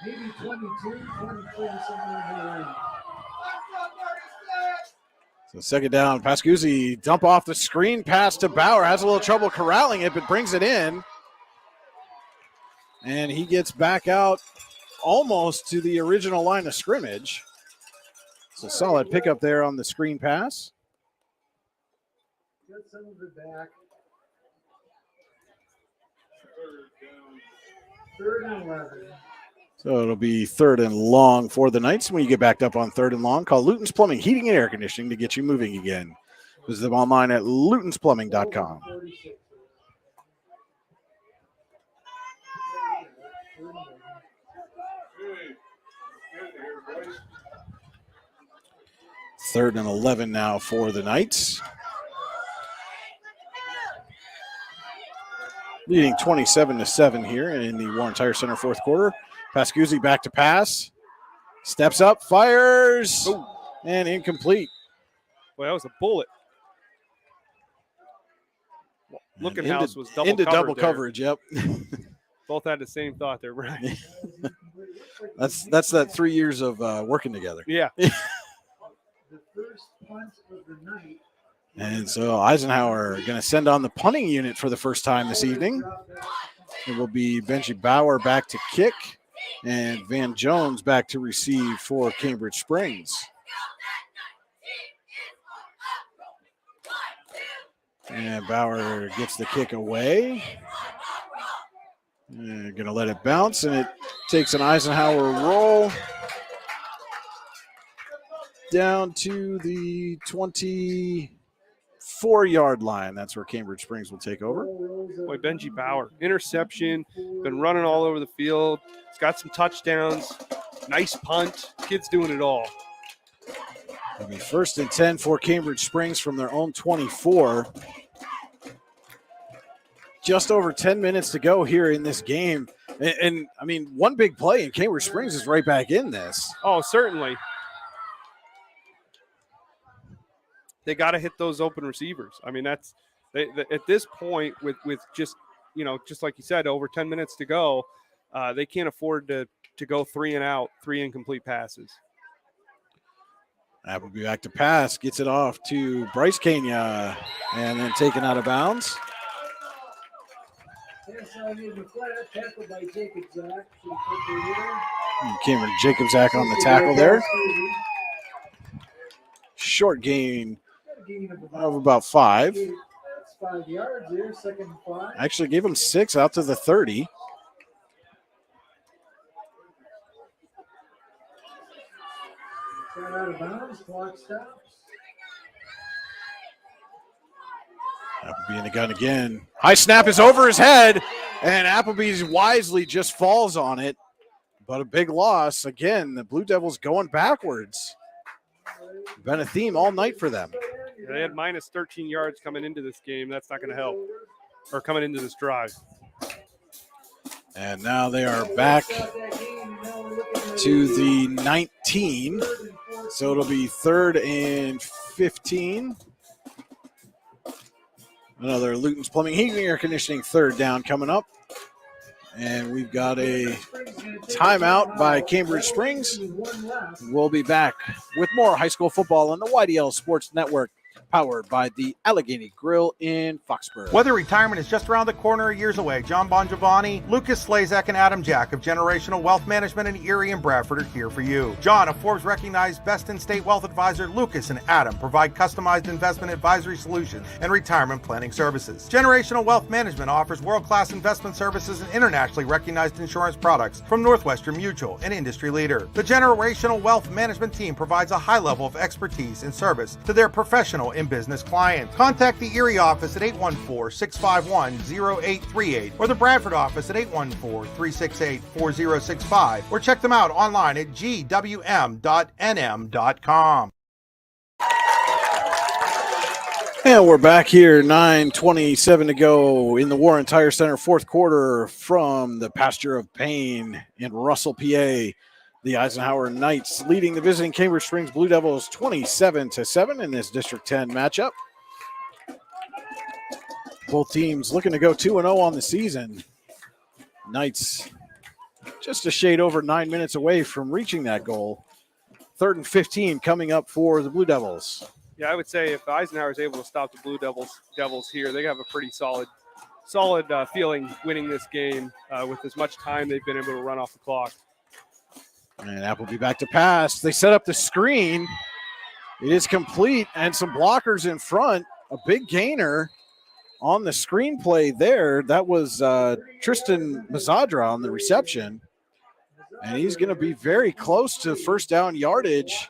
Maybe 22, 23, somewhere. So 2nd down, Pascuzzi dump off the screen pass to Bauer. Has a little trouble corralling it, but brings it in. And he gets back out almost to the original line of scrimmage. So solid pickup there on the screen pass. Get some of it back. 3rd and 11. So it'll be 3rd and long for the Knights. When you get backed up on 3rd and long, call Luton's Plumbing, Heating, and Air Conditioning to get you moving again. Visit them online at lutonsplumbing.com. Third and 11 now for the Knights. Leading 27-7 here in the Warren Tire Center fourth quarter. Pascuzzi back to pass. Steps up, fires, and incomplete. Boy, that was a bullet. Lookenhouse was double coverage, yep. Both had the same thought there, Brian. That's that 3 years of working together. Yeah. The first punt of the night. And so Eisenhower going to send on the punting unit for the first time this evening. It will be Benji Bauer back to kick and Van Jones back to receive for Cambridge Springs. And Bauer gets the kick away. Going to let it bounce, and it takes an Eisenhower roll down to the 24-yard line. That's where Cambridge Springs will take over. Boy, Benji Bauer, interception, been running all over the field. He's got some touchdowns, nice punt. Kid's doing it all. It'll be 1st and 10 for Cambridge Springs from their own 24. Just over 10 minutes to go here in this game. And I mean, one big play, and Cambridge Springs is right back in this. Oh, certainly. They got to hit those open receivers. I mean, at this point with just, just like you said, over 10 minutes to go, they can't afford to go 3 and out, 3 incomplete passes. Appleby back to pass, gets it off to Bryce Kenya, and then taken out of bounds. Cameron Jacobzak on the tackle there. Short gain of about 5. That's 5 yards there, 2nd and 5. Actually gave him 6 out to the 30. Got out of bounds, clock stops. Appleby in the gun again. High snap is over his head, and Appleby's wisely just falls on it. But a big loss. Again, the Blue Devils going backwards. Been a theme all night for them. Yeah, they had minus 13 yards coming into this game. That's not going to help. Or coming into this drive. And now they are back to the 19. So it'll be 3rd and 15. Another Luton's Plumbing, Heating, Air Conditioning 3rd down coming up. And we've got a timeout by Cambridge Springs. We'll be back with more high school football on the YDL Sports Network, powered by the Allegheny Grill in Foxborough. Whether retirement is just around the corner or years away, John Bongiovanni, Lucas Slazak, and Adam Jack of Generational Wealth Management in Erie and Bradford are here for you. John, a Forbes-recognized best-in-state wealth advisor, Lucas and Adam provide customized investment advisory solutions and retirement planning services. Generational Wealth Management offers world-class investment services and internationally recognized insurance products from Northwestern Mutual, an industry leader. The Generational Wealth Management team provides a high level of expertise and service to their professional and business clients. Contact the Erie office at 814-651-0838 or the Bradford office at 814-368-4065 or check them out online at gwm.nm.com. And we're back here, 9:27 to go in the Warren Tire Center 4th quarter from the Pasture of Pain in Russell, PA. The Eisenhower Knights leading the visiting Cambridge Springs Blue Devils 27-7 in this District 10 matchup. Both teams looking to go 2-0 on the season. Knights just a shade over 9 minutes away from reaching that goal. 3rd and 15 coming up for the Blue Devils. Yeah, I would say if Eisenhower is able to stop the Blue Devils here, they have a pretty solid feeling winning this game with as much time they've been able to run off the clock. And Appleby back to pass. They set up the screen. It is complete, and some blockers in front. A big gainer on the screenplay there. That was Tristan Mazadra on the reception. And he's going to be very close to 1st down yardage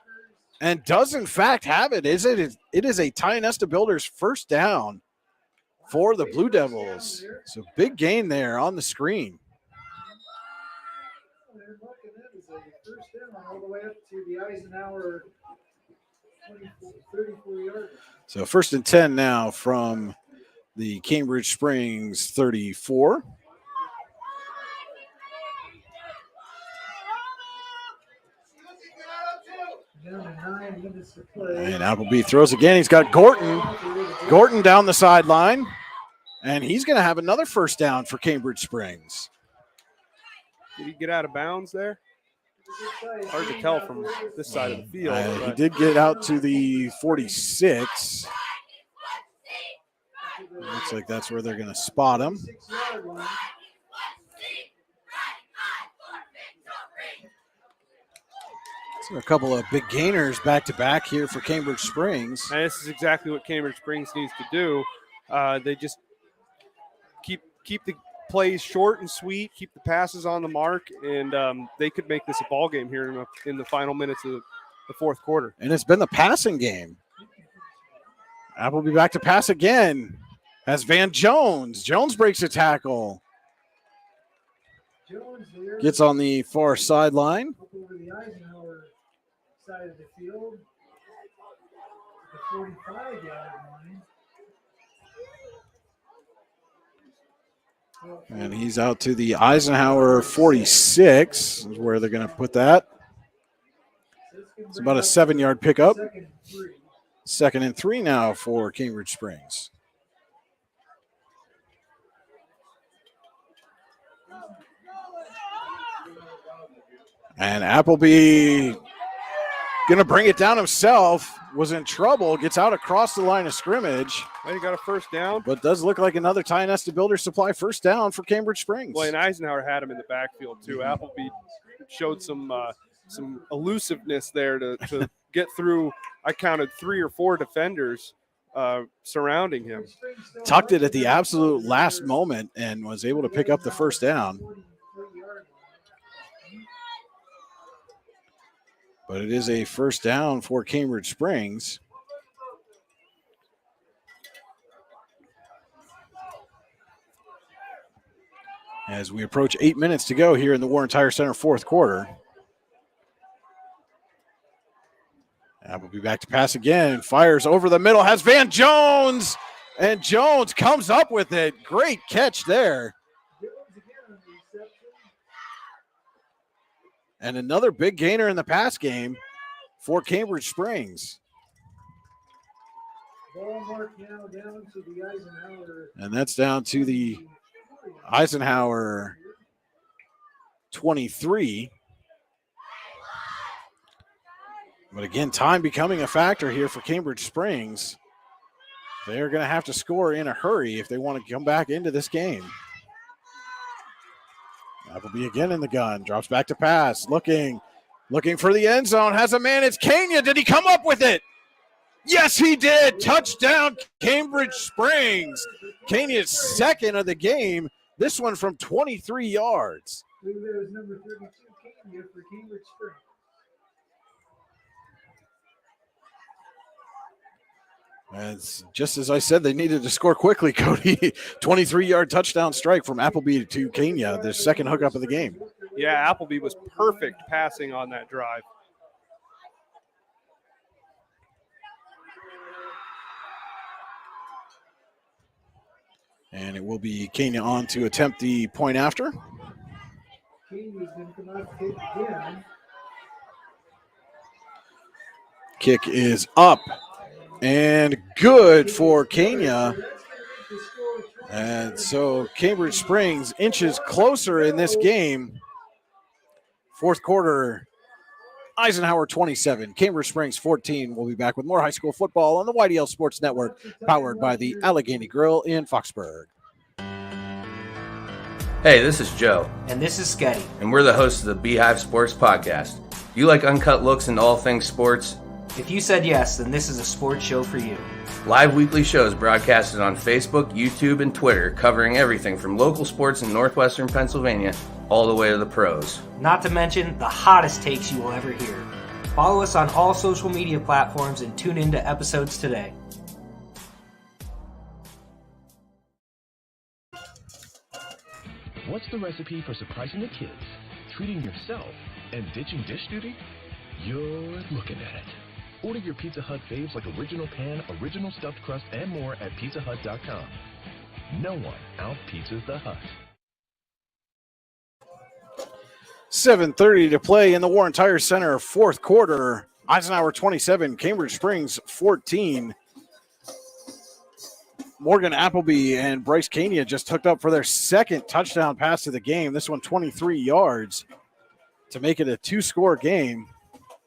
and does, in fact, have it. It is a Tionesta Builders 1st down for the Blue Devils. So big gain there on the screen. First down all the way up to the Eisenhower 34-yard. So 1st and 10 now from the Cambridge Springs 34. Down to 9 minutes to play. And Appleby throws again. He's got Gorton down the sideline. And he's going to have another 1st down for Cambridge Springs. Did he get out of bounds there? Hard to tell from this side of the field. He did get out to the 46. Looks like that's where they're going to spot him. So a couple of big gainers back-to-back here for Cambridge Springs. And this is exactly what Cambridge Springs needs to do. They just keep the plays short and sweet, keep the passes on the mark, and they could make this a ball game here in the final minutes of the fourth quarter. And it's been the passing game. Appleby back to pass again. Has Van Jones. Jones breaks a tackle. Gets on the far sideline. Up over the Eisenhower side of the field. The 45-yard line. And he's out to the Eisenhower 46 is where they're going to put that. It's about a 7-yard pickup. 2nd and 3 now for Cambridge Springs. And Appleby going to bring it down himself. Was in trouble. Gets out across the line of scrimmage. Well, he got a first down. But does look like another Ty Nesta Builder Supply first down for Cambridge Springs. Well, and Eisenhower had him in the backfield too. Appleby showed some elusiveness there to get through. I counted 3 or 4 defenders surrounding him. Tucked it at the absolute last moment and was able to pick up the first down. But it is a first down for Cambridge Springs. As we approach 8 minutes to go here in the Warren Tire Center fourth quarter. Appleby back to pass again. Fires over the middle. Has Van Jones. And Jones comes up with it. Great catch there. And another big gainer in the pass game for Cambridge Springs. Ball mark now down to the Eisenhower. And that's down to the Eisenhower 23. But again, time becoming a factor here for Cambridge Springs. They're going to have to score in a hurry if they want to come back into this game. Appleby again in the gun. Drops back to pass. Looking for the end zone. Has a man. It's Kenya. Did he come up with it? Yes, he did. Touchdown, Cambridge Springs. Kenya's second of the game. This one from 23 yards. I believe that was number 32, Kenya, for Cambridge Springs. As just as I said, they needed to score quickly, Cody. 23-yard touchdown strike from Appleby to Kenya, their second hookup of the game. Yeah, Appleby was perfect passing on that drive. And it will be Kenya on to attempt the point after. Kenya's going to come out and kick again. Kick is up. And good for Kenya. And so Cambridge Springs inches closer in this game. Fourth quarter, Eisenhower 27, Cambridge Springs 14. We'll be back with more high school football on the YDL Sports Network, powered by the Allegheny Grill in Foxburg. Hey, this is Joe. And this is Sketty. And we're the hosts of the Beehive Sports Podcast. Do you like uncut looks into all things sports? If you said yes, then this is a sports show for you. Live weekly shows broadcasted on Facebook, YouTube, and Twitter, covering everything from local sports in northwestern Pennsylvania all the way to the pros. Not to mention the hottest takes you will ever hear. Follow us on all social media platforms and tune into episodes today. What's the recipe for surprising the kids, treating yourself, and ditching dish duty? You're looking at it. Order your Pizza Hut faves like original pan, original stuffed crust, and more at pizzahut.com. No one out-pizzas the Hut. 7:30 to play in the Warren Tire Center fourth quarter. Eisenhower 27, Cambridge Springs 14. Morgan Appleby and Bryce Kania just hooked up for their second touchdown pass of the game. This one 23 yards to make it a two-score game.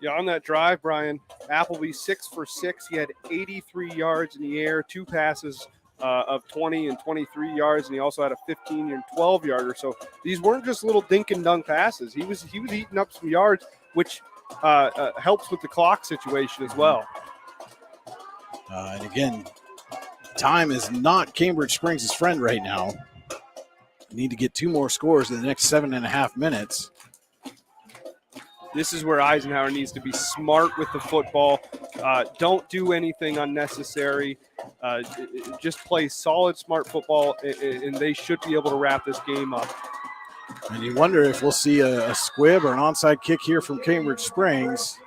Yeah, on that drive, Brian, Appleby 6 for 6. He had 83 yards in the air, 2 passes of 20 and 23 yards, and he also had a 15 and 12-yarder. So these weren't just little dink and dunk passes. He was eating up some yards, which helps with the clock situation as well. And again, Time is not Cambridge Springs' friend right now. Need to get 2 more scores in the next 7.5 minutes. This is where Eisenhower needs to be smart with the football. Don't do anything unnecessary. Just play solid, smart football, and they should be able to wrap this game up. And you wonder if we'll see a squib or an onside kick here from Cambridge Springs.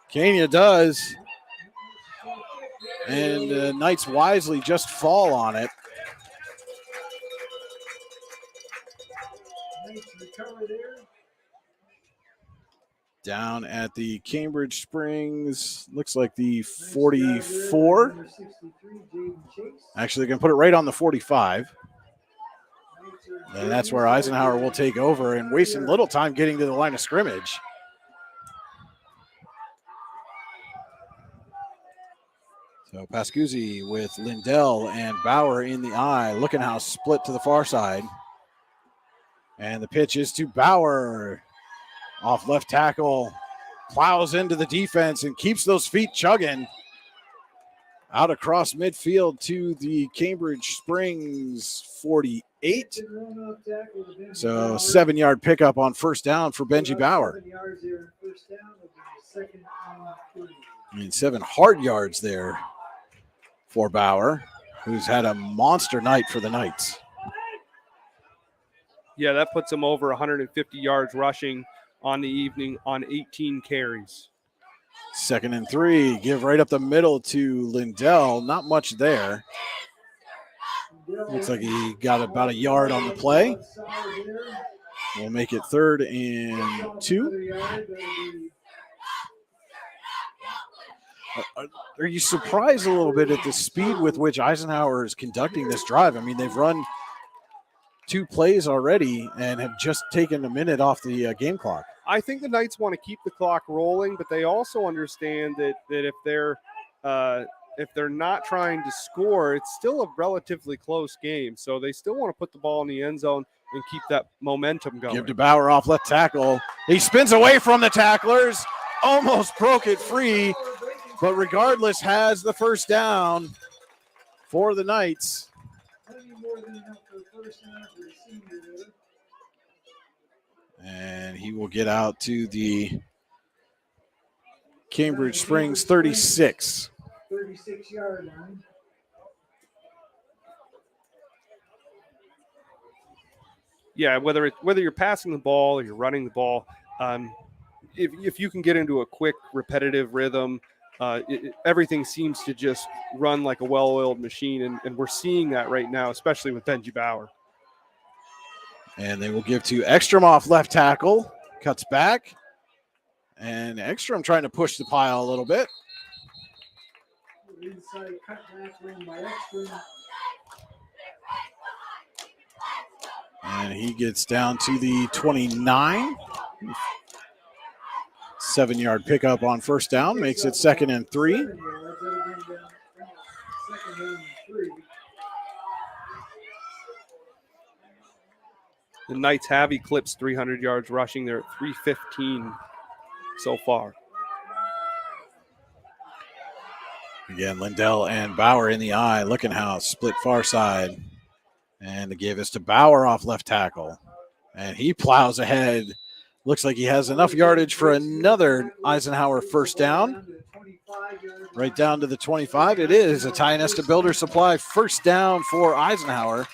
Kenya does. And the Knights wisely just fall on it. Down at the Cambridge Springs, looks like the 44. Actually, they're going to put it right on the 45. And that's where Eisenhower will take over and wasting little time getting to the line of scrimmage. So Pascuzzi with Lindell and Bauer in the eye. Lookenhouse split to the far side. And the pitch is to Bauer. Off left tackle, plows into the defense and keeps those feet chugging. Out across midfield to the Cambridge Springs 48. So 7-yard pickup on first down for Benji Bauer. And 7 hard yards there for Bauer, who's had a monster night for the Knights. Yeah, that puts him over 150 yards rushing on the evening on 18 carries. 2nd and 3. Give right up the middle to Lindell. Not much there. Looks like he got about a yard on the play. We'll make it 3rd and 2. Are you surprised a little bit at the speed with which Eisenhower is conducting this drive? I mean, they've run 2 plays already and have just taken a minute off the game clock. I think the Knights want to keep the clock rolling, but they also understand that if they're not trying to score, it's still a relatively close game. So they still want to put the ball in the end zone and keep that momentum going. Give to Bauer off left tackle. He spins away from the tacklers, almost broke it free, but regardless has the first down for the Knights. And he will get out to the Cambridge Springs 36. 36-yard line. Yeah, whether you're passing the ball or you're running the ball, if you can get into a quick, repetitive rhythm, everything seems to just run like a well-oiled machine, and we're seeing that right now, especially with Benji Bauer. And they will give to Ekstrom off left tackle. Cuts back. And Ekstrom trying to push the pile a little bit. Inside cutback ran by Ekstrom. And he gets down to the 29. 7-yard pickup on first down. Makes it 2nd and 3. 2nd and 3. The Knights have eclipsed 300 yards rushing. They're at 315 so far. Again, Lindell and Bauer in the eye. Lookenhouse split far side. And the give is to Bauer off left tackle. And he plows ahead. Looks like he has enough yardage for another Eisenhower first down. Right down to the 25. It is a Ty Nesta Builder Supply first down for Eisenhower.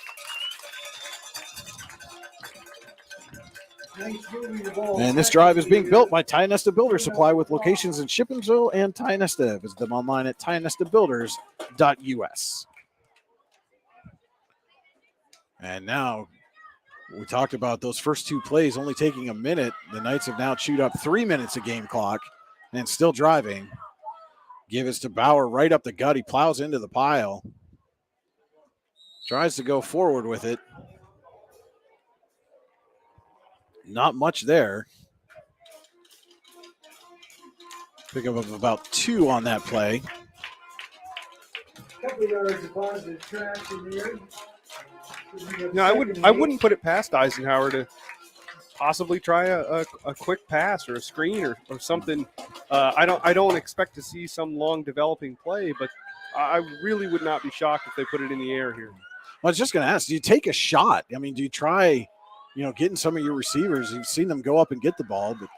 And this drive is being built by Ty Nesta Builder Supply with locations in Shippensville and Ty Nesta. Visit them online at tynestabuilders.us. And now we talked about those first 2 plays only taking a minute. The Knights have now chewed up 3 minutes of game clock and still driving. Give us to Bauer right up the gut. He plows into the pile. Tries to go forward with it. Not much there. Pickup of about 2 on that play. Couple yards of positive traction there. No, I wouldn't put it past Eisenhower to possibly try a quick pass or a screen or something. I don't expect to see some long developing play, but I really would not be shocked if they put it in the air here. I was just going to ask, do you take a shot? I mean, do you try, getting some of your receivers? You've seen them go up and get the ball, but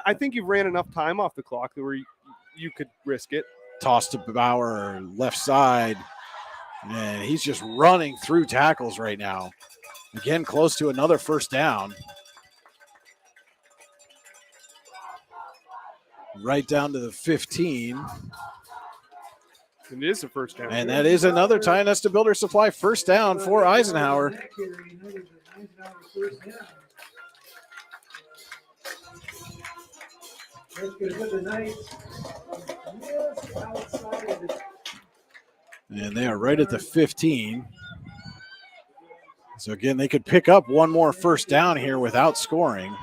I think you've ran enough time off the clock where you could risk it. toss to Bauer, left side, and he's just running through tackles right now. Again, close to another first down. Right down to the 15. And it is a first down. And that is another Ty Nesta Builder Supply first down for Eisenhower. And they are right at the 15. So again, they could pick up one more first down here without scoring.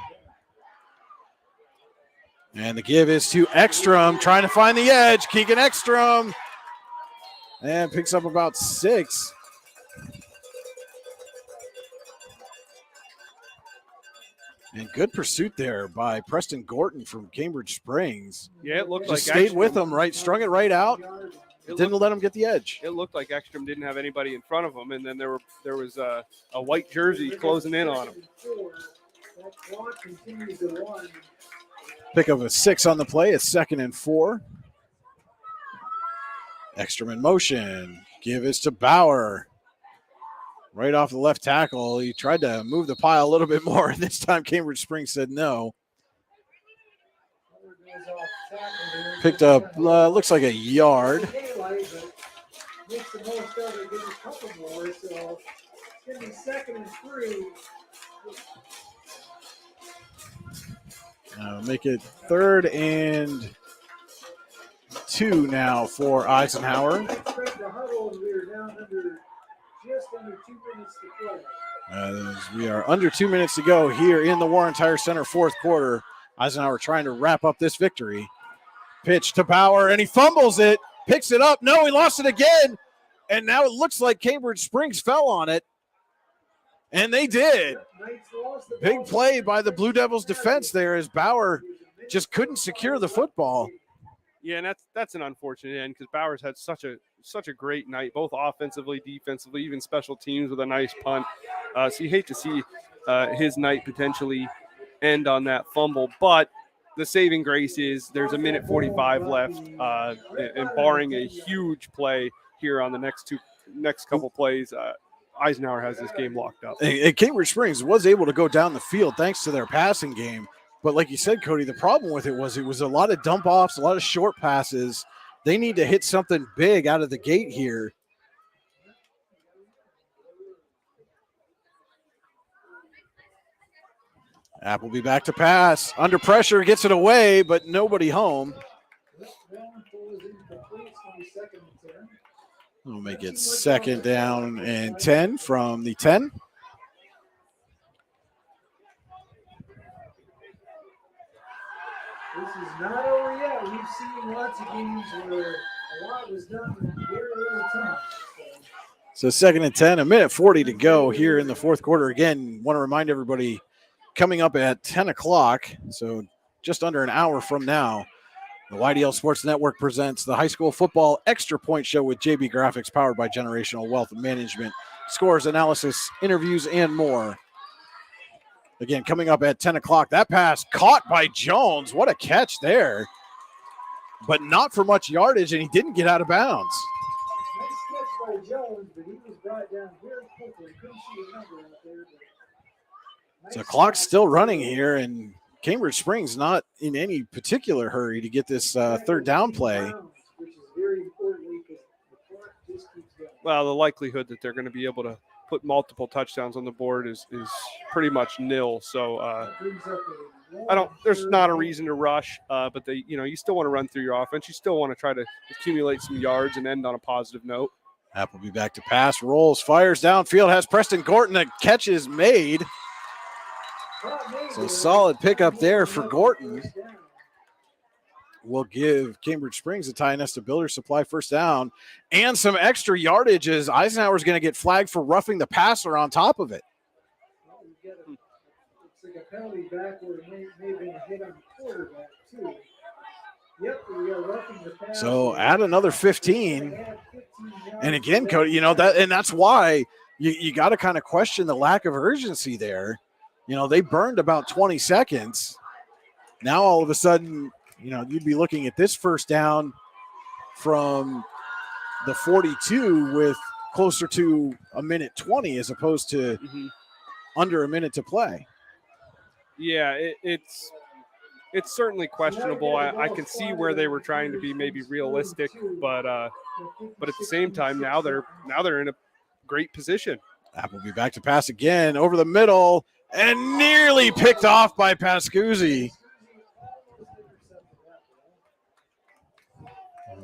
And the give is to Ekstrom, trying to find the edge. Keegan Ekstrom. And picks up about 6. And good pursuit there by Preston Gorton from Cambridge Springs. Yeah, it looked Just like stayed Ekstrom, with him, right? Strung it right out. Didn't let him get the edge. It looked like Ekstrom didn't have anybody in front of him, and then there was a white jersey closing in on him. Pick up a 6 on the play. It's 2nd and 4. Ekstrom in motion. Give is to Bauer. Right off the left tackle. He tried to move the pile a little bit more. This time Cambridge Springs said no. Picked up, looks like a yard. Make it 3rd and 2 now for Eisenhower. We are under 2 minutes to go here in the Warren Tire Center fourth quarter. Eisenhower trying to wrap up this victory. Pitch to Bauer, and he fumbles it. Picks it up. No, he lost it again. And now it looks like Cambridge Springs fell on it. And they did. Big play by the Blue Devils defense there as Bauer just couldn't secure the football. Yeah, and that's an unfortunate end because Bauer's had such a great night, both offensively, defensively, even special teams with a nice punt. So you hate to see his night potentially end on that fumble, but the saving grace is there's a minute 45 left, and barring a huge play here on the next couple plays, Eisenhower has this game locked up. And Cambridge Springs was able to go down the field thanks to their passing game. But like you said, Cody, the problem with it was a lot of dump offs, a lot of short passes. They need to hit something big out of the gate here. Appleby back to pass. Under pressure, gets it away, but nobody home. We'll make it 2nd down and 10 from the 10. This is not over yet. We've seen lots of games where a lot was done in very little time. So 2nd and 10, a minute 40 to go here in the fourth quarter. Again, want to remind everybody, coming up at 10 o'clock, so just under an hour from now, the YDL Sports Network presents the High School Football Extra Point Show with JB Graphics, powered by Generational Wealth Management. Scores, analysis, interviews, and more. Again, coming up at 10 o'clock, that pass caught by Jones. What a catch there. But not for much yardage, and he didn't get out of bounds. Nice catch by Jones, but he was brought down very quickly. Couldn't see a number out there. But So clock's still running here, and Cambridge Springs not in any particular hurry to get this 3rd down play. which is very important because the clock just keeps going. Well, the likelihood that they're going to be able to put multiple touchdowns on the board is pretty much nil. So there's not a reason to rush, but you still want to run through your offense. You still want to try to accumulate some yards and end on a positive note. Appleby back to pass, rolls, fires downfield, has Preston Gorton. The catch is made. So solid pickup there for Gorton. Will give Cambridge Springs a Ty Nesta Builder Supply first down and some extra yardage as Eisenhower's going to get flagged for roughing the passer on top of it. It's like a penalty back where it may have been a hit on the quarterback, too. Yep, we are roughing the pass. So add another 15. Add 15 And again, Cody, that's why you got to kind of question the lack of urgency there. They burned about 20 seconds. Now all of a sudden, you'd be looking at this first down from the 42 with closer to a minute 20 as opposed to under a minute to play. Yeah, it's certainly questionable. I can see where they were trying to be maybe realistic, but at the same time, now they're in a great position. Appleby back to pass again over the middle and nearly picked off by Pascuzzi.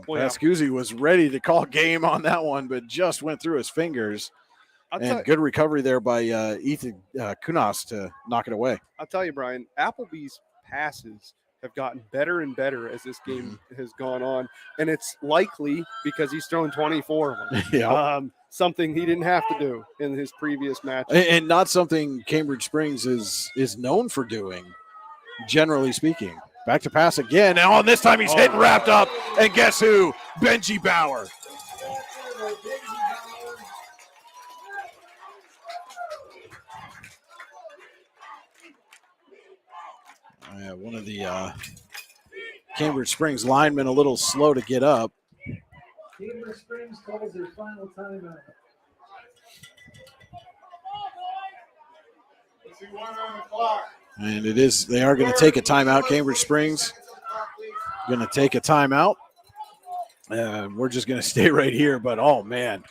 Pascuzzi was ready to call game on that one, but just went through his fingers. And good recovery there by Ethan Kunas to knock it away. I'll tell you, Brian, Appleby's passes have gotten better and better as this game has gone on, and it's likely because he's thrown 24 of them. Yeah. Something he didn't have to do in his previous match. And not something Cambridge Springs is known for doing, generally speaking. Back to pass again. And this time he's hit and wrapped up. And guess who? Benji Bauer. One of the Cambridge Springs linemen a little slow to get up. Cambridge Springs calls their final timeout. And they are going to take a timeout. Cambridge Springs going to take a timeout. We're just going to stay right here, but oh man,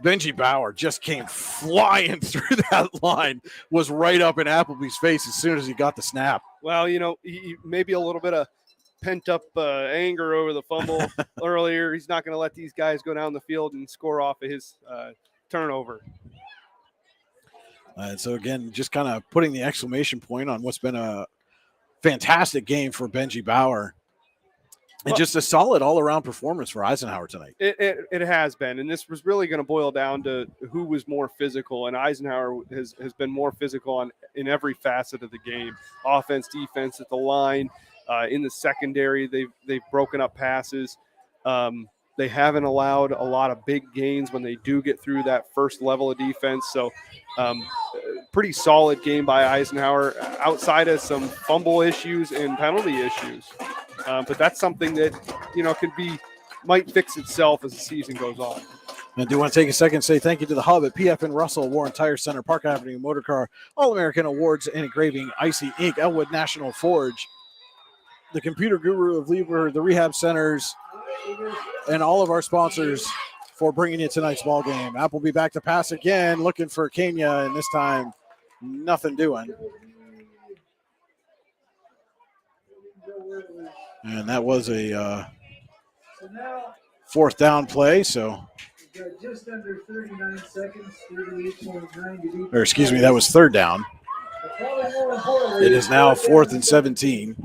Benji Bauer just came flying through that line, was right up in Appleby's face as soon as he got the snap. Well, he maybe a little bit of pent-up anger over the fumble earlier. He's not going to let these guys go down the field and score off of his turnover. So, again, just kind of putting the exclamation point on what's been a fantastic game for Benji Bauer. And just a solid all-around performance for Eisenhower tonight. It has been, and this was really going to boil down to who was more physical, and Eisenhower has been more physical in every facet of the game. Offense, defense, at the line, in the secondary, they've broken up passes. They haven't allowed a lot of big gains when they do get through that first level of defense. So pretty solid game by Eisenhower outside of some fumble issues and penalty issues. But that's something that, might fix itself as the season goes on. And I do want to take a second and say thank you to the Hub at PF and Russell, Warren Tire Center, Park Avenue Motor Car, All-American Awards and Engraving, Icy Ink, Elwood National Forge, the Computer Guru of Lieber, the Rehab Centers, and all of our sponsors for bringing you tonight's ball game. Appleby back to pass again, looking for Kenya, and this time nothing doing. And that was a fourth down play, so. We've got just under 39 seconds, 38.9 to beat. Or excuse me, that was third down. It is now 4th and 17. The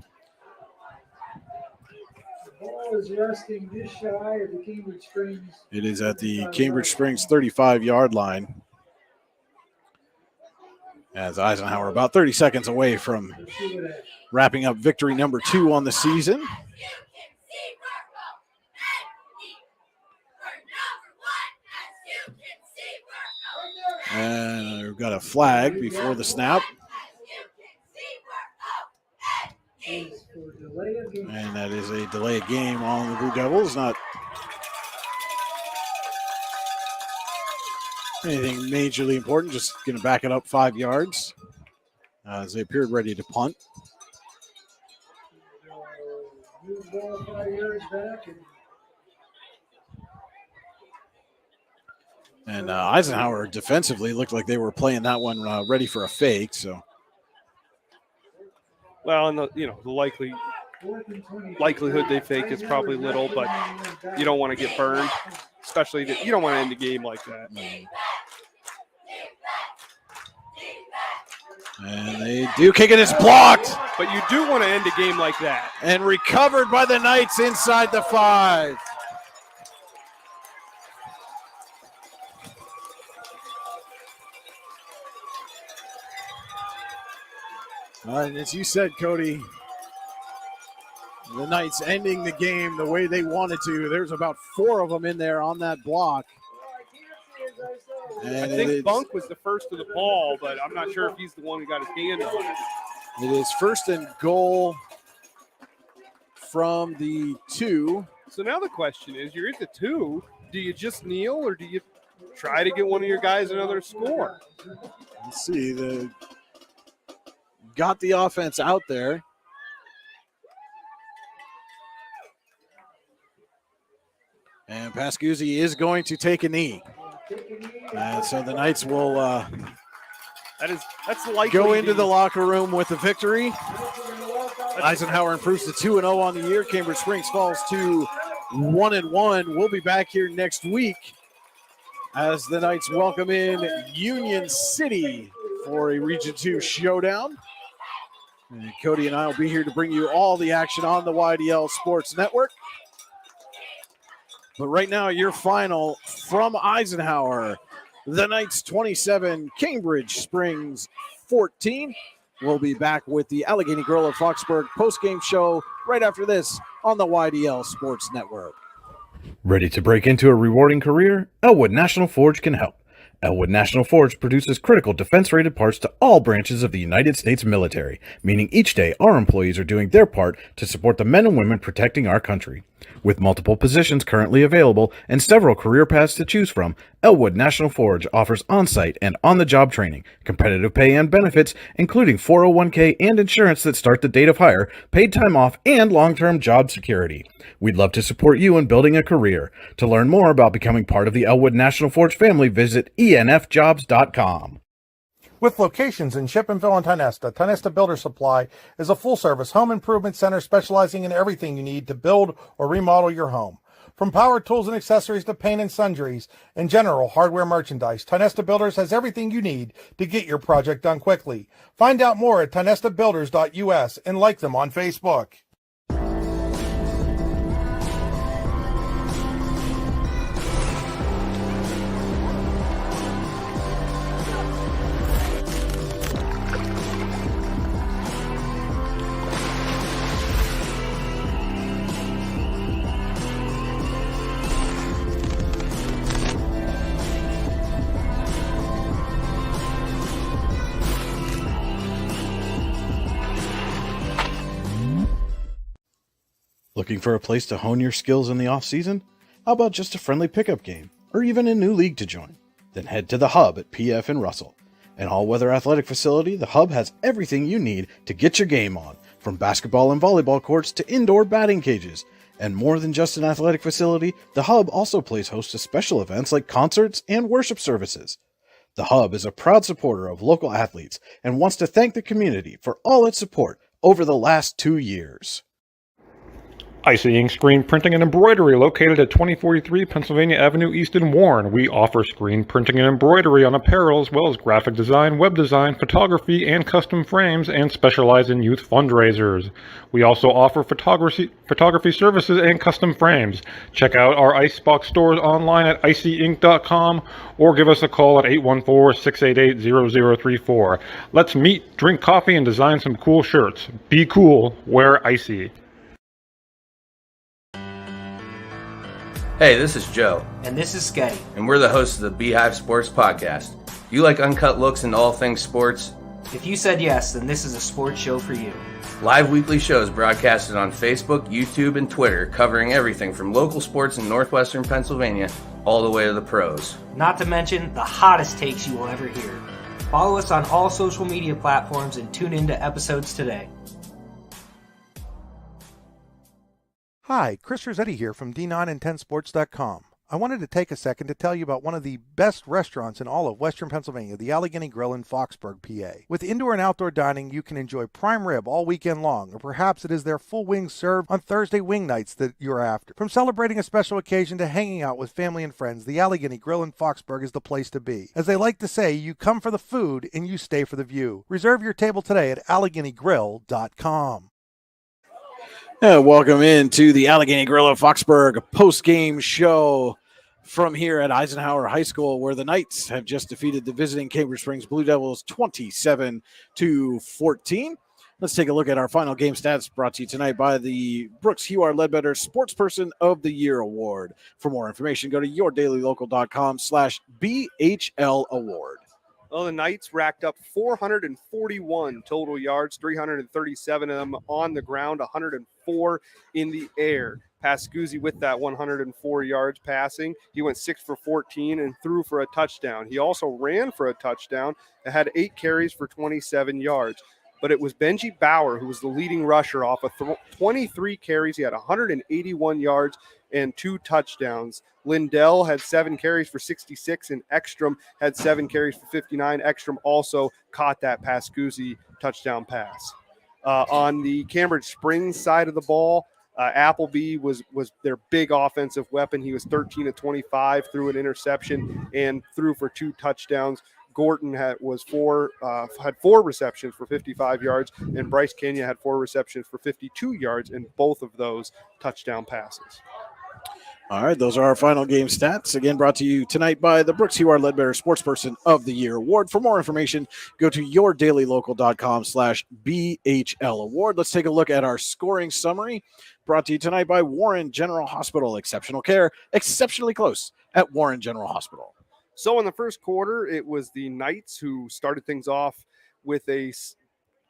ball is resting just shy of the Cambridge Springs. It is at the Cambridge Springs 35-yard line. As Eisenhower about 30 seconds away from wrapping up victory number 2 on the season. And we've got a flag before the snap. And that is a delay of game on the Blue Devils. Not anything majorly important, just going to back it up 5 yards as they appeared ready to punt. Move ball 5 yards back. And Eisenhower defensively looked like they were playing that one ready for a fake. So, well, and the likelihood they fake is probably little, but you don't want to get burned, especially you don't want to end a game like that. And they do kick it. It's blocked. But you do want to end a game like that. And recovered by the Knights inside the 5. And as you said, Cody, the Knights ending the game the way they wanted to. There's about 4 of them in there on that block. I think Bunk was the first to the ball, but I'm not sure if he's the one who got his hand on it. It is first and goal from the 2. So now the question is, you're at the 2. Do you just kneel or do you try to get one of your guys another score? Let's see. Got the offense out there. And Pascuzzi is going to take a knee. So the Knights will that's likely go into the locker room with a victory. Eisenhower improves to 2-0 on the year. Cambridge Springs falls to 1-1. We'll be back here next week as the Knights welcome in Union City for a Region 2 showdown. And Cody and I will be here to bring you all the action on the YDL Sports Network. But right now, your final from Eisenhower, the Knights 27, Cambridge Springs 14. We'll be back with the Allegheny Grill of Foxburg post-game show right after this on the YDL Sports Network. Ready to break into a rewarding career? Elwood National Forge can help. Elwood National Forge produces critical defense-rated parts to all branches of the United States military, meaning each day our employees are doing their part to support the men and women protecting our country. With multiple positions currently available and several career paths to choose from, Elwood National Forge offers on-site and on-the-job training, competitive pay and benefits, including 401k and insurance that start the date of hire, paid time off, and long-term job security. We'd love to support you in building a career. To learn more about becoming part of the Elwood National Forge family, visit enfjobs.com. With locations in Shippensville and Tionesta Builder Supply is a full-service home improvement center specializing in everything you need to build or remodel your home. From power tools and accessories to paint and sundries and general hardware merchandise, Tionesta Builders has everything you need to get your project done quickly. Find out more at tionestabuilders.us and like them on Facebook. Looking for a place to hone your skills in the off-season? How about just a friendly pickup game, or even a new league to join? Then head to the Hub at PF in Russell. An all-weather athletic facility, the Hub has everything you need to get your game on, from basketball and volleyball courts to indoor batting cages. And more than just an athletic facility, the Hub also plays host to special events like concerts and worship services. The Hub is a proud supporter of local athletes and wants to thank the community for all its support over the last 2 years. Icing, Screen Printing and Embroidery, located at 2043 Pennsylvania Avenue East in Warren. We offer screen printing and embroidery on apparel as well as graphic design, web design, photography, and custom frames, and specialize in youth fundraisers. We also offer photography services and custom frames. Check out our Icebox stores online at icyinc.com or give us a call at 814-688-0034. Let's meet, drink coffee, and design some cool shirts. Be cool, wear Icy. Hey, this is Joe. And this is Sketty. And we're the hosts of the Beehive Sports Podcast. Do you like uncut looks into all things sports? If you said yes, then this is a sports show for you. Live weekly shows broadcasted on Facebook, YouTube, and Twitter, covering everything from local sports in northwestern Pennsylvania all the way to the pros. Not to mention the hottest takes you will ever hear. Follow us on all social media platforms and tune into episodes today. Hi, Chris Rossetti here from D9and10sports.com. I wanted to take a second to tell you about one of the best restaurants in all of Western Pennsylvania, the Allegheny Grill in Foxburg, PA. With indoor and outdoor dining, you can enjoy prime rib all weekend long, or perhaps it is their full wings served on Thursday wing nights that you're after. From celebrating a special occasion to hanging out with family and friends, the Allegheny Grill in Foxburg is the place to be. As they like to say, you come for the food and you stay for the view. Reserve your table today at AlleghenyGrill.com. Welcome into the Allegheny Grill of Foxburg post-game show from here at Eisenhower High School, where the Knights have just defeated the visiting Cambridge Springs Blue Devils 27-14. Let's take a look at our final game stats brought to you tonight by the Brooks Hugh Ledbetter Sportsperson of the Year Award. For more information, go to yourdailylocal.com/BHL Award. Well, the Knights racked up 441 total yards, 337 of them on the ground, 104 in the air. Pascuzzi with that 104 yards passing. He went 6 for 14 and threw for a touchdown. He also ran for a touchdown and had 8 carries for 27 yards. But it was Benji Bauer who was the leading rusher off of 23 carries. He had 181 yards and 2 touchdowns. Lindell had 7 carries for 66, and Ekstrom had 7 carries for 59. Ekstrom also caught that Pascuzzi touchdown pass. On the Cambridge Springs side of the ball, Appleby was their big offensive weapon. He was 13 of 25, threw an interception, and threw for 2 touchdowns. Gorton had 4 receptions for 55 yards, and Bryce Kenya had 4 receptions for 52 yards, in both of those touchdown passes. All right, those are our final game stats. Again, brought to you tonight by the Brooks Hugh Ledbetter Sportsperson of the Year Award. For more information, go to yourdailylocal.com/BHL Award. Let's take a look at our scoring summary, brought to you tonight by Warren General Hospital. Exceptional care, exceptionally close at Warren General Hospital. So in the first quarter, it was the Knights who started things off with a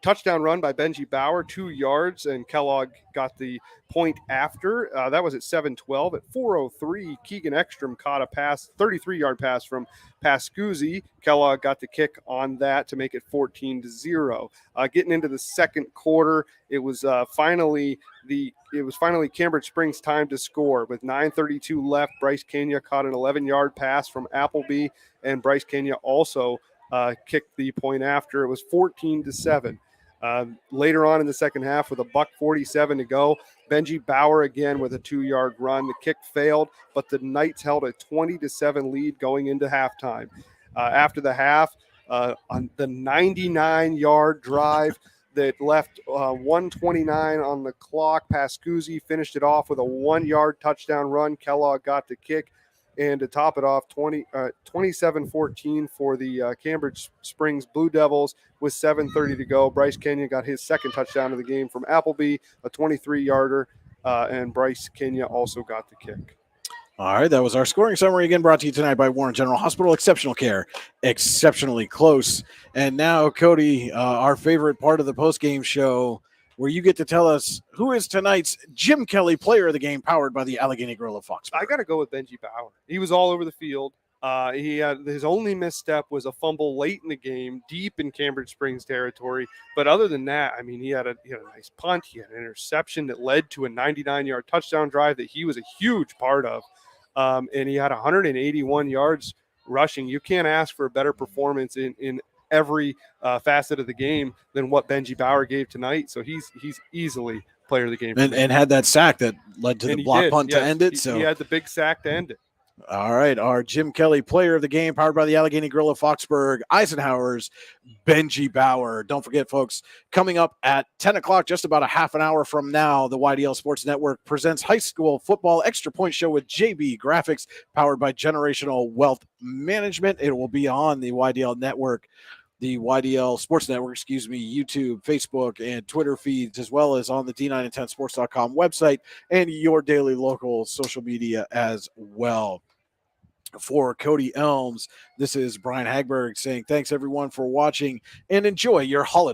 touchdown run by Benji Bauer, 2 yards, and Kellogg got the point after. That was at 7:12. At 4:03, Keegan Ekstrom caught a 33-yard pass from Pascuzzi. Kellogg got the kick on that to make it 14-0. Getting into the second quarter, it was finally Cambridge Springs' time to score. With 9:32 left, Bryce Kenya caught an 11-yard pass from Appleby, and Bryce Kenya also kicked the point after. It was 14-7. Later on in the second half, with $1:47 to go, Benji Bauer again with a 2-yard run. The kick failed, but the Knights held a 20-7 lead going into halftime. After the half, on the 99-yard drive that left 1:29 on the clock, Pascuzzi finished it off with a 1-yard touchdown run. Kellogg got the kick. And to top it off, 27-14 for the Cambridge Springs Blue Devils with 7:30 to go. Bryce Kenya got his second touchdown of the game from Appleby, a 23-yarder, and Bryce Kenya also got the kick. All right, that was our scoring summary, again brought to you tonight by Warren General Hospital. Exceptional care, exceptionally close. And now, Cody, our favorite part of the postgame show, where you get to tell us who is tonight's Jim Kelly Player of the Game, powered by the Allegheny Grill of Foxborough. I got to go with Benji Bauer. He was all over the field. He had his only misstep was a fumble late in the game, deep in Cambridge Springs territory. But other than that, I mean, he had a nice punt. He had an interception that led to a 99-yard touchdown drive that he was a huge part of. And he had 181 yards rushing. You can't ask for a better performance in every facet of the game than what Benji Bauer gave tonight. So he's easily player of the game. And had that sack that led to the block punt to end it. So he had the big sack to end it. All right, our Jim Kelly Player of the Game, powered by the Allegheny Grill of Foxborough, Eisenhower's Benji Bauer. Don't forget, folks, coming up at 10 o'clock, just about a half an hour from now, the YDL Sports Network presents High School Football Extra Point Show with JB Graphics, powered by Generational Wealth Management. It will be on the YDL Network, the YDL Sports Network, YouTube, Facebook, and Twitter feeds, as well as on the D9and10sports.com website and your daily local social media as well. For Cody Elms, this is Brian Hagberg saying thanks, everyone, for watching, and enjoy your holiday.